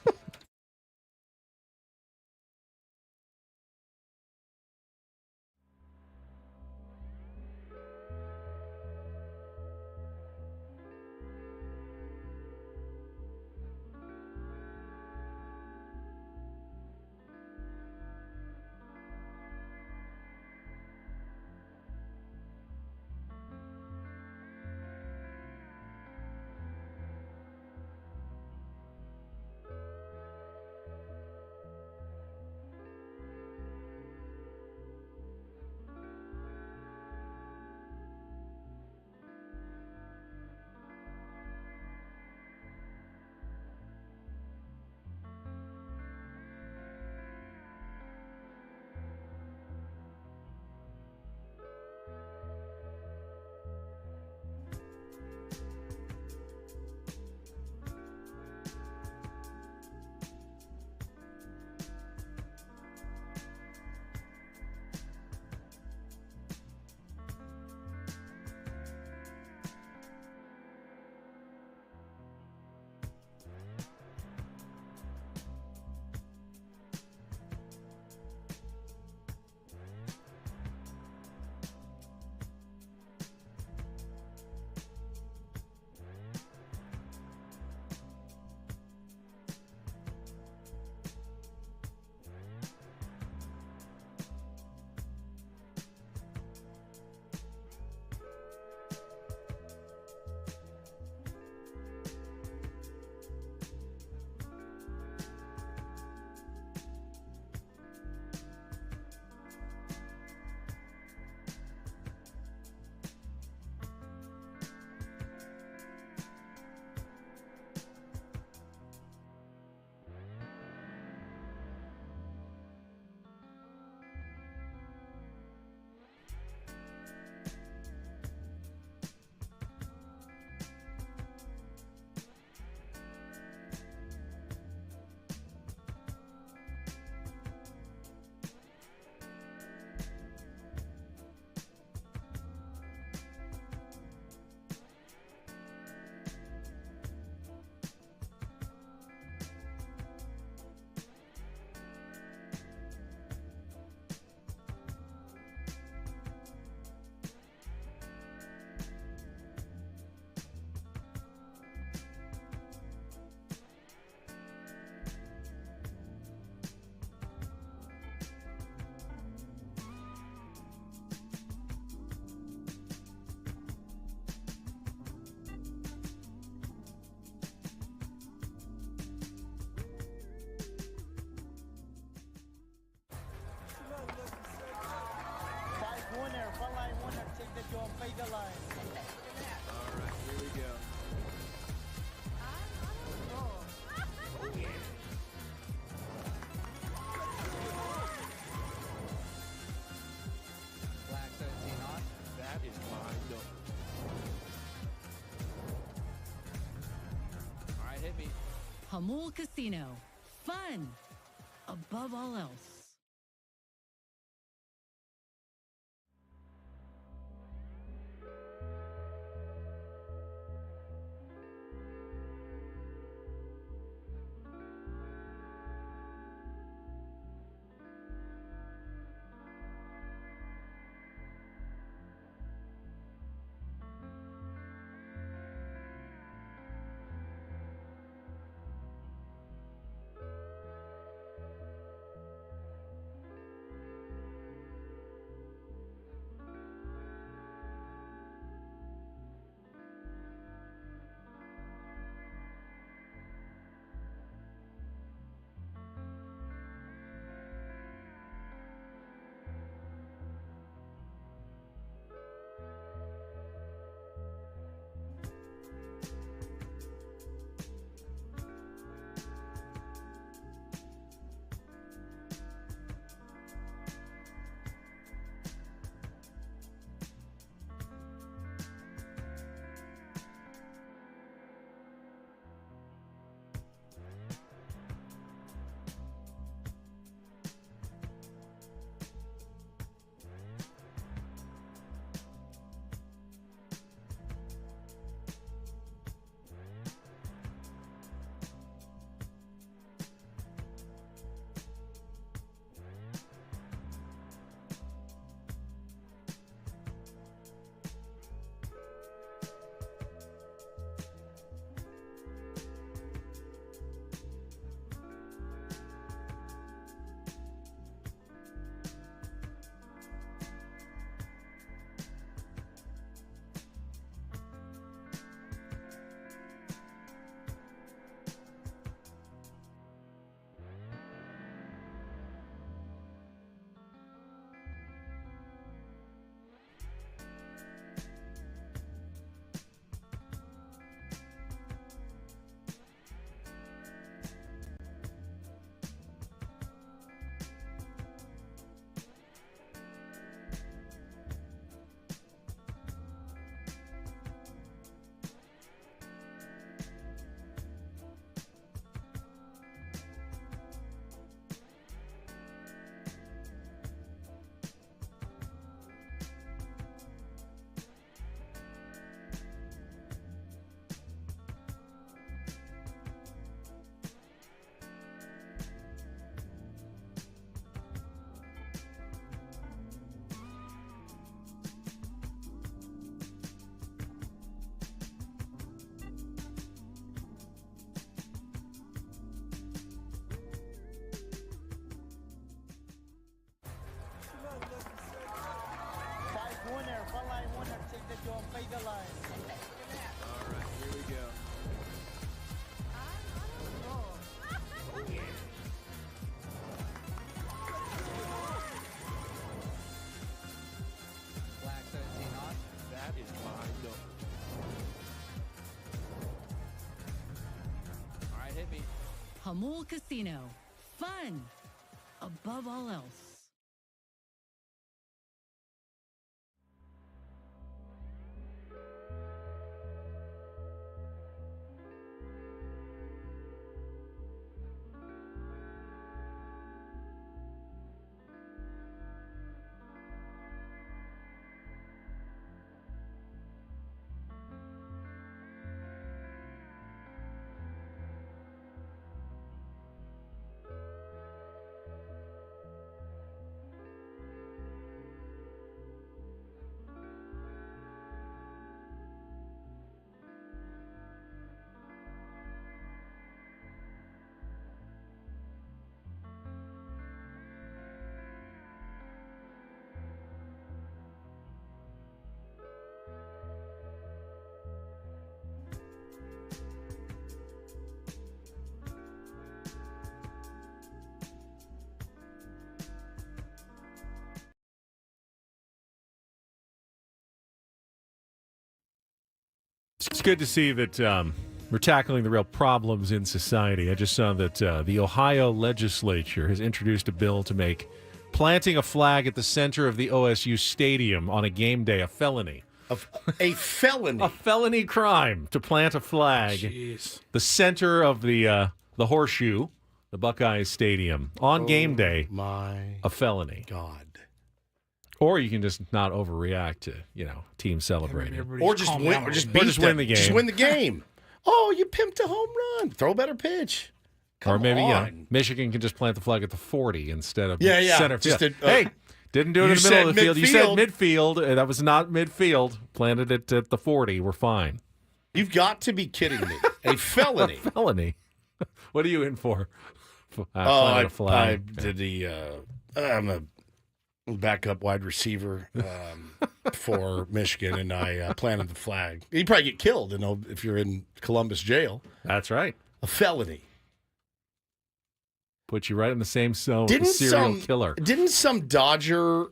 Jamul Casino. Fun above all else. Jamul Casino. Fun above all else. It's good to see that we're tackling the real problems in society. I just saw that the Ohio legislature has introduced a bill to make planting a flag at the center of the OSU stadium on a game day a felony. A felony? A felony crime to plant a flag. Jeez. The center of the the Horseshoe, the Buckeyes Stadium, on game day, a felony. God. Or you can just not overreact to, team celebrating. Or just win. Or just win the game. Just win the game. Oh, you pimped a home run. Throw a better pitch. Or maybe on. Michigan can just plant the flag at the 40 instead of Yeah. center field. Just hey, didn't do it you in the middle of the said field. You said midfield. That was not midfield. Planted it at the 40. We're fine. You've got to be kidding me. A felony. A felony. What are you in for? I flag. did I'm a backup wide receiver for Michigan, and I planted the flag. You probably get killed, if you're in Columbus jail. That's right. A felony. Put you right in the same cell with a serial killer. Didn't some Dodger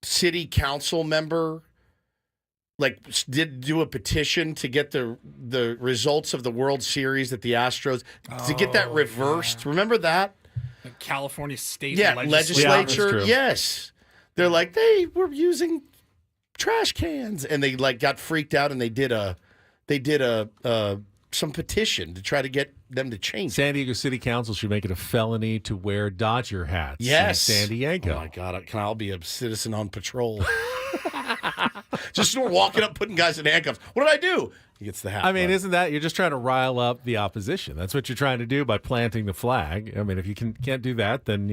city council member did do a petition to get the results of the World Series that the Astros to get that reversed? Yeah. Remember that? The California State legislature. Yes. They're like, they were using trash cans, and they got freaked out, and they did some petition to try to get them to change. San Diego City Council should make it a felony to wear Dodger hats. Yes. In San Diego. Oh my God! I'll be a citizen on patrol. Just walking up, putting guys in handcuffs. What did I do? He gets the hat. I mean, isn't that you're just trying to rile up the opposition? That's what you're trying to do by planting the flag. I mean, if you can't do that, then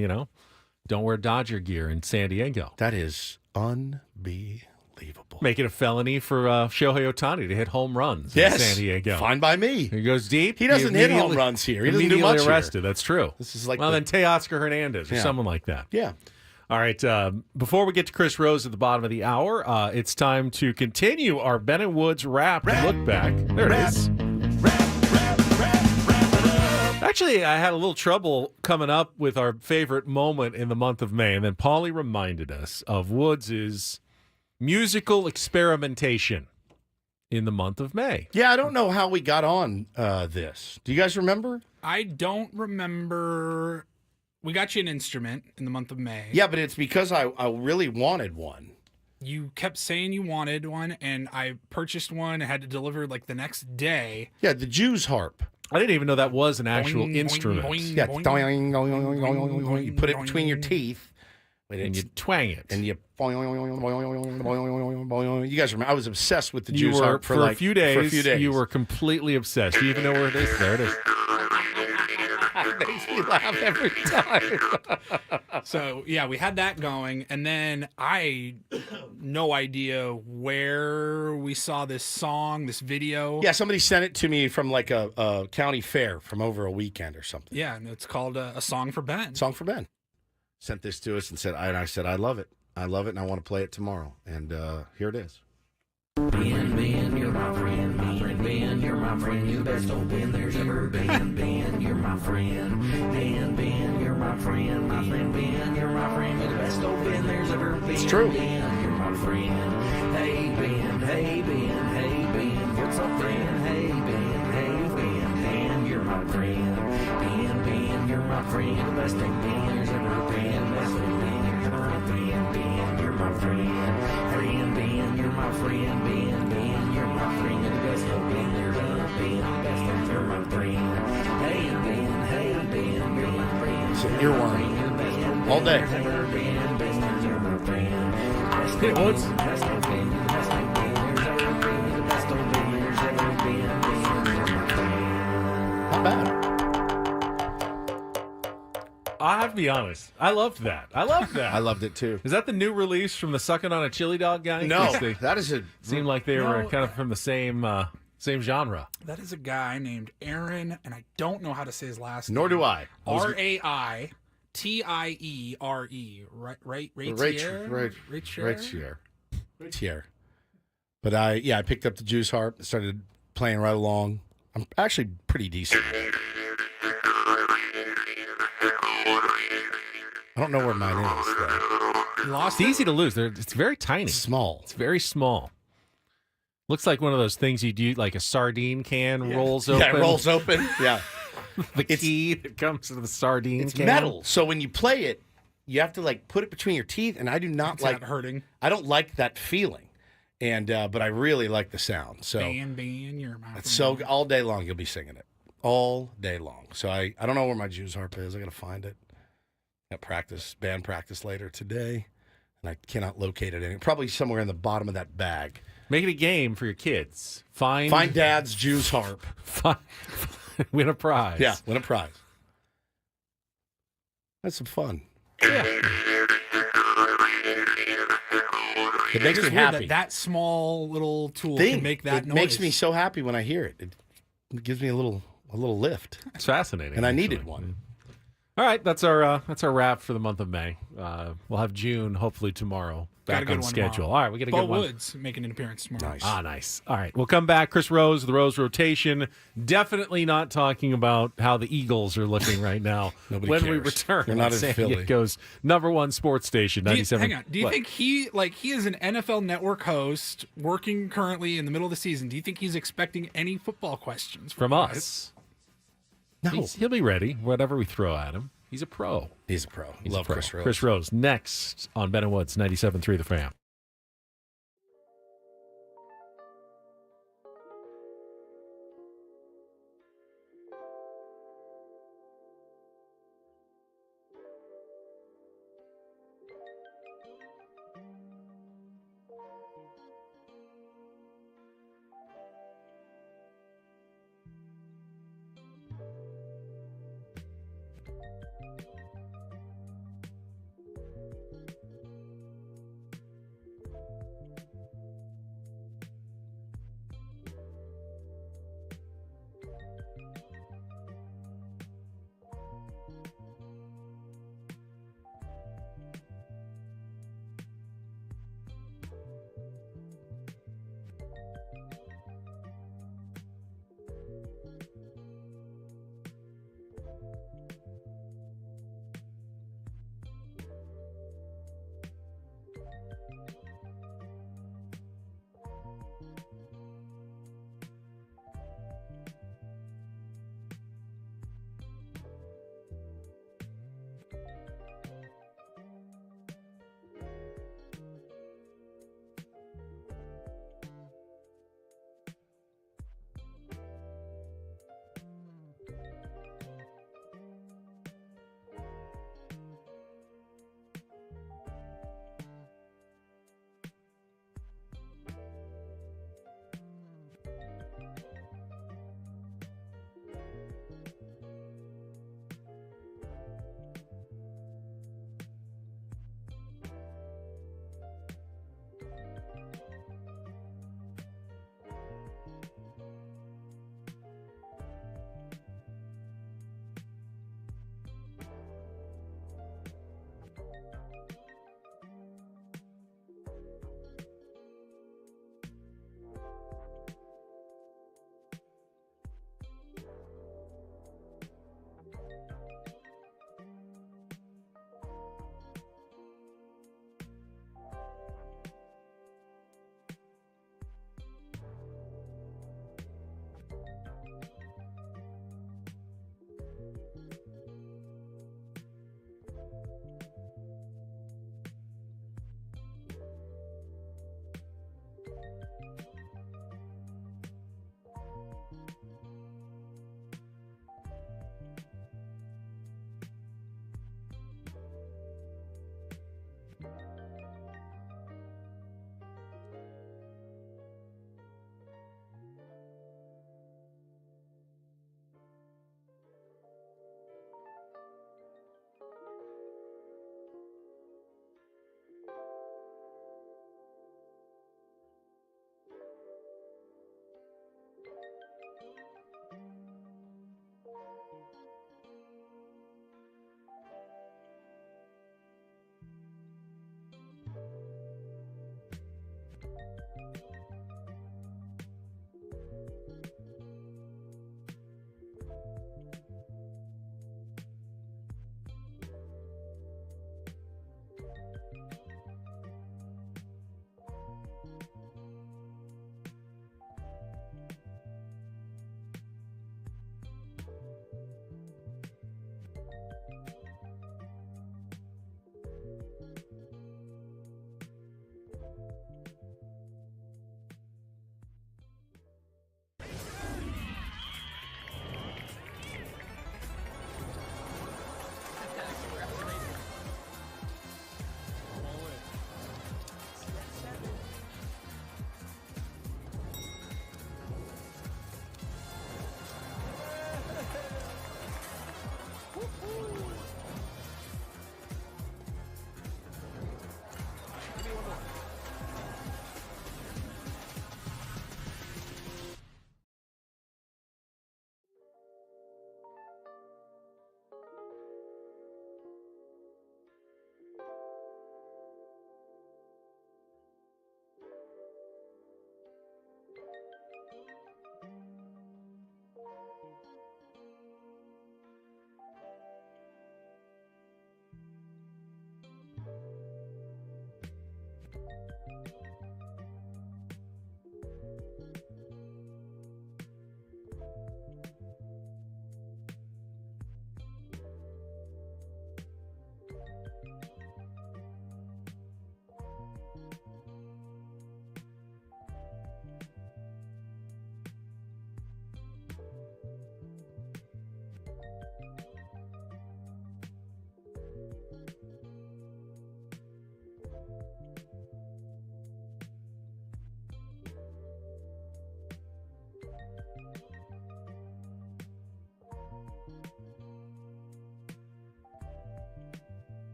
don't wear Dodger gear in San Diego. That is unbelievable. Make it a felony for Shohei Ohtani to hit home runs in San Diego. Fine by me. He goes deep. He doesn't hit home runs here. He doesn't do much arrested. Here. That's true. This is like then Teoscar Hernandez or someone like that. Yeah. All right. Before we get to Chris Rose at the bottom of the hour, it's time to continue our Ben and Woods rap look back. There it is. Actually, I had a little trouble coming up with our favorite moment in the month of May, and then Paulie reminded us of Woods' musical experimentation in the month of May. Yeah, I don't know how we got on this. Do you guys remember? I don't remember. We got you an instrument in the month of May. Yeah, but it's because I really wanted one. You kept saying you wanted one, and I purchased one and had to deliver the next day. Yeah, the Jew's harp. I didn't even know that was an actual instrument. Yeah, you put it between your teeth. And you twang it. And you guys remember, I was obsessed with the Jew's harp for a few days. You were completely obsessed. Do you even know where it is? There it is. It makes me laugh every time. So, yeah, we had that going, and then no idea where we saw this song, this video. Yeah, somebody sent it to me from a county fair from over a weekend or something. Yeah, and it's called A Song for Ben. Song for Ben. Sent this to us and I said, I love it. I love it, and I want to play it tomorrow. And here it is. Ben, you're my friend. Ben, you're my friend. You're the best old Ben there's ever been. Ben, you're my friend. Ben, you're my friend. My friend Ben, you're my friend. You're the best old Ben there's ever been. It's true. Ben, you're my friend. Hey Ben, hey Ben, hey Ben. What's up, Ben? Hey Ben, hey Ben. You're my friend. Ben, you're my friend. You're the best old Ben there's ever been. Best old Ben, you're my friend. Ben, you're my friend. Ben, you're my friend. Ben, you're my friend. You're the best old Ben there's ever been. Best old you're my friend. Hey Ben, you're my friend. It's an earworm. All day. Hey, Woods. Not bad. I have to be honest. I loved that. I loved it too. Is that the new release from the Sucking on a Chili Dog guy? No, that is a. Seemed like they were kind of from the same genre. That is a guy named Aaron, and I don't know how to say his last Nor name. do I. Raitiere. Raitiere. But I picked up the Jew's harp and started playing right along. I'm actually pretty decent. I don't know where mine is, though. It's easy to lose. It's very tiny. It's small. It's very small. Looks like one of those things you do, like a sardine can rolls open. Yeah, it rolls open. Yeah. The key that comes to the sardine It's can. metal. So when you play it, you have to put it between your teeth, and I do not It's like not hurting. I don't like that feeling. And but I really like the sound. So Ben, you're my it's so all day long you'll be singing it. all day long. So I don't know where my Jews harp is. I got to find it. Got band practice later today, and I cannot locate it. Probably somewhere in the bottom of that bag. Make it a game for your kids. Find Dad's Jews harp. Win a prize. Yeah, win a prize. That's some fun. Yeah. It makes me happy. That small little tool can make that noise. It makes me so happy when I hear it. It gives me a little lift. It's fascinating. And I needed one. All right, that's our wrap for the month of May. We'll have June hopefully tomorrow back on schedule. Tomorrow. All right, we got a good one. Woods making an appearance tomorrow. Nice. Nice. All right, we'll come back. Chris Rose, the Rose Rotation. Definitely not talking about how the Eagles are looking right now. Nobody when cares. we return, They're not in San Philly. Diego's #1 sports station, 97. Hang on. Do you think he is an NFL Network host working currently in the middle of the season? Do you think he's expecting any football questions from us? us? No. He'll be ready. Whatever we throw at him. He's a pro. He's a pro. He's Love a pro. Chris Rose. Chris Rose next on Ben and Woods 97.3 The Fan.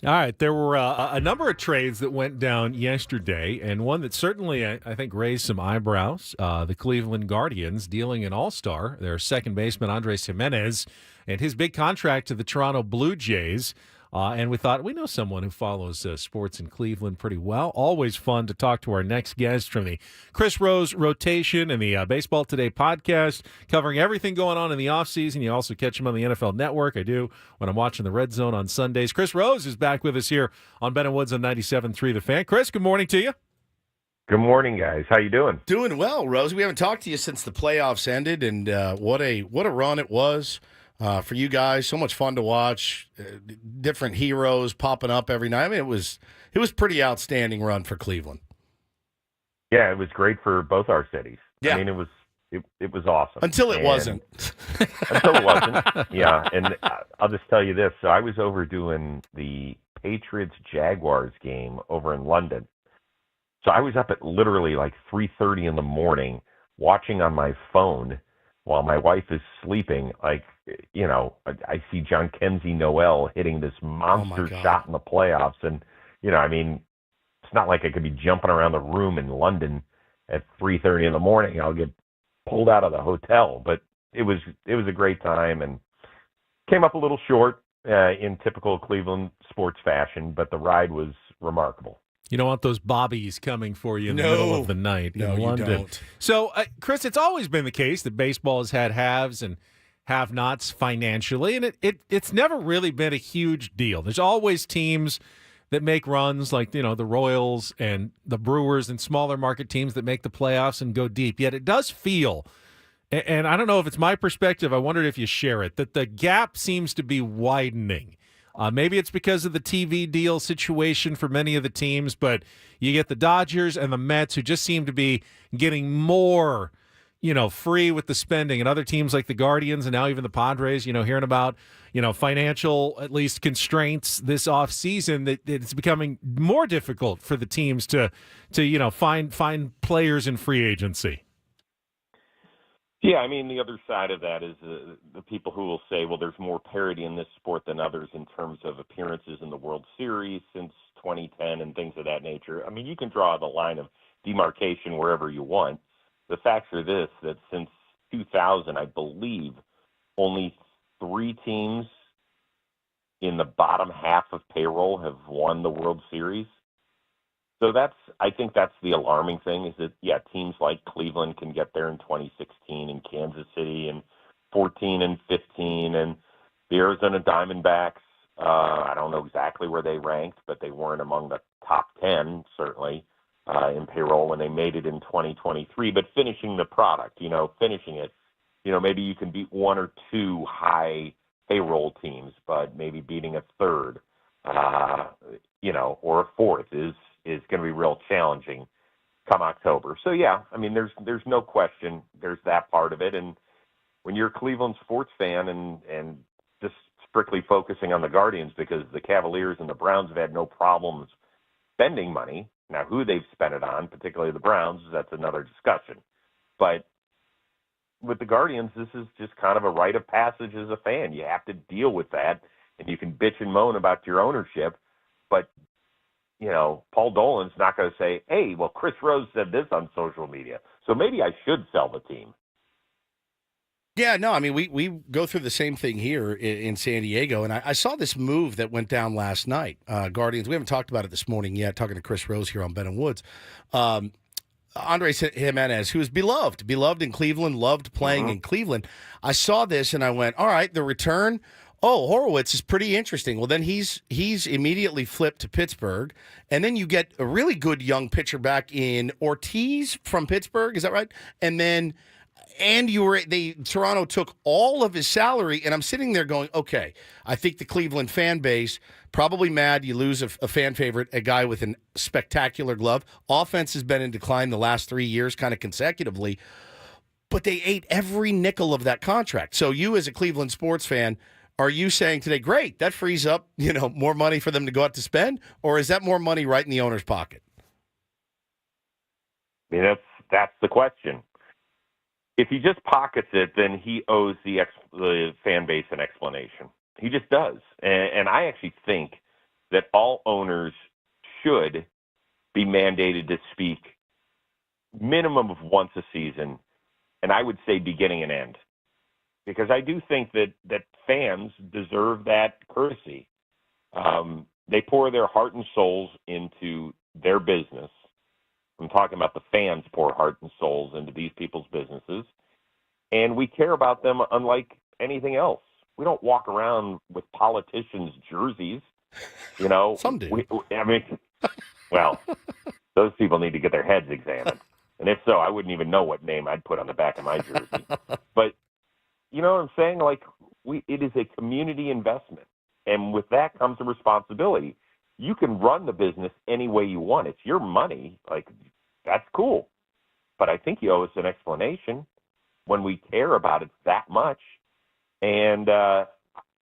All right, there were a number of trades that went down yesterday, and one that certainly, I think, raised some eyebrows. The Cleveland Guardians dealing an all-star, their second baseman, Andres Jimenez, and his big contract to the Toronto Blue Jays. And we thought, we know someone who follows sports in Cleveland pretty well. Always fun to talk to our next guest from the Chris Rose Rotation and the Baseball Today podcast, covering everything going on in the offseason. You also catch him on the NFL Network. I do when I'm watching the Red Zone on Sundays. Chris Rose is back with us here on Ben & Woods on 97.3 The Fan. Chris, good morning to you. Good morning, guys. How you doing? Doing well, Rose. We haven't talked to you since the playoffs ended, and what a run it was. For you guys, so much fun to watch. Different heroes popping up every night. I mean, it was pretty outstanding run for Cleveland. Yeah, it was great for both our cities. Yeah. I mean, it was awesome until it wasn't. Until it wasn't. Yeah, and I'll just tell you this. So I was over doing the Patriots Jaguars game over in London. So I was up at literally like 3:30 in the morning watching on my phone while my wife is sleeping. Like, you know, I see John Kenzie Noel hitting this monster shot in the playoffs. And, you know, I mean, it's not like I could be jumping around the room in London at 3:30 in the morning. I'll get pulled out of the hotel. But it was a great time and came up a little short in typical Cleveland sports fashion, but the ride was remarkable. You don't want those bobbies coming for you in the middle of the night in London. You don't. So, Chris, it's always been the case that baseball has had haves and have-nots financially, and it's never really been a huge deal. There's always teams that make runs like, you know, the Royals and the Brewers and smaller market teams that make the playoffs and go deep. Yet it does feel, and I don't know if it's my perspective, I wondered if you share it, that the gap seems to be widening. Maybe it's because of the TV deal situation for many of the teams, but you get the Dodgers and the Mets who just seem to be getting more, you know, free with the spending, and other teams like the Guardians and now even the Padres, you know, hearing about, you know, financial, at least, constraints this offseason, that it's becoming more difficult for the teams to you know, find players in free agency. Yeah, I mean, the other side of that is the people who will say, well, there's more parity in this sport than others in terms of appearances in the World Series since 2010 and things of that nature. I mean, you can draw the line of demarcation wherever you want. The facts are this, that since 2000, I believe, only 3 teams in the bottom half of payroll have won the World Series. So I think that's the alarming thing is that, yeah, teams like Cleveland can get there in 2016 and Kansas City in 14 and 15 and the Arizona Diamondbacks. I don't know exactly where they ranked, but they weren't among the top 10, certainly, in payroll when they made it in 2023. But finishing the product, finishing it, maybe you can beat 1 or 2 high payroll teams, but maybe beating a third, or a fourth is going to be real challenging come October. So, yeah, I mean, there's no question there's that part of it. And when you're a Cleveland sports fan and just strictly focusing on the Guardians because the Cavaliers and the Browns have had no problems spending money. Now, who they've spent it on, particularly the Browns, that's another discussion. But with the Guardians, this is just kind of a rite of passage as a fan. You have to deal with that, and you can bitch and moan about your ownership, but Paul Dolan's not going to say, hey, well, Chris Rose said this on social media, so maybe I should sell the team. Yeah, no, I mean, we go through the same thing here in San Diego, and I saw this move that went down last night. Guardians, we haven't talked about it this morning yet, talking to Chris Rose here on Ben and Woods. Andres Jimenez, who is beloved in Cleveland, loved playing in Cleveland. I saw this, and I went, all right, the return, Horowitz is pretty interesting. Well, then he's immediately flipped to Pittsburgh, and then you get a really good young pitcher back in Ortiz from Pittsburgh, is that right? And then... And Toronto took all of his salary, and I'm sitting there going, okay, I think the Cleveland fan base probably mad you lose a fan favorite, a guy with a spectacular glove. Offense has been in decline the last 3 years kind of consecutively, but they ate every nickel of that contract. So you as a Cleveland sports fan, are you saying today, great, that frees up more money for them to go out to spend, or is that more money right in the owner's pocket? I mean, that's the question. If he just pockets it, then he owes the fan base an explanation. He just does. And I actually think that all owners should be mandated to speak minimum of once a season, and I would say beginning and end. Because I do think that fans deserve that courtesy. They pour their heart and souls into their business. I'm talking about the fans pour heart and souls into these people's businesses, and we care about them unlike anything else. We don't walk around with politicians' jerseys, Some do. Well, those people need to get their heads examined, and if so, I wouldn't even know what name I'd put on the back of my jersey. But you know what I'm saying? Like, it is a community investment, and with that comes a responsibility. You can run the business any way you want. It's your money. Like, that's cool. But I think you owe us an explanation when we care about it that much. And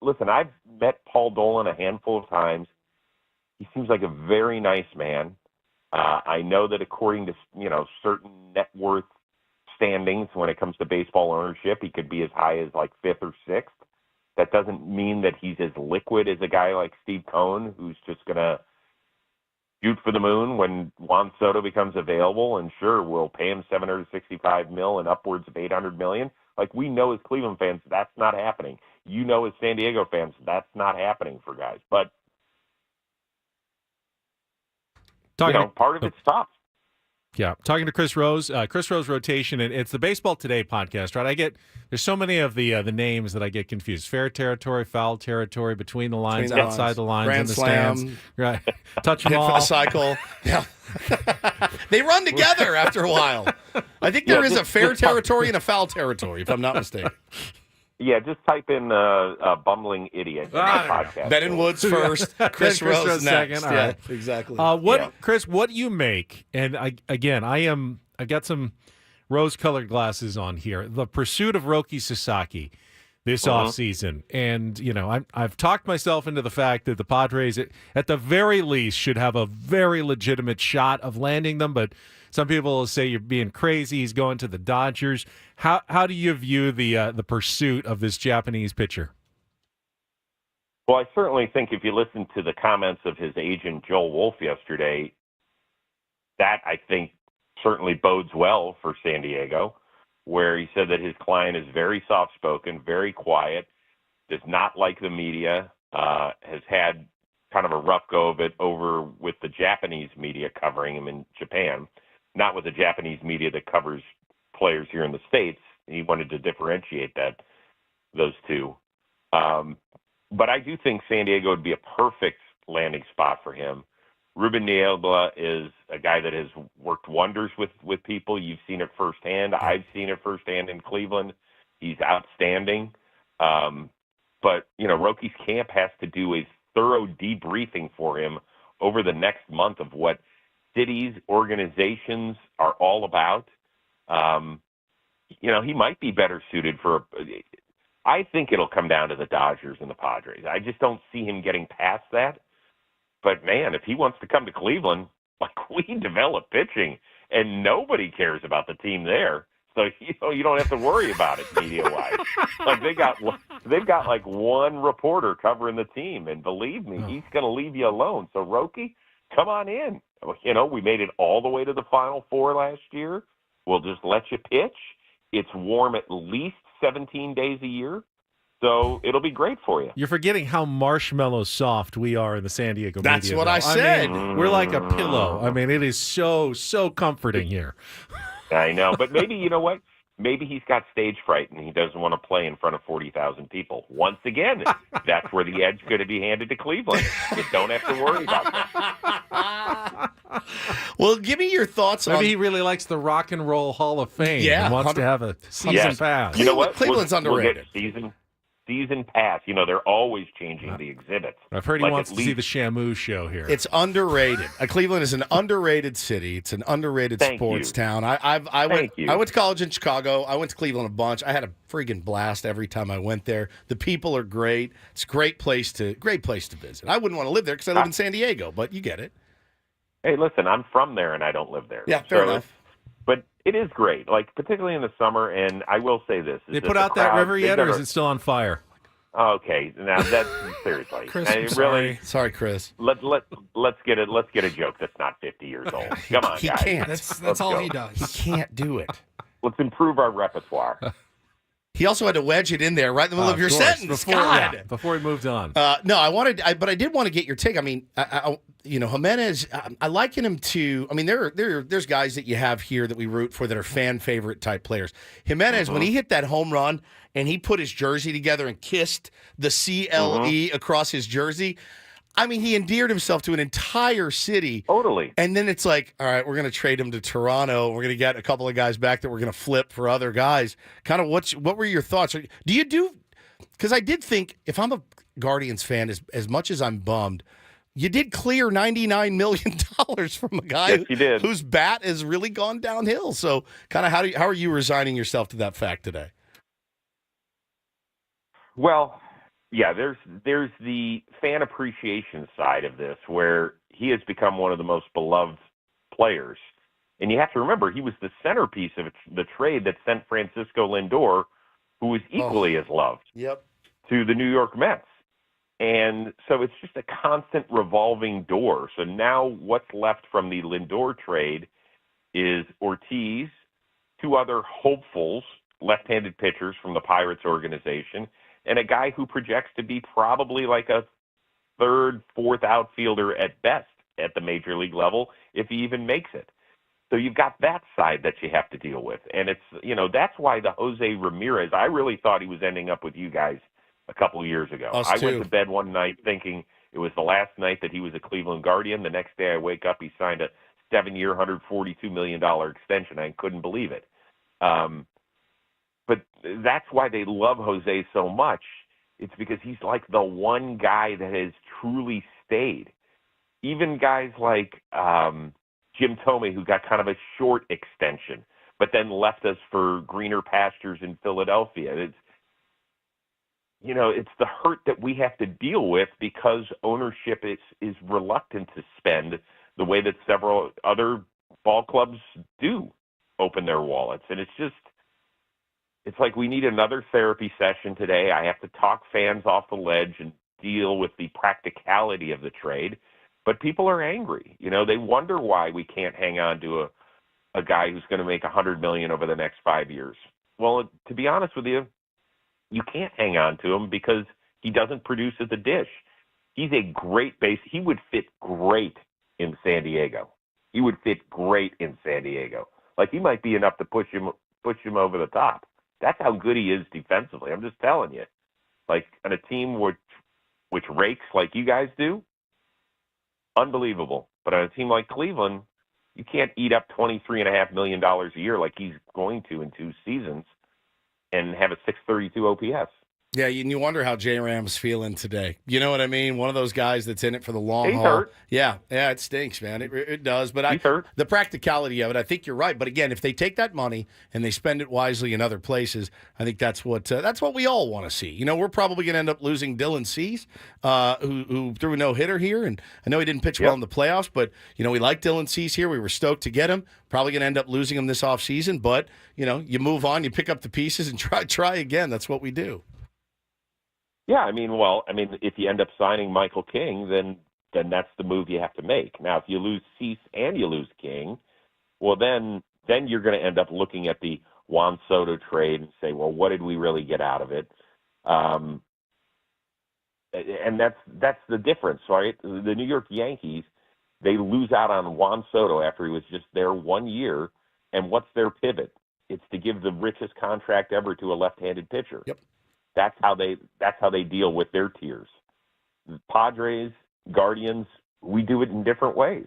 listen, I've met Paul Dolan a handful of times. He seems like a very nice man. I know that according to, certain net worth standings when it comes to baseball ownership, he could be as high as like 5th or 6th. That doesn't mean that he's as liquid as a guy like Steve Cohen, who's just going to shoot for the moon when Juan Soto becomes available. And sure, we'll pay him $765 million and upwards of $800 million. Like, we know as Cleveland fans, that's not happening. As San Diego fans, that's not happening for guys. But, part of it's tough. Yeah, talking to Chris Rose rotation, and it's the Baseball Today podcast, right? There's so many of the names that I get confused. Fair territory, foul territory, between the lines, outside the lines, Grand in the Slam. stands. Right, touch them Hit for all. the cycle. Yeah, they run together after a while. I think there is a fair territory and a foul territory, if I'm not mistaken. Yeah, just type in bumbling idiot in the podcast. Ben and Woods first, Chris Rose next. Second. All right. Exactly. Chris, what do you make? And I've got some rose-colored glasses on here. The pursuit of Roki Sasaki this offseason. And, I've talked myself into the fact that the Padres, at the very least, should have a very legitimate shot of landing them, but some people will say you're being crazy. He's going to the Dodgers. How do you view the pursuit of this Japanese pitcher? Well, I certainly think if you listen to the comments of his agent, Joel Wolf, yesterday, that I think certainly bodes well for San Diego, where he said that his client is very soft-spoken, very quiet, does not like the media, has had kind of a rough go of it over with the Japanese media covering him in Japan, not with the Japanese media that covers players here in the States. He wanted to differentiate those two. But I do think San Diego would be a perfect landing spot for him. Ruben Niebla is a guy that has worked wonders with people. You've seen it firsthand. I've seen it firsthand in Cleveland. He's outstanding. But, Roki's camp has to do a thorough debriefing for him over the next month of what cities, organizations are all about. He might be better suited I think it'll come down to the Dodgers and the Padres. I just don't see him getting past that. But, man, if he wants to come to Cleveland, we develop pitching, and nobody cares about the team there. So, you don't have to worry about it media-wise. They've got one reporter covering the team, and believe me, he's going to leave you alone. So, Roki, come on in. We made it all the way to the Final Four last year. We'll just let you pitch. It's warm at least 17 days a year. So it'll be great for you. You're forgetting how marshmallow soft we are in the San Diego media. That's what I said. We're like a pillow. It is so comforting here. I know, but maybe, you know what? Maybe he's got stage fright and he doesn't want to play in front of 40,000 people. Once again, that's where the edge is going to be handed to Cleveland. You don't have to worry about that. Well, give me your thoughts on... Maybe he really likes the Rock and Roll Hall of Fame and wants to have a season pass. You know what? Cleveland's underrated. We'll get season pass. They're always changing the exhibits. I've heard he wants to see the Shamu show here. It's underrated. Cleveland is an underrated city. It's an underrated sports town. I went to college in Chicago. I went to Cleveland a bunch. I had a freaking blast every time I went there. The people are great. It's a great place to visit. I wouldn't want to live there because I live in San Diego, but you get it. Hey, listen, I'm from there and I don't live there. Yeah, fair enough. But it is great, particularly in the summer. And I will say this: they put out that river yet, or is it still on fire? Okay, now that's seriously. Chris, sorry, Chris. Let's get a joke that's not 50 years old. Come on, he guys. Can't. That's all he does. He can't do it. Let's improve our repertoire. He also had to wedge it in there right in the middle of your sentence. Before he moved on. No, but I did want to get your take. Jimenez, I liken him to. There's guys that you have here that we root for that are fan favorite type players. Jimenez, when he hit that home run and he put his jersey together and kissed the CLE across his jersey. He endeared himself to an entire city. Totally. And then it's like, all right, we're going to trade him to Toronto. We're going to get a couple of guys back that we're going to flip for other guys. Kind of what were your thoughts? Because I did think, if I'm a Guardians fan, as much as I'm bummed, you did clear $99 million from a guy whose bat has really gone downhill. So kind of how are you resigning yourself to that fact today? Well, yeah, there's the fan appreciation side of this where he has become one of the most beloved players. And you have to remember, he was the centerpiece of the trade that sent Francisco Lindor, who was equally as loved, to the New York Mets. And so it's just a constant revolving door. So now what's left from the Lindor trade is Ortiz, two other hopefuls, left-handed pitchers from the Pirates organization, and a guy who projects to be probably like a third, fourth outfielder at best at the major league level, if he even makes it. So you've got that side that you have to deal with. And it's, that's why the Jose Ramirez, I really thought he was ending up with you guys a couple of years ago. I went to bed one night thinking it was the last night that he was a Cleveland Guardian. The next day I wake up, he signed a 7-year, $142 million extension. I couldn't believe it. But that's why they love Jose so much. It's because he's like the one guy that has truly stayed. Even guys like Jim Thome, who got kind of a short extension, but then left us for greener pastures in Philadelphia. It's the hurt that we have to deal with because ownership is reluctant to spend the way that several other ball clubs do open their wallets. And it's like we need another therapy session today. I have to talk fans off the ledge and deal with the practicality of the trade, but people are angry. You know, they wonder why we can't hang on to a guy who's going to make $100 million over the next 5 years. Well, to be honest with you, you can't hang on to him because he doesn't produce at the dish. He's a great base. He would fit great in San Diego. He would fit great in San Diego. Like, he might be enough to push him over the top. That's how good he is defensively. I'm just telling you. Like, on a team which rakes like you guys do, unbelievable. But on a team like Cleveland, you can't eat up $23.5 million a year like he's going to in 2 seasons and have a 632 OPS. Yeah, and you wonder how J-Ram's feeling today. You know what I mean? One of those guys that's in it for the long He's haul. hurt. Yeah, it stinks, man. It does. But He's hurt. The practicality of it, I think you're right. But again, if they take that money and they spend it wisely in other places, I think that's what we all want to see. You know, we're probably going to end up losing Dylan Cease, who threw a no-hitter here. And I know he didn't pitch well in the playoffs, but, you know, we like Dylan Cease here. We were stoked to get him. Probably going to end up losing him this offseason. But, you know, you move on, you pick up the pieces and try again. That's what we do. Yeah, I mean, if you end up signing Michael King, then that's the move you have to make. Now, if you lose Cease and you lose King, well, then you're going to end up looking at the Juan Soto trade and say, well, what did we really get out of it? And that's the difference, right? The New York Yankees, they lose out on Juan Soto after he was just there 1 year, and what's their pivot? It's to give the richest contract ever to a left-handed pitcher. Yep. That's how they deal with their tiers. Padres, Guardians, we do it in different ways,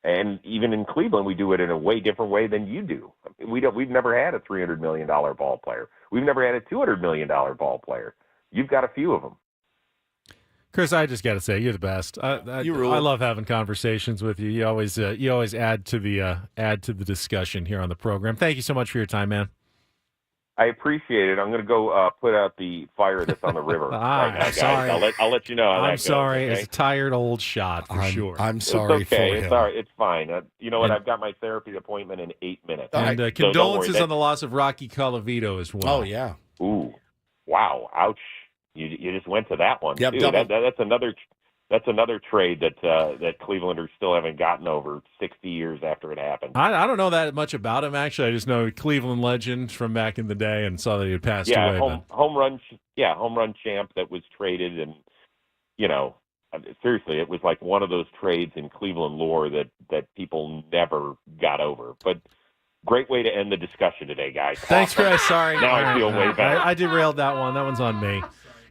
and even in Cleveland, we do it in a way different way than you do. We've never had a $300 million ball player. We've never had a $200 million ball player. You've got a few of them. Chris, I just got to say, you're the best. You rule. I love having conversations with you. You always add to the discussion here on the program. Thank you so much for your time, man. I appreciate it. I'm going to go put out the fire that's on the river. Right now, guys. Sorry. I'll let you know how that I'm goes, sorry. okay? It's a tired old shot for sure. I'm sorry it's okay. for It's him. all right. It's fine. You know what? I've got my therapy appointment in 8 minutes. And So condolences don't worry. on the loss of Rocky Colavito as well. Oh, yeah. Ooh, wow, ouch! You just went to that one Yep, too. double. That's another trade that Clevelanders still haven't gotten over 60 years after it happened. I don't know that much about him, actually. I just know Cleveland legend from back in the day and saw that he had passed away. home run champ that was traded, and you know, seriously, it was like one of those trades in Cleveland lore that people never got over. But great way to end the discussion today, guys. Thanks, Awesome. Chris. Sorry. Now I feel way better. I derailed that one. That one's on me.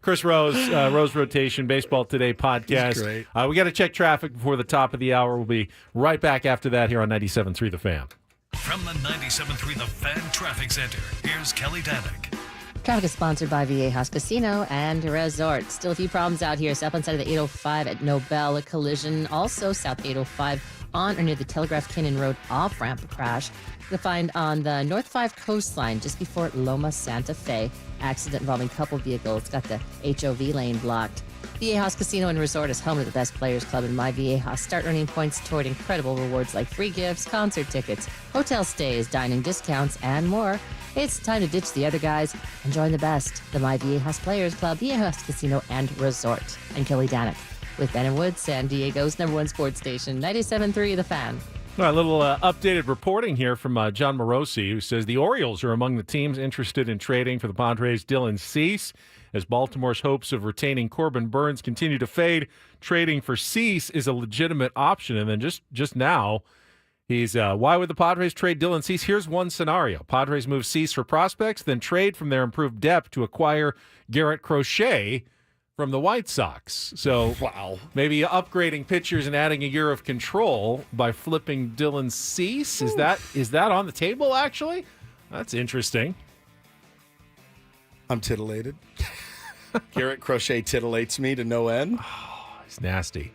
Chris Rose, Rose Rotation, Baseball Today podcast. Great. We got to check traffic before the top of the hour. We'll be right back after that here on 97.3 The Fan. From the 97.3 The Fan Traffic Center, here's Kelly Danick. Traffic is sponsored by Viejas Casino and Resort. Still a few problems out here. Southbound side of the 805 at Nobel, a collision. Also south 805 on or near the Telegraph Canyon Road off-ramp crash. You'll find on the North 5 coastline just before Loma Santa Fe. Accident involving couple vehicles. Got the HOV lane blocked. Viejas Casino and Resort is home to the best players club in My Viejas. Start earning points toward incredible rewards like free gifts, concert tickets, hotel stays, dining discounts, and more. It's time to ditch the other guys and join the best. The My Viejas Players Club, Viejas Casino and Resort. And Kelly Danick with Ben and Woods, San Diego's #1 sports station, 97.3 The Fan. All right, a little updated reporting here from John Morosi, who says the Orioles are among the teams interested in trading for the Padres' Dylan Cease. As Baltimore's hopes of retaining Corbin Burns continue to fade, trading for Cease is a legitimate option. And then just now, he's why would the Padres trade Dylan Cease? Here's one scenario. Padres move Cease for prospects, then trade from their improved depth to acquire Garrett Crochet from the White Sox. So wow, maybe upgrading pitchers and adding a year of control by flipping Dylan Cease. Is that on the table, actually? That's interesting. I'm titillated. Garrett Crochet titillates me to no end. Oh, he's nasty.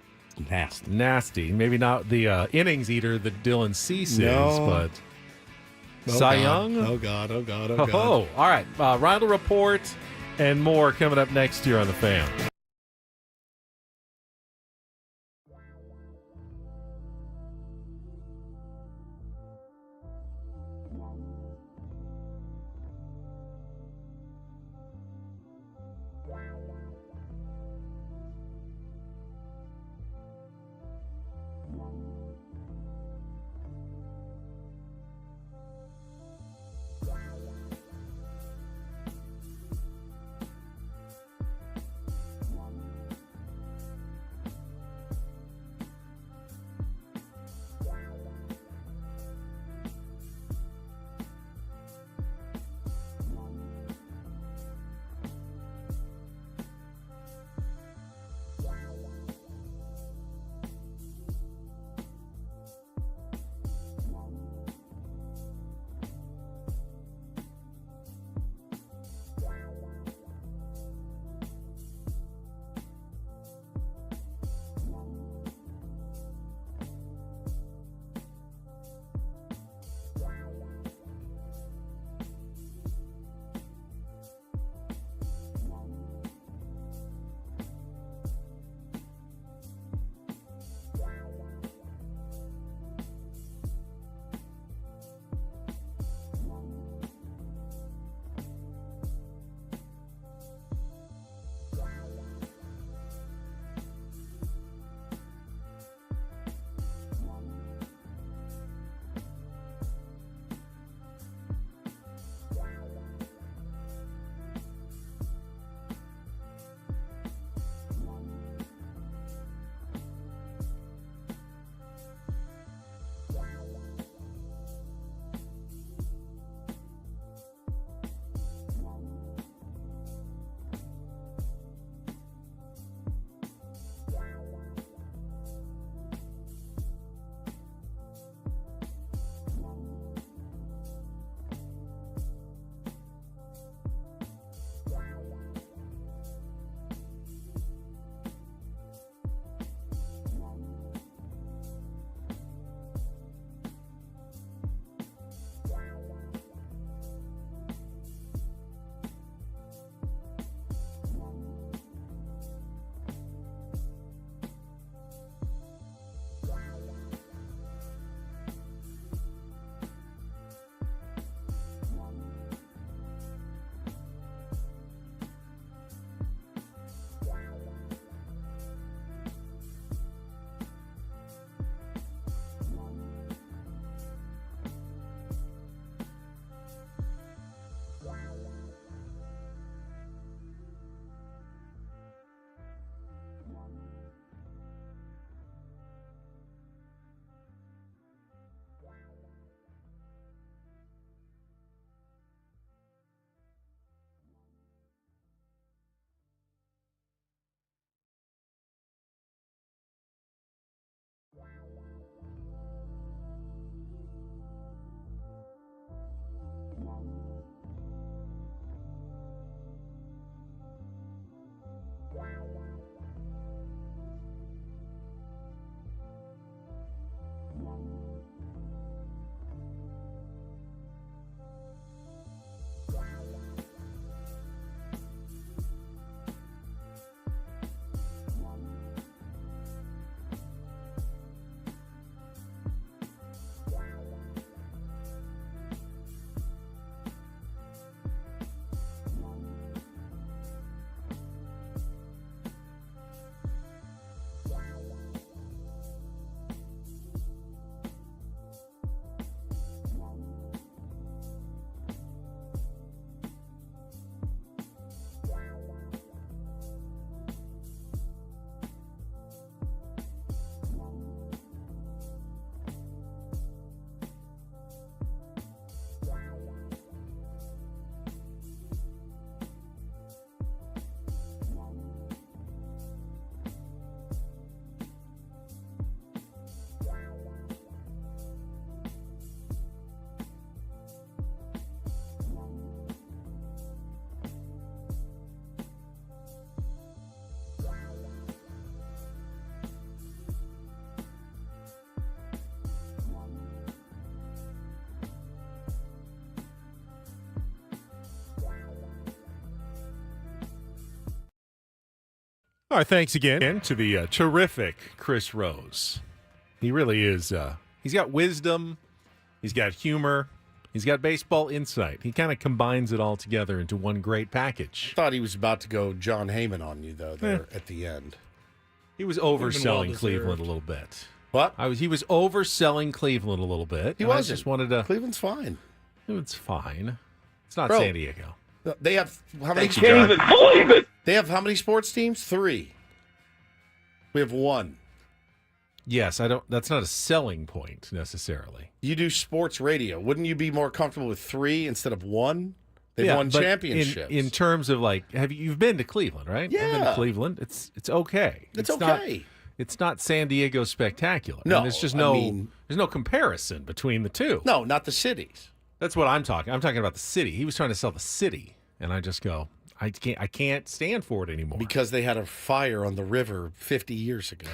Nasty. Maybe not the innings eater that Dylan Cease is, but God. Cy Young? Oh, God. Oh, all right. Rindle Report and more coming up next year on The Fan. All right, thanks again to the terrific Chris Rose. He really is. He's got wisdom. He's got humor. He's got baseball insight. He kind of combines it all together into one great package. I thought he was about to go John Heyman on you, though, there at the end. He was overselling Cleveland a little bit. What? He was overselling Cleveland a little bit. He wasn't. I just wanted to. Cleveland's fine. It's fine. It's not Bro, San Diego. They have how many? Can't even believe it. They have how many sports teams? 3. We have 1. Yes, I don't. That's not a selling point necessarily. You do sports radio. Wouldn't you be more comfortable with 3 instead of 1? They've won but championships. In terms of like, you've been to Cleveland, right? Yeah. I've been to Cleveland. It's okay. It's okay. It's not San Diego spectacular. No, there's just there's no comparison between the two. No, not the cities. That's what I'm talking. I'm talking about the city. He was trying to sell the city, and I just go, I can't stand for it anymore. Because they had a fire on the river 50 years ago.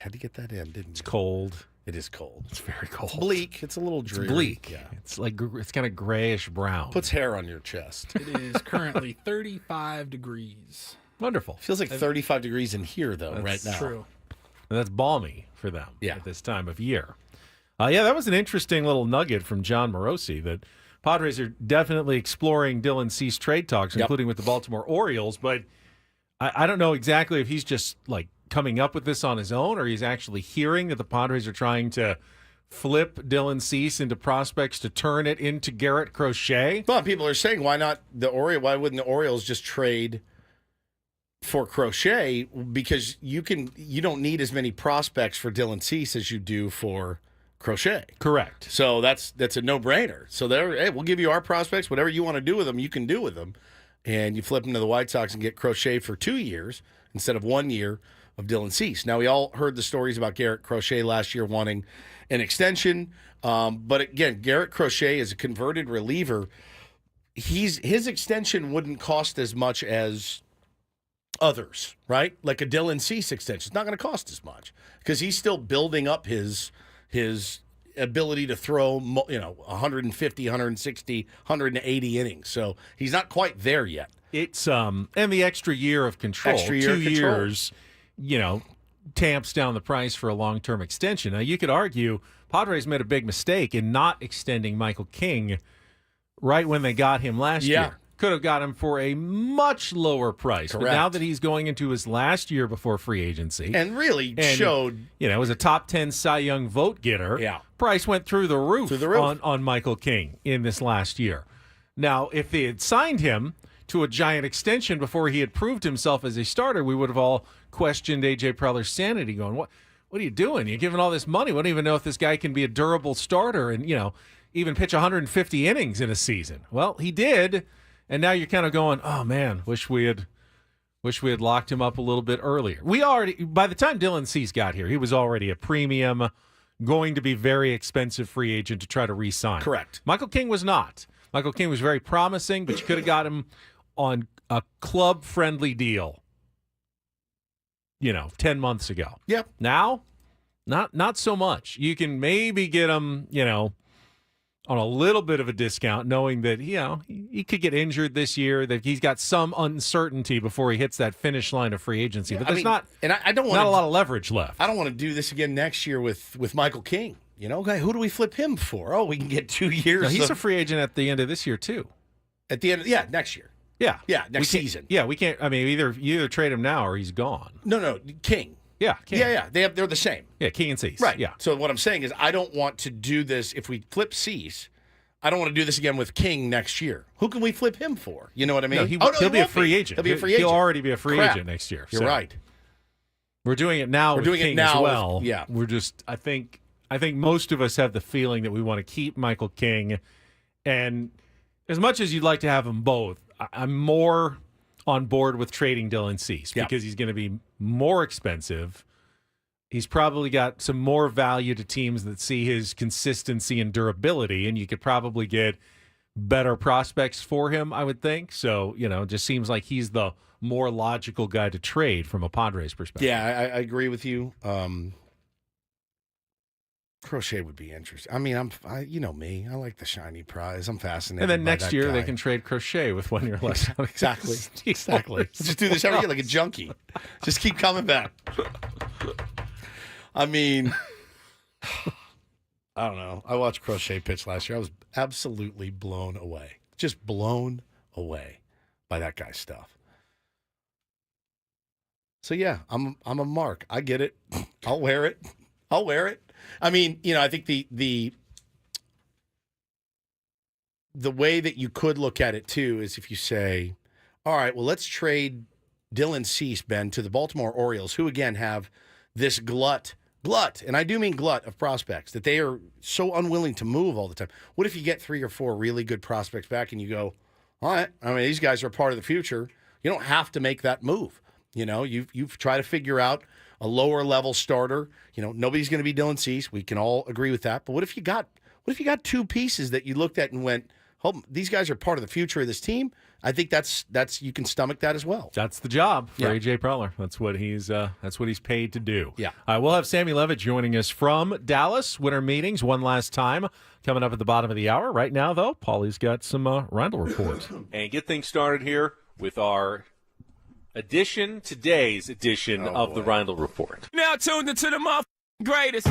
Had to get that in, didn't you? It's cold. It is cold. It's very cold. It's bleak. It's a little dreary. It's bleak. Yeah. It's like it's kind of grayish brown. Puts hair on your chest. It is currently 35 degrees. Wonderful. Feels like 35 degrees in here, though, right now. True. And that's balmy for them at this time of year. That was an interesting little nugget from John Morosi that Padres are definitely exploring Dylan Cease trade talks, including with the Baltimore Orioles. But I don't know exactly if he's just like coming up with this on his own or he's actually hearing that the Padres are trying to flip Dylan Cease into prospects to turn it into Garrett Crochet. Well, people are saying, why wouldn't the Orioles just trade for Crochet? Because you don't need as many prospects for Dylan Cease as you do for Crochet. Correct. So that's a no-brainer. So we'll give you our prospects. Whatever you want to do with them, you can do with them. And you flip them to the White Sox and get Crochet for 2 years instead of 1 year of Dylan Cease. Now, we all heard the stories about Garrett Crochet last year wanting an extension. But again, Garrett Crochet is a converted reliever. His extension wouldn't cost as much as others, right? Like a Dylan Cease extension. It's not going to cost as much because he's still building up his ability to throw, 150, 160, 180 innings. So he's not quite there yet. It's and the extra year of control. 2 years, tamps down the price for a long-term extension. Now, you could argue Padres made a big mistake in not extending Michael King right when they got him last year. Could have got him for a much lower price. Correct. But now that he's going into his last year before free agency. And really showed. Was a top 10 Cy Young vote getter. Yeah. Price went through the roof, on Michael King in this last year. Now, if they had signed him to a giant extension before he had proved himself as a starter, we would have all questioned A.J. Preller's sanity going, what are you doing? You're giving all this money. We don't even know if this guy can be a durable starter and, even pitch 150 innings in a season. Well, he did. And now you're kind of going, oh man, wish we had locked him up a little bit earlier. By the time Dylan Cease got here, he was already a premium, going to be very expensive free agent to try to re-sign. Correct. Michael King was not. Michael King was very promising, but you could have got him on a club-friendly deal, 10 months ago. Yep. Now, not so much. You can maybe get him, on a little bit of a discount, knowing that, he could get injured this year, that he's got some uncertainty before he hits that finish line of free agency. But there's I don't want not a lot of leverage left. I don't want to do this again next year with Michael King. Okay, who do we flip him for? Oh, we can get 2 years. No, he's a free agent at the end of this year, too. At the end, next year. Yeah. Yeah, next season. Yeah, we can't. I mean, you either trade him now or he's gone. No, King. Yeah, King. Yeah. They're the same. Yeah, King and Cease. Right. Yeah. So what I'm saying is I don't want to do this if we flip Cease. I don't want to do this again with King next year. Who can we flip him for? You know what I mean? No, he'll be a free agent. He'll be a free agent. He'll already be a free agent next year. You're right. We're doing it now. We're with doing King it now. as well. Yeah. We're just. I think most of us have the feeling that we want to keep Michael King, and as much as you'd like to have them both, I'm more on board with trading Dylan Cease because he's going to be more expensive. He's probably got some more value to teams that see his consistency and durability, and you could probably get better prospects for him, I would think. So, it just seems like he's the more logical guy to trade from a Padres perspective. Yeah, I agree with you. Crochet would be interesting. I mean, you know me. I like the shiny prize. I'm fascinated. And then by next that year guy. they can trade crochet with 1 year left. Exactly. Just do this every year like a junkie. Just keep coming back. I mean, I don't know. I watched Crochet pitch last year. I was absolutely blown away. Just blown away by that guy's stuff. So yeah, I'm a mark. I get it. I'll wear it. I mean, I think the way that you could look at it too is if you say, all right, well, let's trade Dylan Cease, Ben, to the Baltimore Orioles, who again have this glut, and I do mean glut of prospects that they are so unwilling to move all the time. What if you get 3 or 4 really good prospects back and you go, all right, I mean, these guys are part of the future. You don't have to make that move. You've tried to figure out a lower level starter. Nobody's going to be Dylan Cease. We can all agree with that. But what if you got 2 pieces that you looked at and went, oh, these guys are part of the future of this team? I think that's you can stomach that as well. That's the job for AJ Preller. That's what he's paid to do. Yeah. We'll have Sammy Levitt joining us from Dallas. Winter meetings one last time coming up at the bottom of the hour. Right now, though, Paulie's got some Randall report. And get things started here with our today's edition of the Rindle Report. Now tuned into the greatest.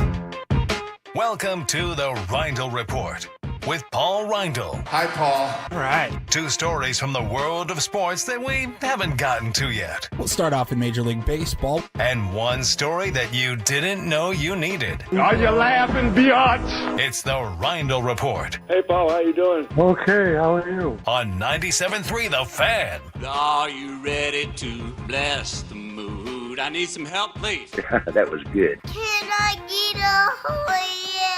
Welcome to the Rindle Report with Paul Rindle. Hi, Paul. All right. 2 stories from the world of sports that we haven't gotten to yet. We'll start off in Major League Baseball. And 1 story that you didn't know you needed. Are you laughing, biatch? It's the Rindle Report Hey, Paul, how you doing? Okay, how are you? on 97.3 The Fan. Are you ready to bless the mood? I need some help, please. That was good. Can I get a yeah? Oh, yeah.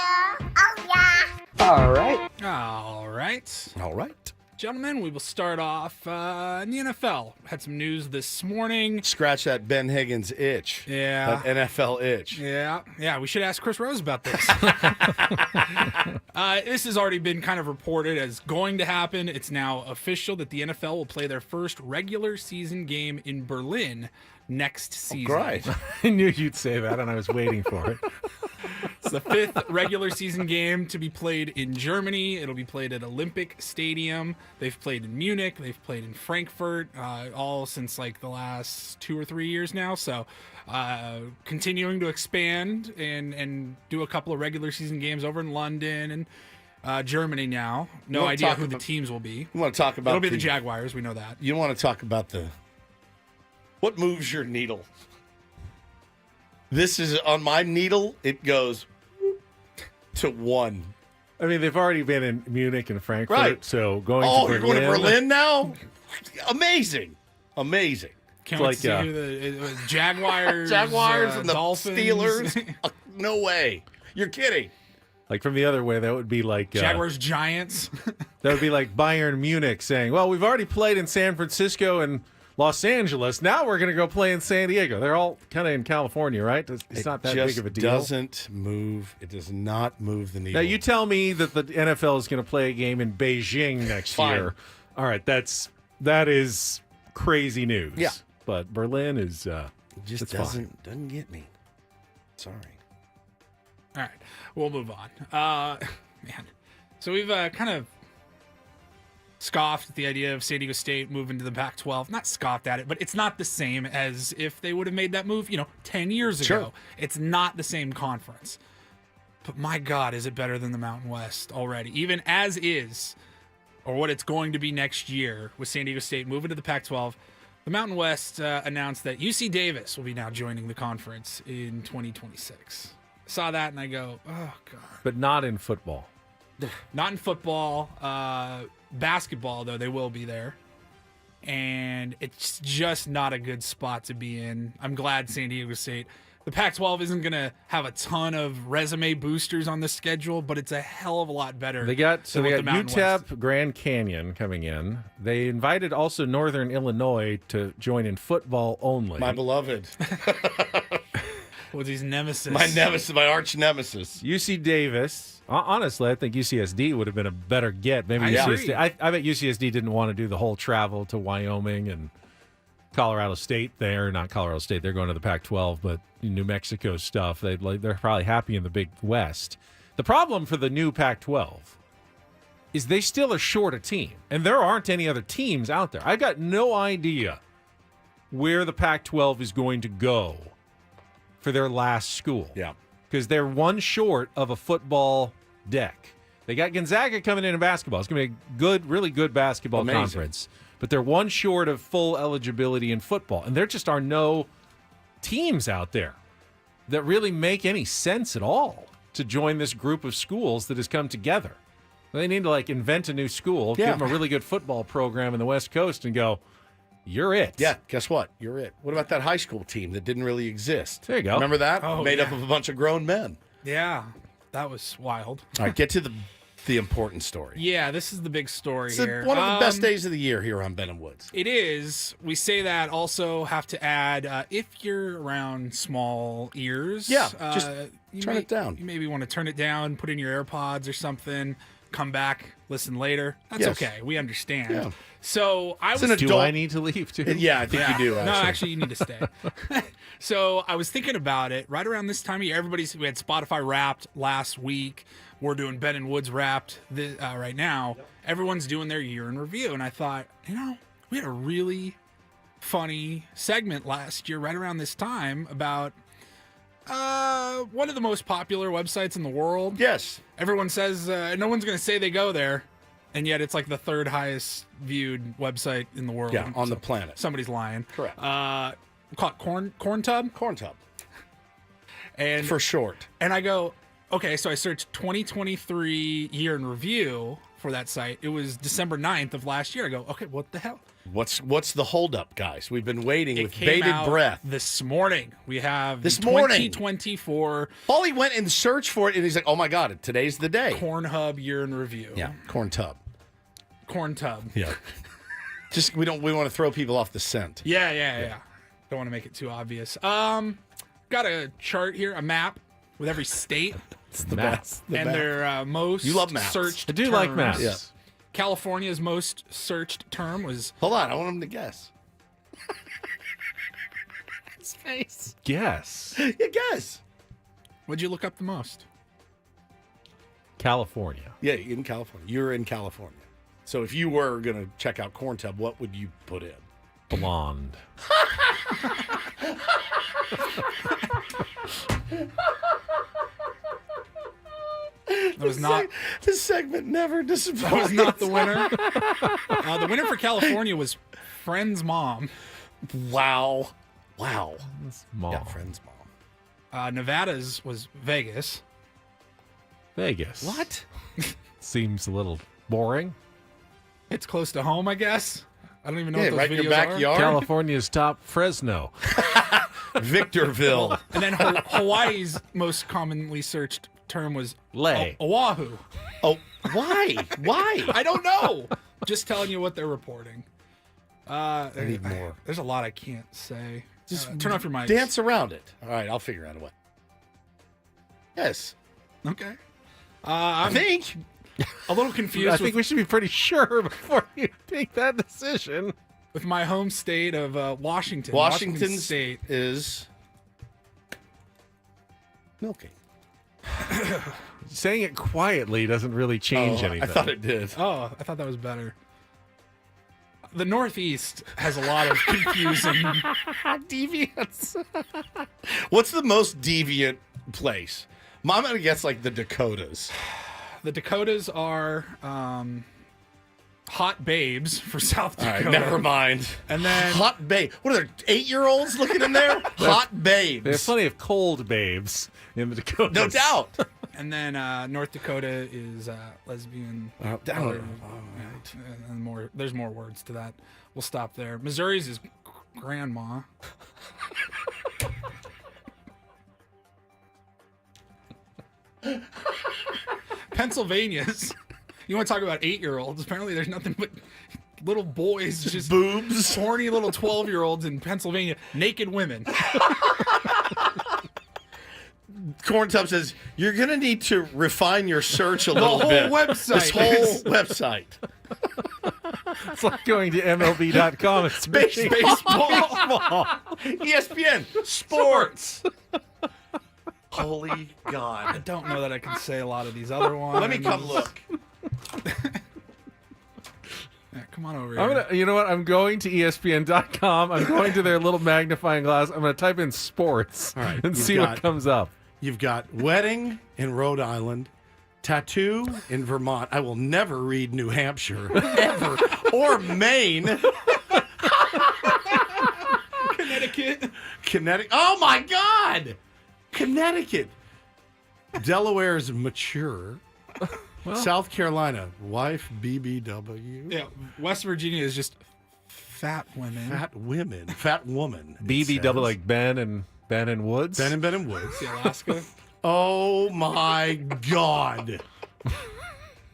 All right. Gentlemen, we will start off in the NFL. Had some news this morning. Scratch that Ben Higgins itch. Yeah. That NFL itch. Yeah, we should ask Chris Rose about this. This has already been kind of reported as going to happen. It's now official that the NFL will play their first regular season game in Berlin next season. Great. I knew you'd say that, and I was waiting for it. It's the 5th regular season game to be played in Germany. It'll be played at Olympic Stadium. They've played in Munich. They've played in Frankfurt, all since like the last 2 or 3 years now. So continuing to expand and do a couple of regular season games over in London and Germany now. No idea who the teams will be. You want to talk about It'll be the Jaguars. We know that. You want to talk about what moves your needle? This is on my needle. It goes to 1. I mean, they've already been in Munich and Frankfurt, Right. so going to Berlin. You're going to Berlin now? Amazing. Can't wait to see who the Jaguars, and the Dolphins. Steelers. No way. You're kidding. Like from the other way, that would be like Jaguars, Giants. That would be like Bayern Munich saying, "Well, we've already played in San Francisco and Los Angeles. Now we're going to go play in San Diego." They're all kind of in California, right? It's not that big of a deal. It doesn't move. It does not move the needle. Now, you tell me that the NFL is going to play a game in Beijing next year. All right, that is crazy news. Yeah. But Berlin is it just doesn't get me. Sorry. All right, we'll move on. Man, so we've kind of scoffed at the idea of San Diego State moving to the Pac-12. Not scoffed at it, but it's not the same as if they would have made that move, 10 years ago. Sure. It's not the same conference. But my God, is it better than the Mountain West already? Even as is, or what it's going to be next year with San Diego State moving to the Pac-12, the Mountain West announced that UC Davis will be now joining the conference in 2026. Saw that and I go, oh, God. But not in football. Not in football. Basketball, though, they will be there. And it's just not a good spot to be in. I'm glad San Diego State. The Pac-12 isn't going to have a ton of resume boosters on the schedule, but it's a hell of a lot better. They got than what the Mountain UTEP, West. Grand Canyon coming in. They invited also Northern Illinois to join in football only. My beloved. With these nemesis. My arch nemesis. UC Davis. Honestly, I think UCSD would have been a better get. Maybe I UCSD. agree. I bet UCSD didn't want to do the whole travel to Wyoming and Colorado State there, not Colorado State, they're going to the Pac-12, but New Mexico stuff, they're probably happy in the Big West. The problem for the new Pac-12 is they still are short a team, and there aren't any other teams out there. I've got no idea where the Pac-12 is going to go for their last school. Yeah. Because they're one short of a football deck. They got Gonzaga coming in basketball. It's going to be a good, really good basketball conference. But they're one short of full eligibility in football. And there just are no teams out there that really make any sense at all to join this group of schools that has come together. They need to, invent a new school, give them a really good football program in the West Coast, and go, you're it. Yeah, guess what? You're it. What about that high school team that didn't really exist? There you go. Remember that? Oh, Made yeah. up of a bunch of grown men. Yeah, that was wild. All right, get to the important story. Yeah, this is the big story It's here. one of the best days of the year here on Ben and Woods. It is. We say that, also have to add, if you're around small ears, just turn it down. You maybe want to turn it down, put in your AirPods or something, come back, listen later. That's Yes. okay. We understand. Yeah. So I was. Do I need to leave too? Yeah, I think you do. No, actually, you need to stay. So I was thinking about it right around this time of year. We had Spotify Wrapped last week. We're doing Ben and Woods Wrapped right now. Yep. Everyone's doing their year in review, and I thought, we had a really funny segment last year right around this time about one of the most popular websites in the world. Yes. Everyone says no one's going to say they go there, and yet it's like the third highest viewed website in the world. Yeah, on the planet. Somebody's lying. Correct. Called Corn Tub? Corn Tub. And for short. And I go, okay, so I searched 2023 year in review for that site. It was December 9th of last year. I go, okay, what the hell? What's the holdup, guys? We've been waiting with came bated out breath. This morning. We have This the morning. 2024 Paulie went and searched for it, and he's like, oh my God, today's the day. Corn Hub year in review. Yeah, Corn Tub. Corn Tub. Yeah. We want to throw people off the scent. Yeah. Don't want to make it too obvious. Got a chart here, a map with every state. It's the best. And their most You love maps. searched I do terms. like maps. Yeah. California's most searched term was... Hold on, I want him to guess. His face. Guess. Yeah, guess. What'd you look up the most? California. Yeah, in California. You're in California. So if you were going to check out Corn Tub, what would you put in? Blonde. That was not... This segment never disappoints. That was not the winner. The winner for California was Friend's mom. Wow. Mom. Yeah, Friend's mom. Nevada's was Vegas. Vegas. What? Seems a little boring. It's close to home, I guess. I don't even know what those right videos in your backyard. California's top Fresno. Victorville. And then Hawaii's most commonly searched term was Lay. Oahu. Oh, why? Why? I don't know. Just telling you what they're reporting. I need more. There's a lot I can't say. Just turn off your mics. Dance around it. All right, I'll figure out a way. Yes. Okay. I think. A little confused. I think we should be pretty sure before you take that decision. With my home state of Washington. Washington State is milking. Saying it quietly doesn't really change anything. I thought it did. Oh, I thought that was better. The Northeast has a lot of confusing deviants. What's the most deviant place? I'm gonna guess like the Dakotas. The Dakotas are hot babes for South Dakota. All right, never mind. And then hot babe. What are there? 8-year-olds looking in there? Hot babes. There's plenty of cold babes in the Dakotas. No doubt. And then North Dakota is lesbian. And more. There's more words to that. We'll stop there. Missouri's is grandma. Pennsylvania's. You want to talk about 8-year-olds? Apparently, there's nothing but little boys, just boobs, horny little 12-year-olds in Pennsylvania, naked women. Corn Tub says you're gonna need to refine your search a little bit. Website. This whole website. It's like going to MLB.com and searching baseball. ESPN sports. Holy God! I don't know that I can say a lot of these other ones. Let me come look. Yeah, come on over here. You know what? I'm going to ESPN.com. I'm going to their little magnifying glass. I'm going to type in sports and see what comes up. You've got wedding in Rhode Island, tattoo in Vermont. I will never read New Hampshire ever or Maine. Connecticut. Oh my God! Connecticut. Delaware's mature. South Carolina, wife BBW. Yeah, West Virginia is just fat women. Fat women. Fat woman. BBW like Ben and Woods. Ben and Woods. Alaska. Oh my God.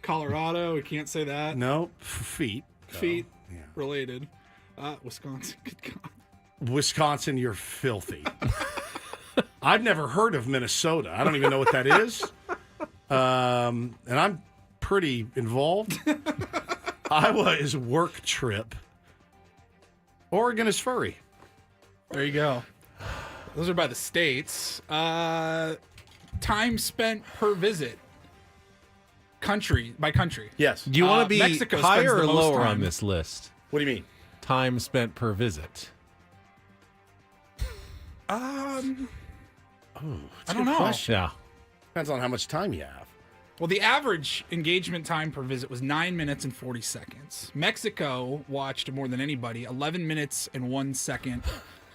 Colorado, we can't say that. No, feet. Feet related. Wisconsin. Good God. Wisconsin, you're filthy. I've never heard of Minnesota. I don't even know what that is. And I'm pretty involved. Iowa is work trip. Oregon is furry. There you go. Those are by the states. Time spent per visit. Country by country. Yes. Do you want to be Mexico higher spends or the most lower time. on this list? What do you mean? Time spent per visit. I That's a don't good know. question. Yeah. Depends on how much time you have. Well, the average engagement time per visit was 9 minutes and 40 seconds. Mexico watched more than anybody, 11 minutes and 1 second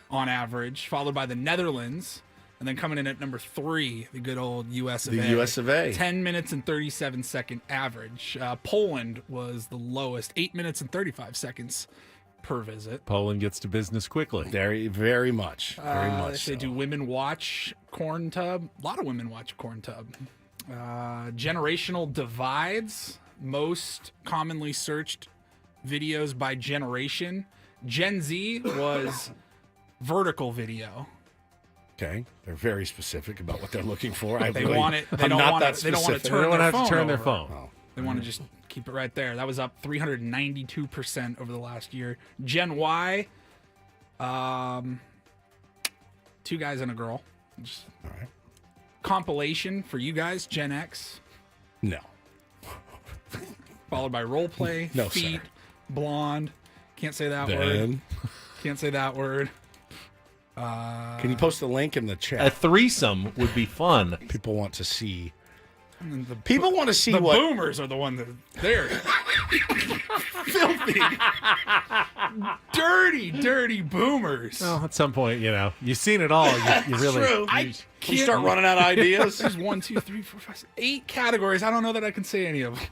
on average, followed by the Netherlands, and then coming in at number 3, the good old US of A. The US of A. 10 minutes and 37 second average. Poland was the lowest, 8 minutes and 35 seconds per visit. Poland gets to business quickly. Very, very much. Very much. They do women watch corn tub. A lot of women watch corn tub. Generational divides. Most commonly searched videos by generation. Gen Z was vertical video. Okay, they're very specific about what they're looking for. They want it. They don't want to. They don't want to turn their phone. turn their over. phone. Oh. They want to just keep it right there. That was up 392% over the last year. Gen Y, 2 guys and a girl. Just, all right. Compilation for you guys, Gen X. No. Followed by role play, No, feet, sir. blonde. Can't say that Ben. word. Can't say that word. Can you post a link in the chat? A threesome would be fun. People want to see. The People want to see the what boomers are the one that they're filthy, dirty boomers. Well, at some point, you've seen it all. You really. True. Can you start running out of ideas? There's 1, 2, 3, 4, 5, 6, 8 categories. I don't know that I can say any of them.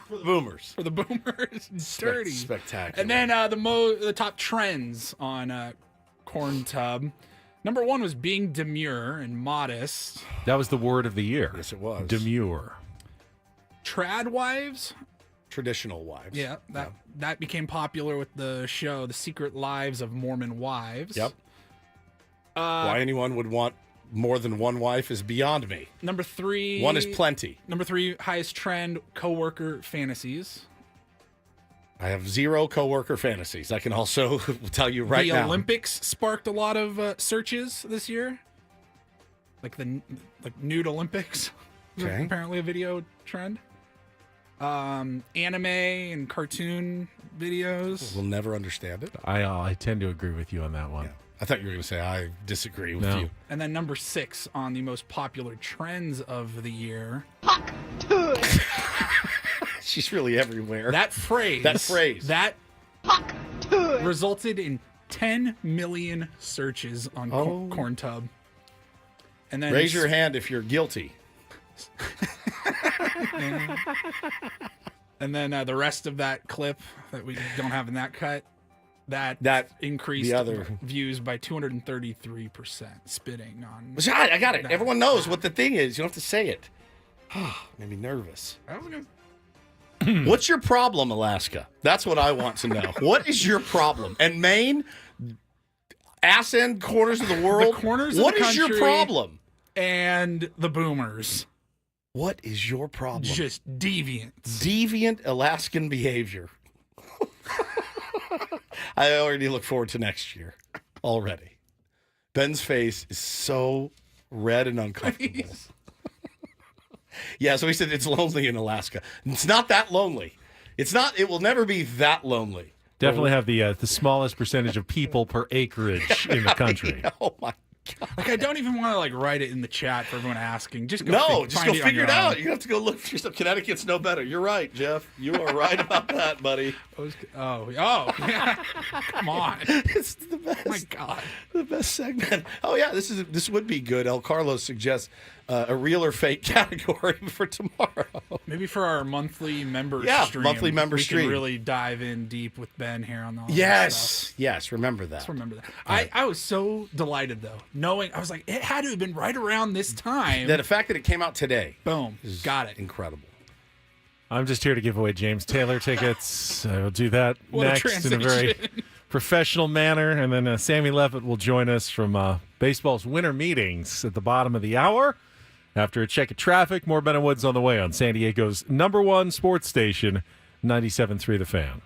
For the boomers. For the boomers, dirty, spectacular. And then the top trends on corn tub. Number 1 was being demure and modest. That was the word of the year. Yes, it was. Demure. Trad wives. Traditional wives. Yeah, that became popular with the show, The Secret Lives of Mormon Wives. Yep. Why anyone would want more than one wife is beyond me. Number 3. One is plenty. Number 3, highest trend, coworker fantasies. I have 0 coworker fantasies. I can also tell you right now. The Olympics sparked a lot of searches this year. Like nude Olympics. Okay. Apparently a video trend. Anime and cartoon videos. We'll never understand it. I tend to agree with you on that one. Yeah. I thought you were going to say I disagree with you. And then number 6 on the most popular trends of the year. She's really everywhere. That phrase. That resulted in 10 million searches on corn tub. And then raise your hand if you're guilty. And then the rest of that clip that we don't have in that cut, that increased the other views by 233%. Spitting on. I got it. Everyone knows what the thing is. You don't have to say it. Made me nervous. What's your problem, Alaska? That's what I want to know. What is your problem? And Maine, ass end corners of the world. The corners what of the is your country problem? And the boomers. What is your problem? Just deviants. Deviant Alaskan behavior. I already look forward to next year already. Ben's face is so red and uncomfortable. Yeah, so he said it's lonely in Alaska. It's not that lonely. It's not. It will never be that lonely. Definitely have the smallest percentage of people per acreage in the country. Oh my God! Like I don't even want to like write it in the chat for everyone asking. Just go just find go figure it on your out. own. You have to go look for yourself. Connecticut's no better. You're right, Jeff. You are right about that, buddy. Oh, come on! It's the best. Oh my God, the best segment. Oh yeah, this would be good. El Carlos suggests a real or fake category for tomorrow. Maybe for our monthly member stream. Monthly member we stream. can really dive in deep with Ben here on all this stuff. Yes. Remember that. Let's remember that. I was so delighted though, knowing I was like, it had to have been right around this time. The fact that it came out today. Boom. Got it. Incredible. I'm just here to give away James Taylor tickets. I will do that What a next in a very transition. professional manner. And then Sammy Levitt will join us from baseball's winter meetings at the bottom of the hour. After a check of traffic, more Ben and Woods on the way on San Diego's #1 sports station, 97.3 The Fan.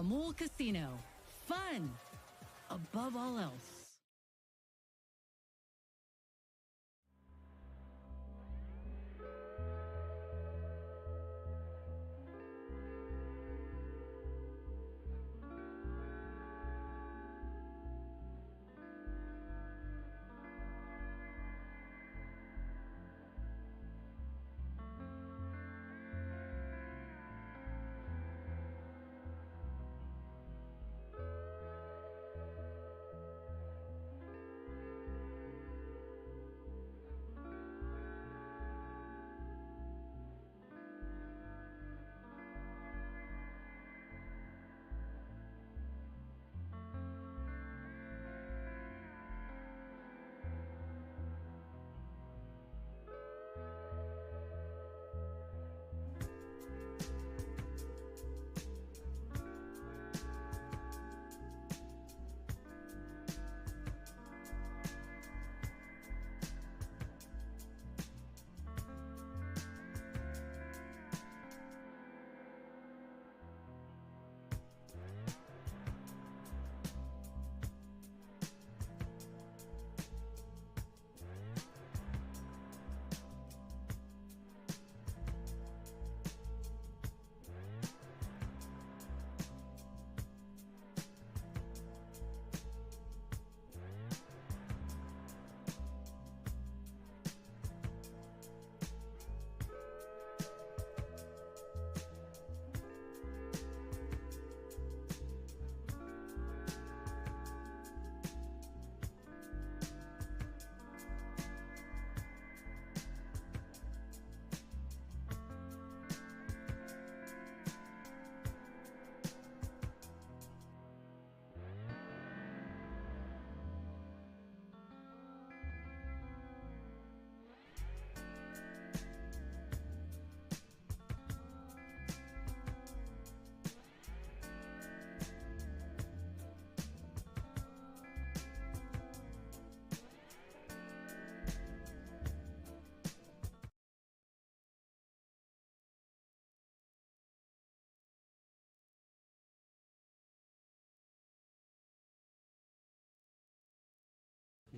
Jamul Casino. Fun above all else.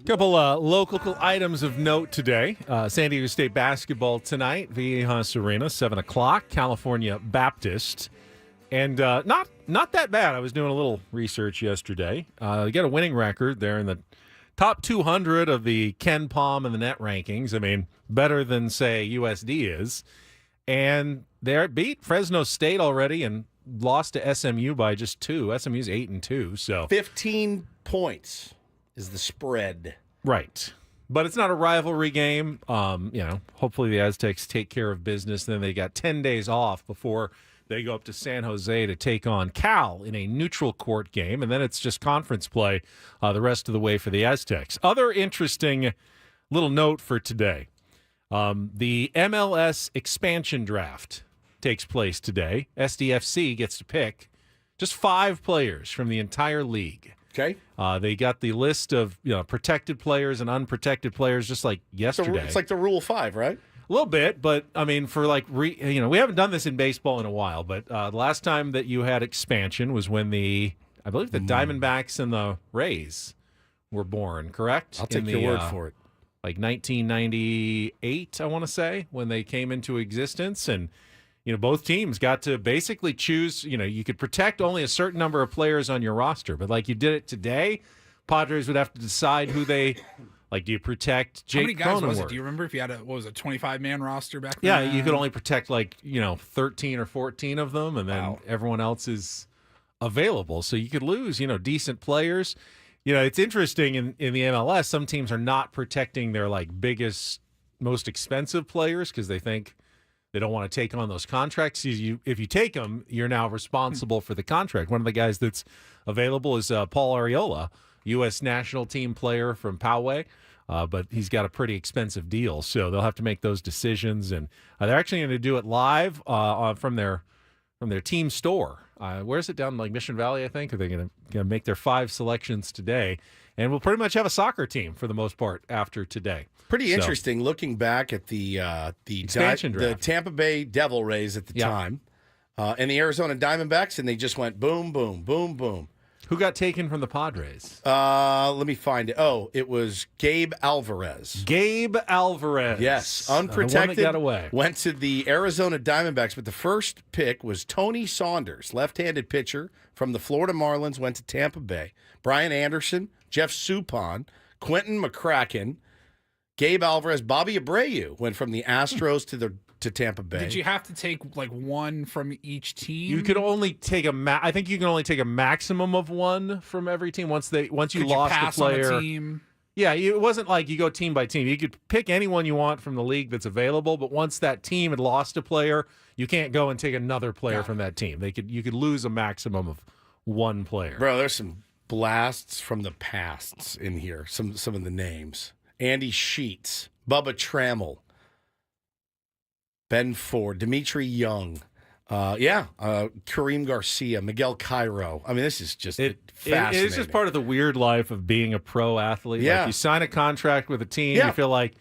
Couple local items of note today. San Diego State basketball tonight, Viejas Arena, 7 o'clock, California Baptist. And not that bad. I was doing a little research yesterday. You got a winning record there in the top 200 of the Ken Palm and the net rankings. I mean, better than, say, USD is. And they beat Fresno State already and lost to SMU by just 2. SMU's 8-2. So 15 points is the spread. Right. But it's not a rivalry game. Hopefully the Aztecs take care of business. Then they got 10 days off before they go up to San Jose to take on Cal in a neutral court game. And then it's just conference play the rest of the way for the Aztecs. Other interesting little note for today. The MLS expansion draft takes place today. SDFC gets to pick just 5 players from the entire league. Okay. They got the list of protected players and unprotected players just like yesterday. It's like the Rule 5, right? A little bit, but I mean, for we haven't done this in baseball in a while. But the last time that you had expansion was when I believe the Diamondbacks and the Rays were born. Correct? I'll take your word for it. Like 1998, I want to say, when they came into existence, and both teams got to basically choose. You could protect only a certain number of players on your roster, but like you did it today, Padres would have to decide who they. Like, do you protect Jake Cronenworth? How many guys was it? Do you remember if you had a 25-man roster back then? Yeah, you could only protect 13 or 14 of them, and then everyone else is available. So you could lose, decent players. It's interesting in the MLS, some teams are not protecting their biggest, most expensive players because they think they don't want to take on those contracts. If you take them, you're now responsible for the contract. One of the guys that's available is Paul Arriola, U.S. national team player from Poway. But he's got a pretty expensive deal, so they'll have to make those decisions. And they're actually going to do it live from their team store. Where is it, down in Mission Valley, I think? Are they going to make their 5 selections today? And we'll pretty much have a soccer team for the most part after today. Pretty interesting looking back at the expansion draft. The Tampa Bay Devil Rays at the time, and the Arizona Diamondbacks, and they just went boom, boom, boom, boom. Who got taken from the Padres? Let me find it. Oh, it was Gabe Alvarez. Gabe Alvarez. Yes, unprotected. The one that got away. Went to the Arizona Diamondbacks, but the first pick was Tony Saunders, left-handed pitcher from the Florida Marlins, went to Tampa Bay. Brian Anderson, Jeff Suppan, Quentin McCracken, Gabe Alvarez, Bobby Abreu went from the Astros to Tampa Bay. Did you have to take one from each team? You could only take I think you can only take a maximum of 1 from every team once you could lost you pass a player. On a team? Yeah, it wasn't like you go team by team. You could pick anyone you want from the league that's available, but once that team had lost a player, you can't go and take another player from that team. You could lose a maximum of 1 player. Bro, there's some blasts from the pasts in here. Some of the names. Andy Sheets, Bubba Trammell, Ben Ford, Dimitri Young, Kareem Garcia, Miguel Cairo. I mean, this is just fascinating. It is just part of the weird life of being a pro athlete. Yeah. Like you sign a contract with a team, you feel like,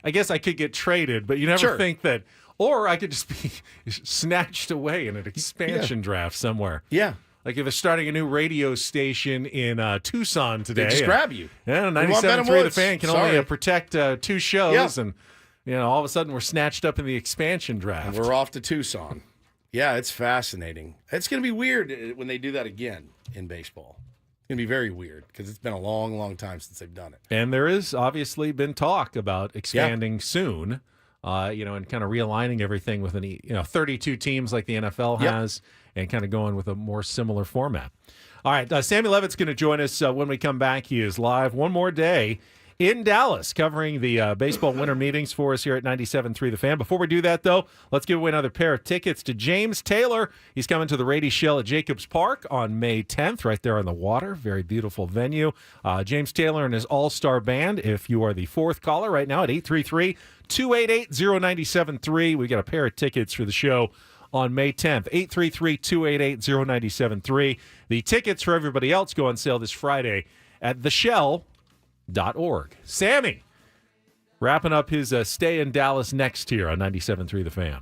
I guess I could get traded, but you never think that, or I could just be snatched away in an expansion draft somewhere. Yeah. Like if they're starting a new radio station in Tucson today. They just grab you. Yeah, 97.3 The Fan can only protect 2 shows, and all of a sudden we're snatched up in the expansion draft. And we're off to Tucson. Yeah, it's fascinating. It's going to be weird when they do that again in baseball. It's going to be very weird because it's been a long, long time since they've done it. And there is obviously been talk about expanding soon, and kind of realigning everything with 32 teams like the NFL has. And kind of going with a more similar format. All right, Sammy Levitt's going to join us when we come back. He is live one more day in Dallas covering the baseball winter meetings for us here at 97.3 The Fan. Before we do that, though, let's give away another pair of tickets to James Taylor. He's coming to the Rady Shell at Jacobs Park on May 10th, right there on the water. Very beautiful venue. James Taylor and his all-star band, if you are the 4th caller right now at 833-288-0973. We got a pair of tickets for the show on May 10th, 833-288-0973. The tickets for everybody else go on sale this Friday at theshell.org. Sammy, wrapping up his stay in Dallas next here on 97.3 The Fan.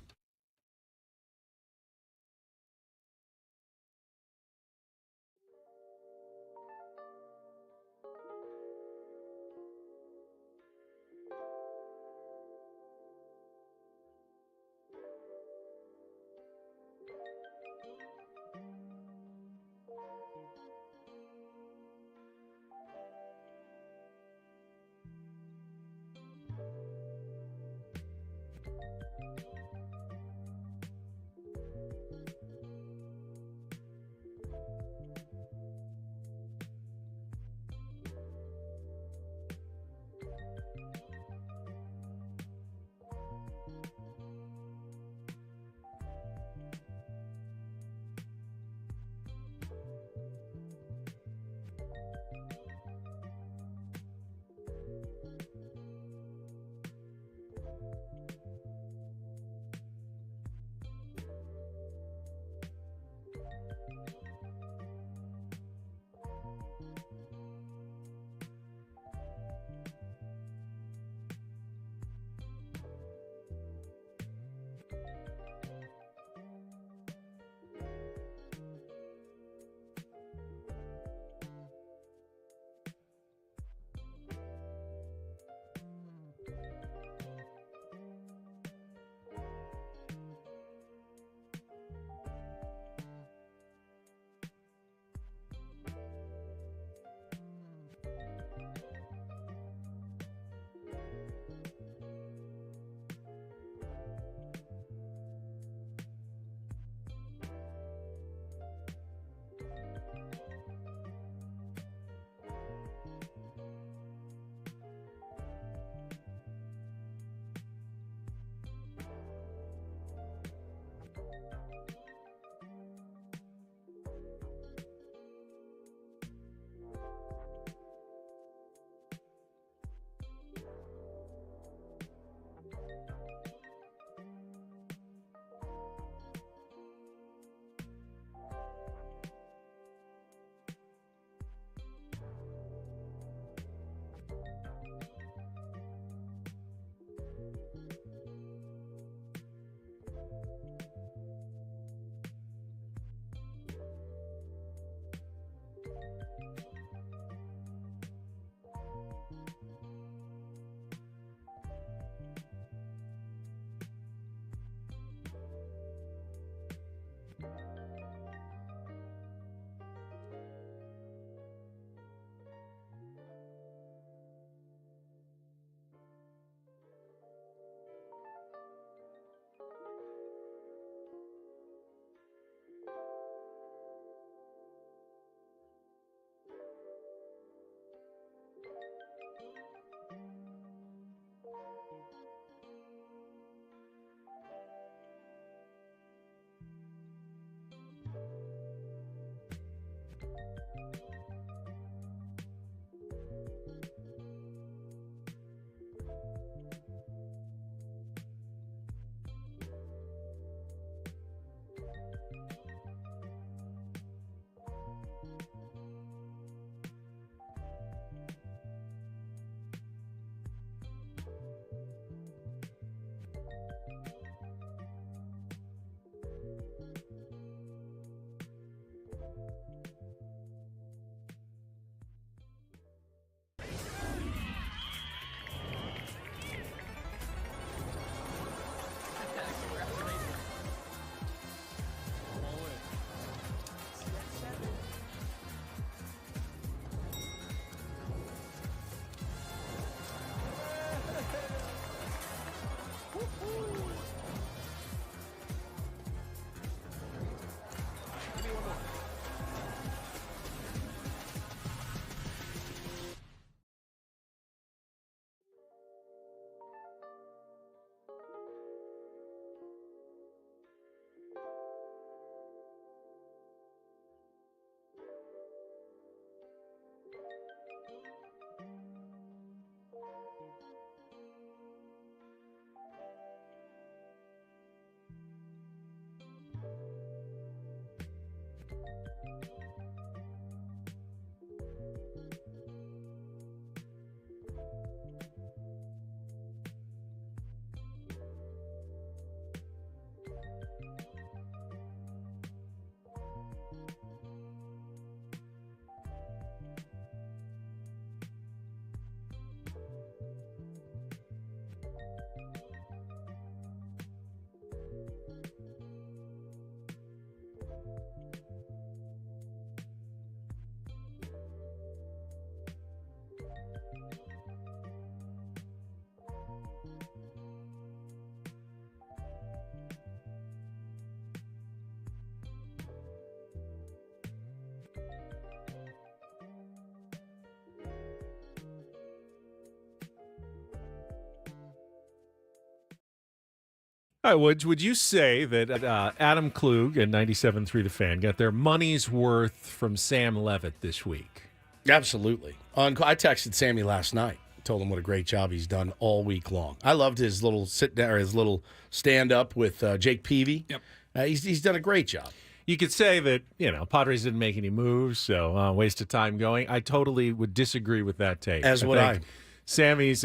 All right, would you say that Adam Klug and 97.3 The Fan got their money's worth from Sam Levitt this week? Absolutely. I texted Sammy last night. told him what a great job he's done all week long. I loved his little sit down or his little stand up with Jake Peavy. Yep. He's done a great job. You could say that, Padres didn't make any moves, so waste of time going. I totally would disagree with that take. As would I. Sammy's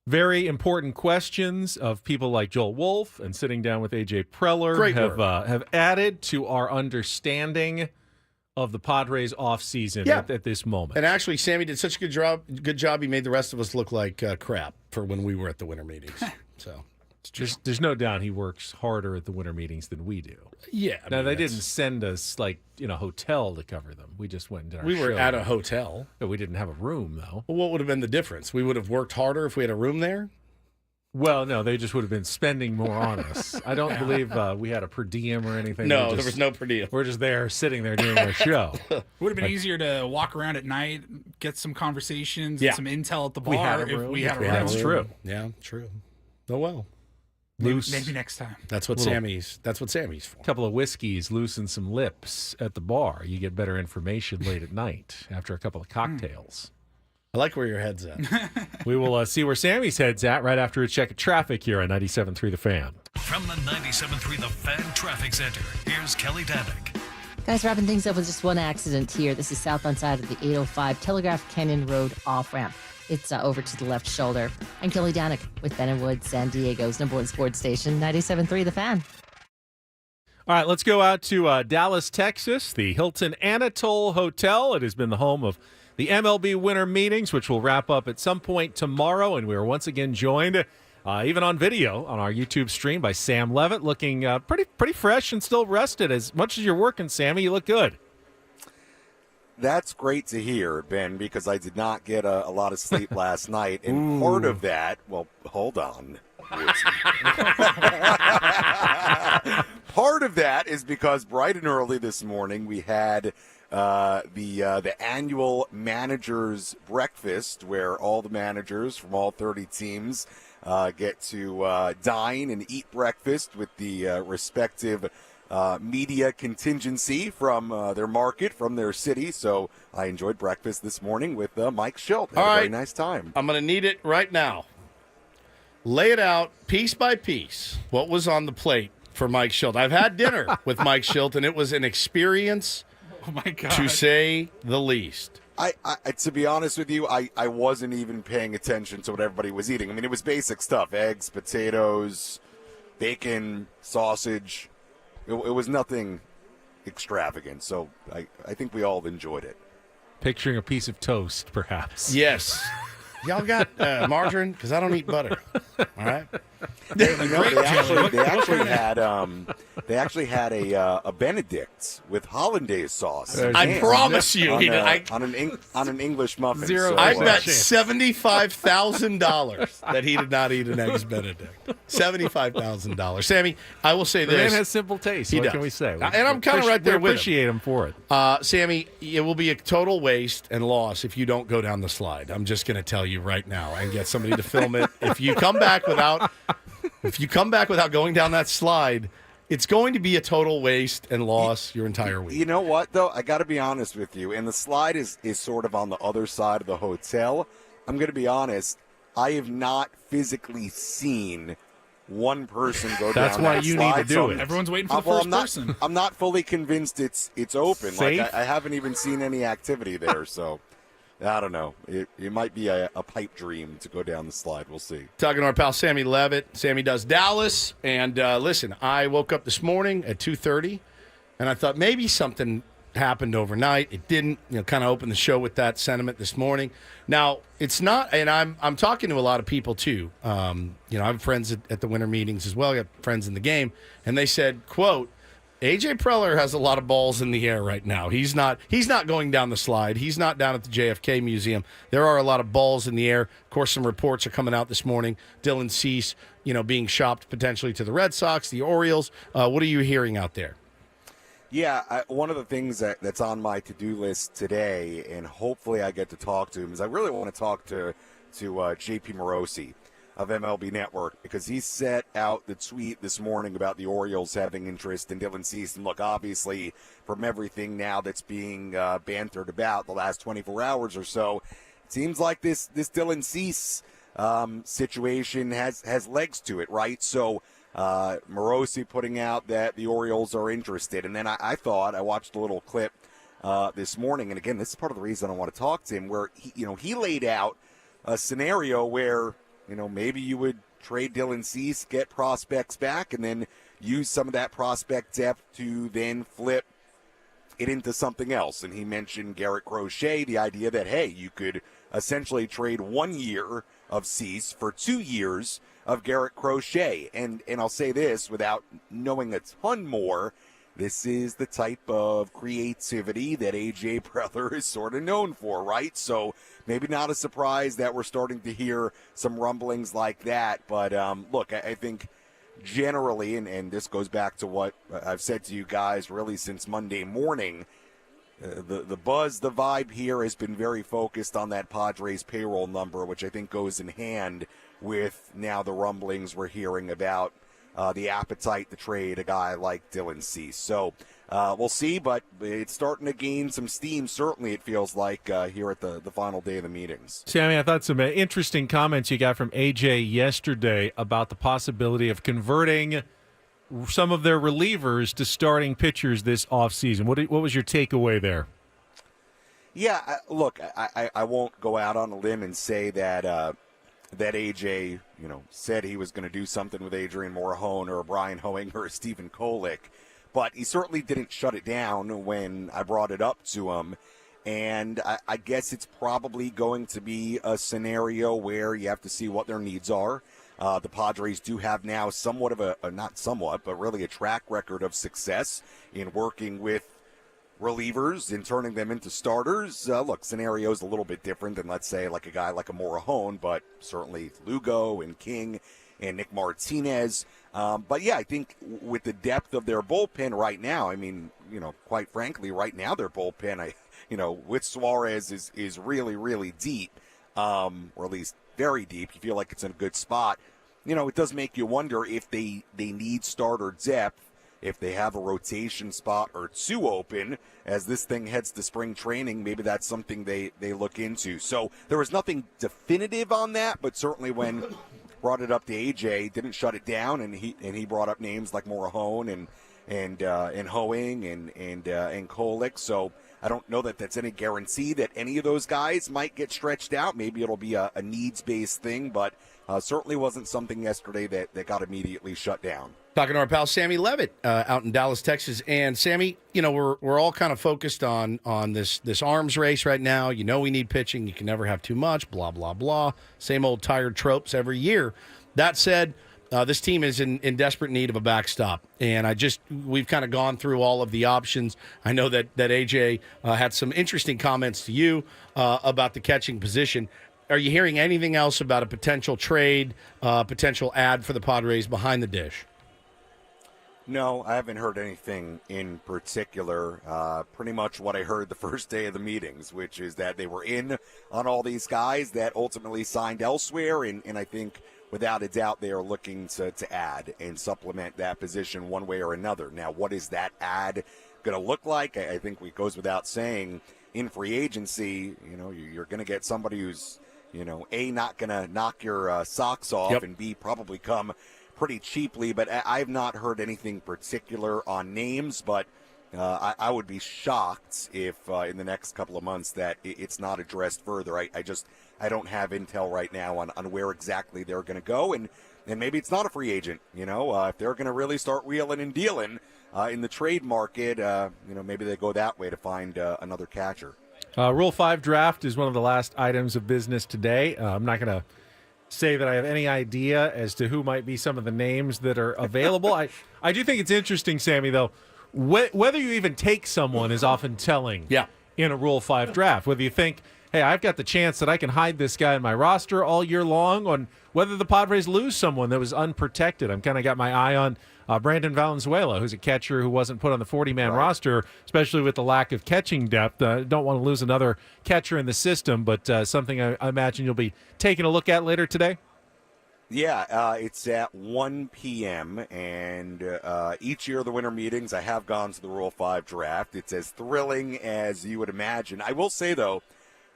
very important questions of people like Joel Wolf and sitting down with A.J. Preller have added to our understanding of the Padres offseason at this moment. And actually, Sammy did such a good job, he made the rest of us look like crap for when we were at the winter meetings. So there's no doubt he works harder at the winter meetings than we do. Yeah. Now, they didn't send us, hotel to cover them. We just went and did our We were show. at a hotel. But we didn't have a room, though. Well, what would have been the difference? We would have worked harder if we had a room there? Well, no, they just would have been spending more on us. I don't believe we had a per diem or anything. No, there was no per diem. We're just there sitting there doing our show. It would have been easier to walk around at night, get some conversations, Yeah. some intel at the bar We had a if room. we had a room. That's true. Yeah, true. Oh, well. Maybe next time. That's what Sammy's for. A couple of whiskeys, loosen some lips at the bar. You get better information late at night after a couple of cocktails. I like where your head's at. We will see where Sammy's head's at right after a check of traffic here on 97.3 The Fan. From the 97.3 The Fan Traffic Center, here's Kelly Danick. Guys, wrapping things up with just one accident here. This is southbound side of the 805 Telegraph Canyon Road off-ramp. It's over to the left shoulder. I'm Kelly Danick with Ben & Wood, San Diego's #1 sports station, 97.3 The Fan. All right, let's go out to Dallas, Texas, the Hilton Anatole Hotel. It has been the home of the MLB winter meetings, which will wrap up at some point tomorrow, and we are once again joined, even on video, on our YouTube stream by Sam Levitt, looking pretty fresh and still rested. As much as you're working, Sammy, you look good. That's great to hear, Ben, because I did not get a lot of sleep last night, and part of that, well, hold on. Part of that is because bright and early this morning we had the annual managers breakfast, where all the managers from all 30 teams get to dine and eat breakfast with the respective media contingency from their market, from their city. So I enjoyed breakfast this morning with Mike Schilt. Had a very nice time. I'm going to need it right now. Lay it out piece by piece. What was on the plate for Mike Schilt? I've had dinner with Mike Schilt, and it was an experience, oh my God, to say the least. I to be honest with you, I wasn't even paying attention to what everybody was eating. I mean, it was basic stuff: eggs, potatoes, bacon, sausage. It was nothing extravagant, so I think we all enjoyed it. Picturing a piece of toast, perhaps. Yes. Y'all got margarine? Because I don't eat butter. All right. They actually had a Benedict with hollandaise sauce. I promise you, on an English muffin. I bet $75,000 that he did not eat an eggs Benedict. $75,000. Sammy, I will say The this: man has simple taste. He What does. can we say? And I'm kind of right there we with him. appreciate him for it. Sammy, it will be a total waste and loss if you don't go down the slide. I'm just going to tell you right now and get somebody to film it. If you come back without going down that slide, it's going to be a total waste and loss your entire week. You know what, though? I got to be honest with you. And the slide is sort of on the other side of the hotel. I'm going to be honest. I have not physically seen one person go That's down why that you slide. need to do it. Everyone's waiting for the first I'm not, person. I'm not fully convinced it's open. Safe? Like I haven't even seen any activity there, so I don't know. It might be a pipe dream to go down the slide. We'll see. Talking to our pal Sammy Levitt. Sammy does Dallas. And listen, I woke up this morning at 2:30, and I thought maybe something happened overnight. It didn't. Kind of opened the show with that sentiment this morning. Now, it's not, and I'm talking to a lot of people too. I have friends at the winter meetings as well. I got friends in the game, and they said, quote, A.J. Preller has a lot of balls in the air right now. He's not going down the slide. He's not down at the JFK Museum. There are a lot of balls in the air. Of course, some reports are coming out this morning. Dylan Cease, being shopped potentially to the Red Sox, the Orioles. What are you hearing out there? Yeah, one of the things that's on my to-do list today, and hopefully I get to talk to him, is I really want to talk to JP Morosi of MLB Network, because he set out the tweet this morning about the Orioles having interest in Dylan Cease. And look, obviously, from everything now that's being bantered about the last 24 hours or so, seems like this Dylan Cease situation has legs to it, right? So Morosi putting out that the Orioles are interested. And then I watched a little clip this morning, and again, this is part of the reason I want to talk to him, where he laid out a scenario where maybe you would trade Dylan Cease, get prospects back, and then use some of that prospect depth to then flip it into something else. And he mentioned Garrett Crochet, the idea that, hey, you could essentially trade 1 year of Cease for 2 years of Garrett Crochet. And I'll say this without knowing a ton more, this is the type of creativity that A.J. Preller is sort of known for, right? So maybe not a surprise that we're starting to hear some rumblings like that. But look, I think generally, and this goes back to what I've said to you guys really since Monday morning, the buzz, the vibe here has been very focused on that Padres payroll number, which I think goes in hand with now the rumblings we're hearing about the appetite to trade a guy like Dylan Cease. So we'll see, but it's starting to gain some steam, certainly it feels like, here at the final day of the meetings. Sammy, I thought some interesting comments you got from AJ yesterday about the possibility of converting some of their relievers to starting pitchers this offseason. What was your takeaway there? Yeah, look, I won't go out on a limb and say that that AJ, said he was going to do something with Adrian Morejon or Brian Hoeing or Stephen Kolek, but he certainly didn't shut it down when I brought it up to him. And I guess it's probably going to be a scenario where you have to see what their needs are. The Padres do have now somewhat of not somewhat, but really a track record of success in working with relievers and turning them into starters. Look, scenario's a little bit different than, let's say, like a guy like a Morejon, but certainly Lugo and King and Nick Martinez. But yeah, I think with the depth of their bullpen right now, I mean, quite frankly, right now their bullpen, with Suarez is really, really deep, or at least very deep. You feel like it's in a good spot. It does make you wonder if they need starter depth, if they have a rotation spot or two open as this thing heads to spring training. Maybe that's something they look into. So there was nothing definitive on that, but certainly when brought it up to AJ, didn't shut it down, and he brought up names like Morejon and Hoeing and Kolek. So I don't know that that's any guarantee that any of those guys might get stretched out. Maybe it'll be a needs-based thing, but certainly wasn't something yesterday that got immediately shut down. Talking to our pal Sammy Levitt out in Dallas, Texas. And Sammy, we're all kind of focused on this arms race right now. We need pitching. You can never have too much, blah, blah, blah. Same old tired tropes every year. That said, this team is in desperate need of a backstop. And we've kind of gone through all of the options. I know that AJ had some interesting comments to you about the catching position. Are you hearing anything else about a potential trade, potential ad for the Padres behind the dish? No, I haven't heard anything in particular. Pretty much what I heard the first day of the meetings, which is that they were in on all these guys that ultimately signed elsewhere, and I think without a doubt they are looking to add and supplement that position one way or another. Now, what is that ad going to look like? I think it goes without saying, in free agency, you're going to get somebody who's, A, not going to knock your socks off, yep, and B, probably come pretty cheaply. But I've not heard anything particular on names, but I would be shocked if in the next couple of months that it's not addressed further. I don't have intel right now on where exactly they're going to go, and maybe it's not a free agent. If they're going to really start wheeling and dealing in the trade market, maybe they go that way to find another catcher. Rule 5 draft is one of the last items of business today. I'm not going to say that I have any idea as to who might be some of the names that are available. I do think it's interesting, Sammy, though. Whether you even take someone is often telling in a Rule 5 draft. Whether you think, hey, I've got the chance that I can hide this guy in my roster all year long, on whether the Padres lose someone that was unprotected. I'm kind of got my eye on Brandon Valenzuela, who's a catcher who wasn't put on the 40-man roster, especially with the lack of catching depth. Don't want to lose another catcher in the system, but something I imagine you'll be taking a look at later today. Yeah, it's at 1 p.m., and each year of the winter meetings, I have gone to the Rule 5 draft. It's as thrilling as you would imagine. I will say, though,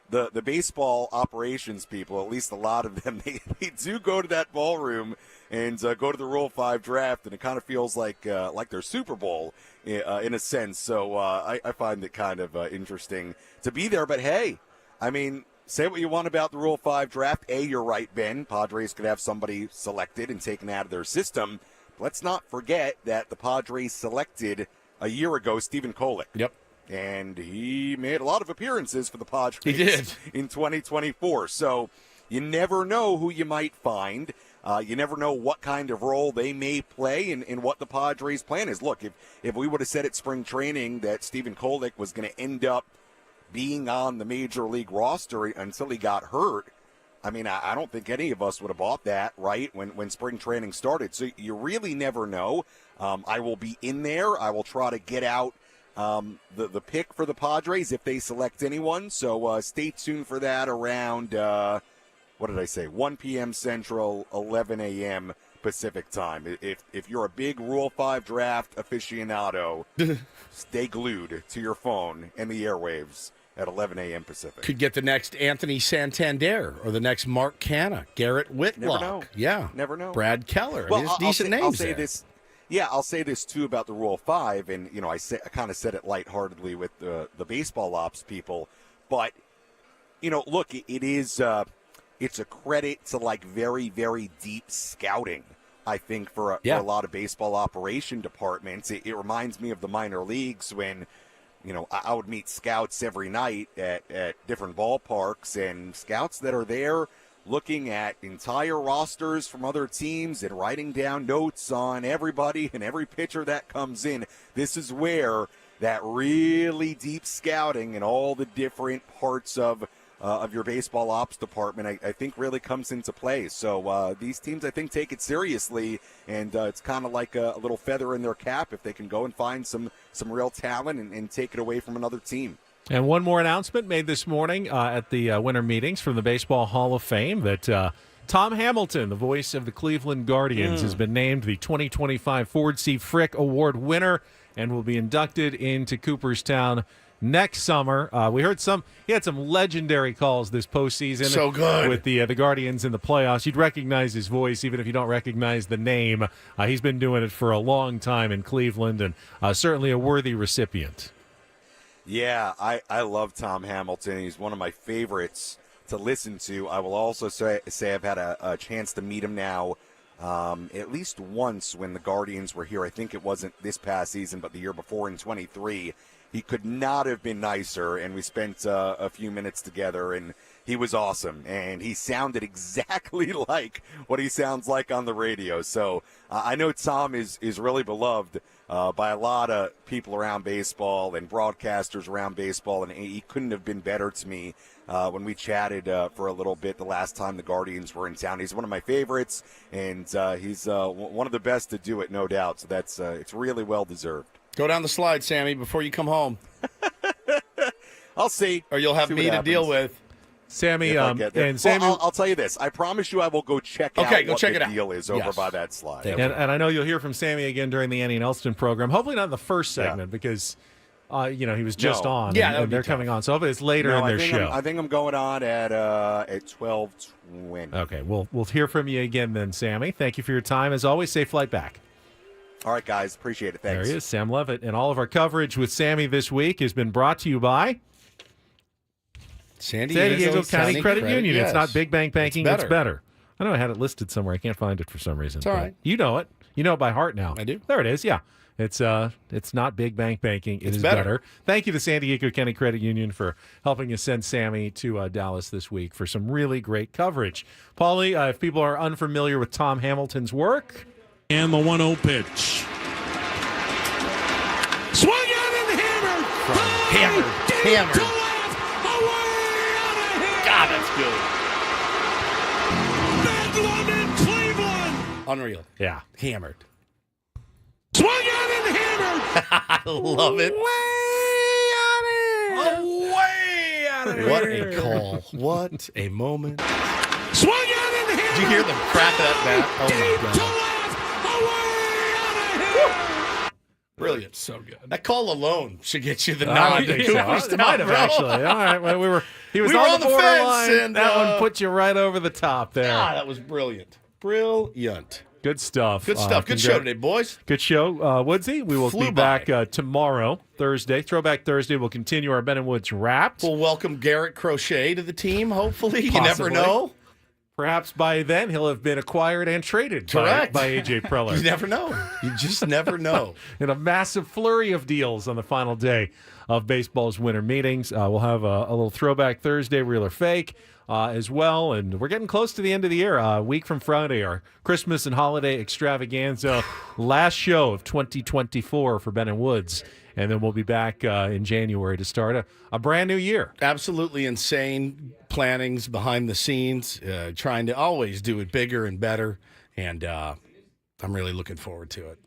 the baseball operations people, at least a lot of them, they do go to that ballroom and go to the Rule 5 draft, and it kind of feels like their Super Bowl in a sense. So I find it kind of interesting to be there. But hey, I mean, say what you want about the Rule 5 draft. You're right, Ben. Padres could have somebody selected and taken out of their system. Let's not forget that the Padres selected a year ago Stephen Kolek. Yep. And he made a lot of appearances for the Padres. He did. In 2024. So you never know who you might find. You never know what kind of role they may play in what the Padres' plan is. Look, if we would have said at spring training that Stephen Kolek was going to end up being on the major league roster until he got hurt, I mean, I don't think any of us would have bought that, right, when spring training started. So you really never know. I will be in there. I will try to get out the pick for the Padres if they select anyone. So stay tuned for that around, 1 p.m. Central, 11 a.m. Pacific time. If you're a big Rule 5 draft aficionado, stay glued to your phone and the airwaves at 11 a.m. Pacific. Could get the next Anthony Santander or the next Mark Canha, Garrett Whitlock. Never know. Yeah. Never know. Brad Keller. Well, I mean, it's decent names I'll say there. this. Yeah, I'll say this, too, about the Rule 5, and, I kind of said it lightheartedly with the baseball ops people, but, look, it is, it's a credit to, very, very deep scouting, I think, for a lot of baseball operation departments. It reminds me of the minor leagues when, I would meet scouts every night at different ballparks, and scouts that are there looking at entire rosters from other teams and writing down notes on everybody and every pitcher that comes in. This is where that really deep scouting and all the different parts of your baseball ops department, I think, really comes into play. So these teams, I think, take it seriously, and it's kind of like a little feather in their cap if they can go and find some real talent and take it away from another team. And one more announcement made this morning at the winter meetings from the Baseball Hall of Fame that Tom Hamilton, the voice of the Cleveland Guardians, has been named the 2025 Ford C. Frick Award winner and will be inducted into Cooperstown next summer. We heard he had some legendary calls this postseason. So good. With the Guardians in the playoffs. You'd recognize his voice even if you don't recognize the name. He's been doing it for a long time in Cleveland and certainly a worthy recipient. Yeah, I love Tom Hamilton. He's one of my favorites to listen to. I will also say I've had a chance to meet him now at least once when the Guardians were here. I think it wasn't this past season, but the year before in 23. He could not have been nicer, and we spent a few minutes together, and he was awesome. And he sounded exactly like what he sounds like on the radio. So I know Tom is really beloved by a lot of people around baseball and broadcasters around baseball, and he couldn't have been better to me when we chatted for a little bit the last time the Guardians were in town. He's one of my favorites, and he's one of the best to do it, no doubt. So that's it's really well-deserved. Go down the slide, Sammy, before you come home. I'll see. Or you'll have me to deal with. Sammy, and Sammy, I'll tell you this. I promise you I will go check out what the deal is over by that slide. And I know you'll hear from Sammy again during the Annie and Elston program. Hopefully not in the first segment because, he was just on. Yeah, and they're coming on. So hopefully it's later in their show. I think I'm going on at 12:20. Okay, we'll hear from you again then, Sammy. Thank you for your time. As always, safe flight back. All right, guys. Appreciate it. Thanks. There he is, Sam Levitt. And all of our coverage with Sammy this week has been brought to you by San Diego County Credit Union. Yes. It's not Big Bank Banking. It's better. I know I had it listed somewhere. I can't find it for some reason. It's all right. You know it. You know it by heart now. I do. There it is. Yeah. It's not Big Bank Banking. It's better. Thank you to San Diego County Credit Union for helping us send Sammy to Dallas this week for some really great coverage. Paulie, if people are unfamiliar with Tom Hamilton's work. And the 1-0 pitch. Swung out and hammered. Hammered. God, that's good. Bedlam in Cleveland. Unreal. Yeah. Hammered. Swung out and hammered. I love it. Way out of here. What a call. What a moment. Swung out and hammered. Did you hear the crack of that bat? Oh, my God. Brilliant. So good. That call alone should get you the I nod. don't think so. It might have actually. All right. Well, he was We were on on the the borderline. fence, and, that one put you right over the top there. Ah, that was brilliant. Brilliant. Good stuff. Good stuff. Good show today, boys. Good show, Woodsy. We will Flew be back tomorrow, Thursday. Throwback Thursday. We'll continue our Ben and Woods Wrapped. We'll welcome Garrett Crochet to the team, hopefully. You never Possibly. know. Perhaps by then he'll have been acquired and traded Correct. by A.J. Preller. You never know. You just never know. In a massive flurry of deals on the final day of baseball's winter meetings. We'll have a little Throwback Thursday, Real or Fake, as well. And we're getting close to the end of the year. A week from Friday, our Christmas and holiday extravaganza. Last show of 2024 for Ben and Woods. And then we'll be back in January to start a brand new year. Absolutely insane plannings behind the scenes, trying to always do it bigger and better. And I'm really looking forward to it.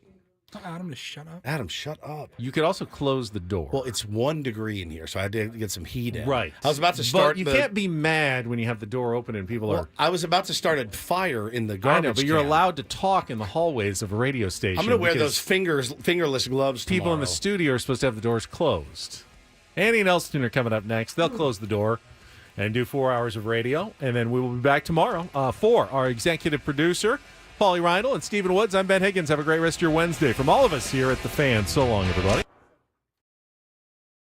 Tell Adam to shut up. Adam, shut up. You could also close the door. Well, it's 1 degree in here, so I had to get some heat in. Right. I was about to start. But you can't be mad when you have the door open and people are. I was about to start a fire in the I garbage know, but you're can. allowed to talk in the hallways of a radio station. I'm going to wear because those fingerless gloves tomorrow. people in the studio are supposed to have the doors closed. Andy and Elston are coming up next. They'll close the door and do 4 hours of radio, and then we will be back tomorrow for our executive producer, Paulie Reinl and Stephen Woods. I'm Ben Higgins. Have a great rest of your Wednesday. From all of us here at The Fan, so long, everybody.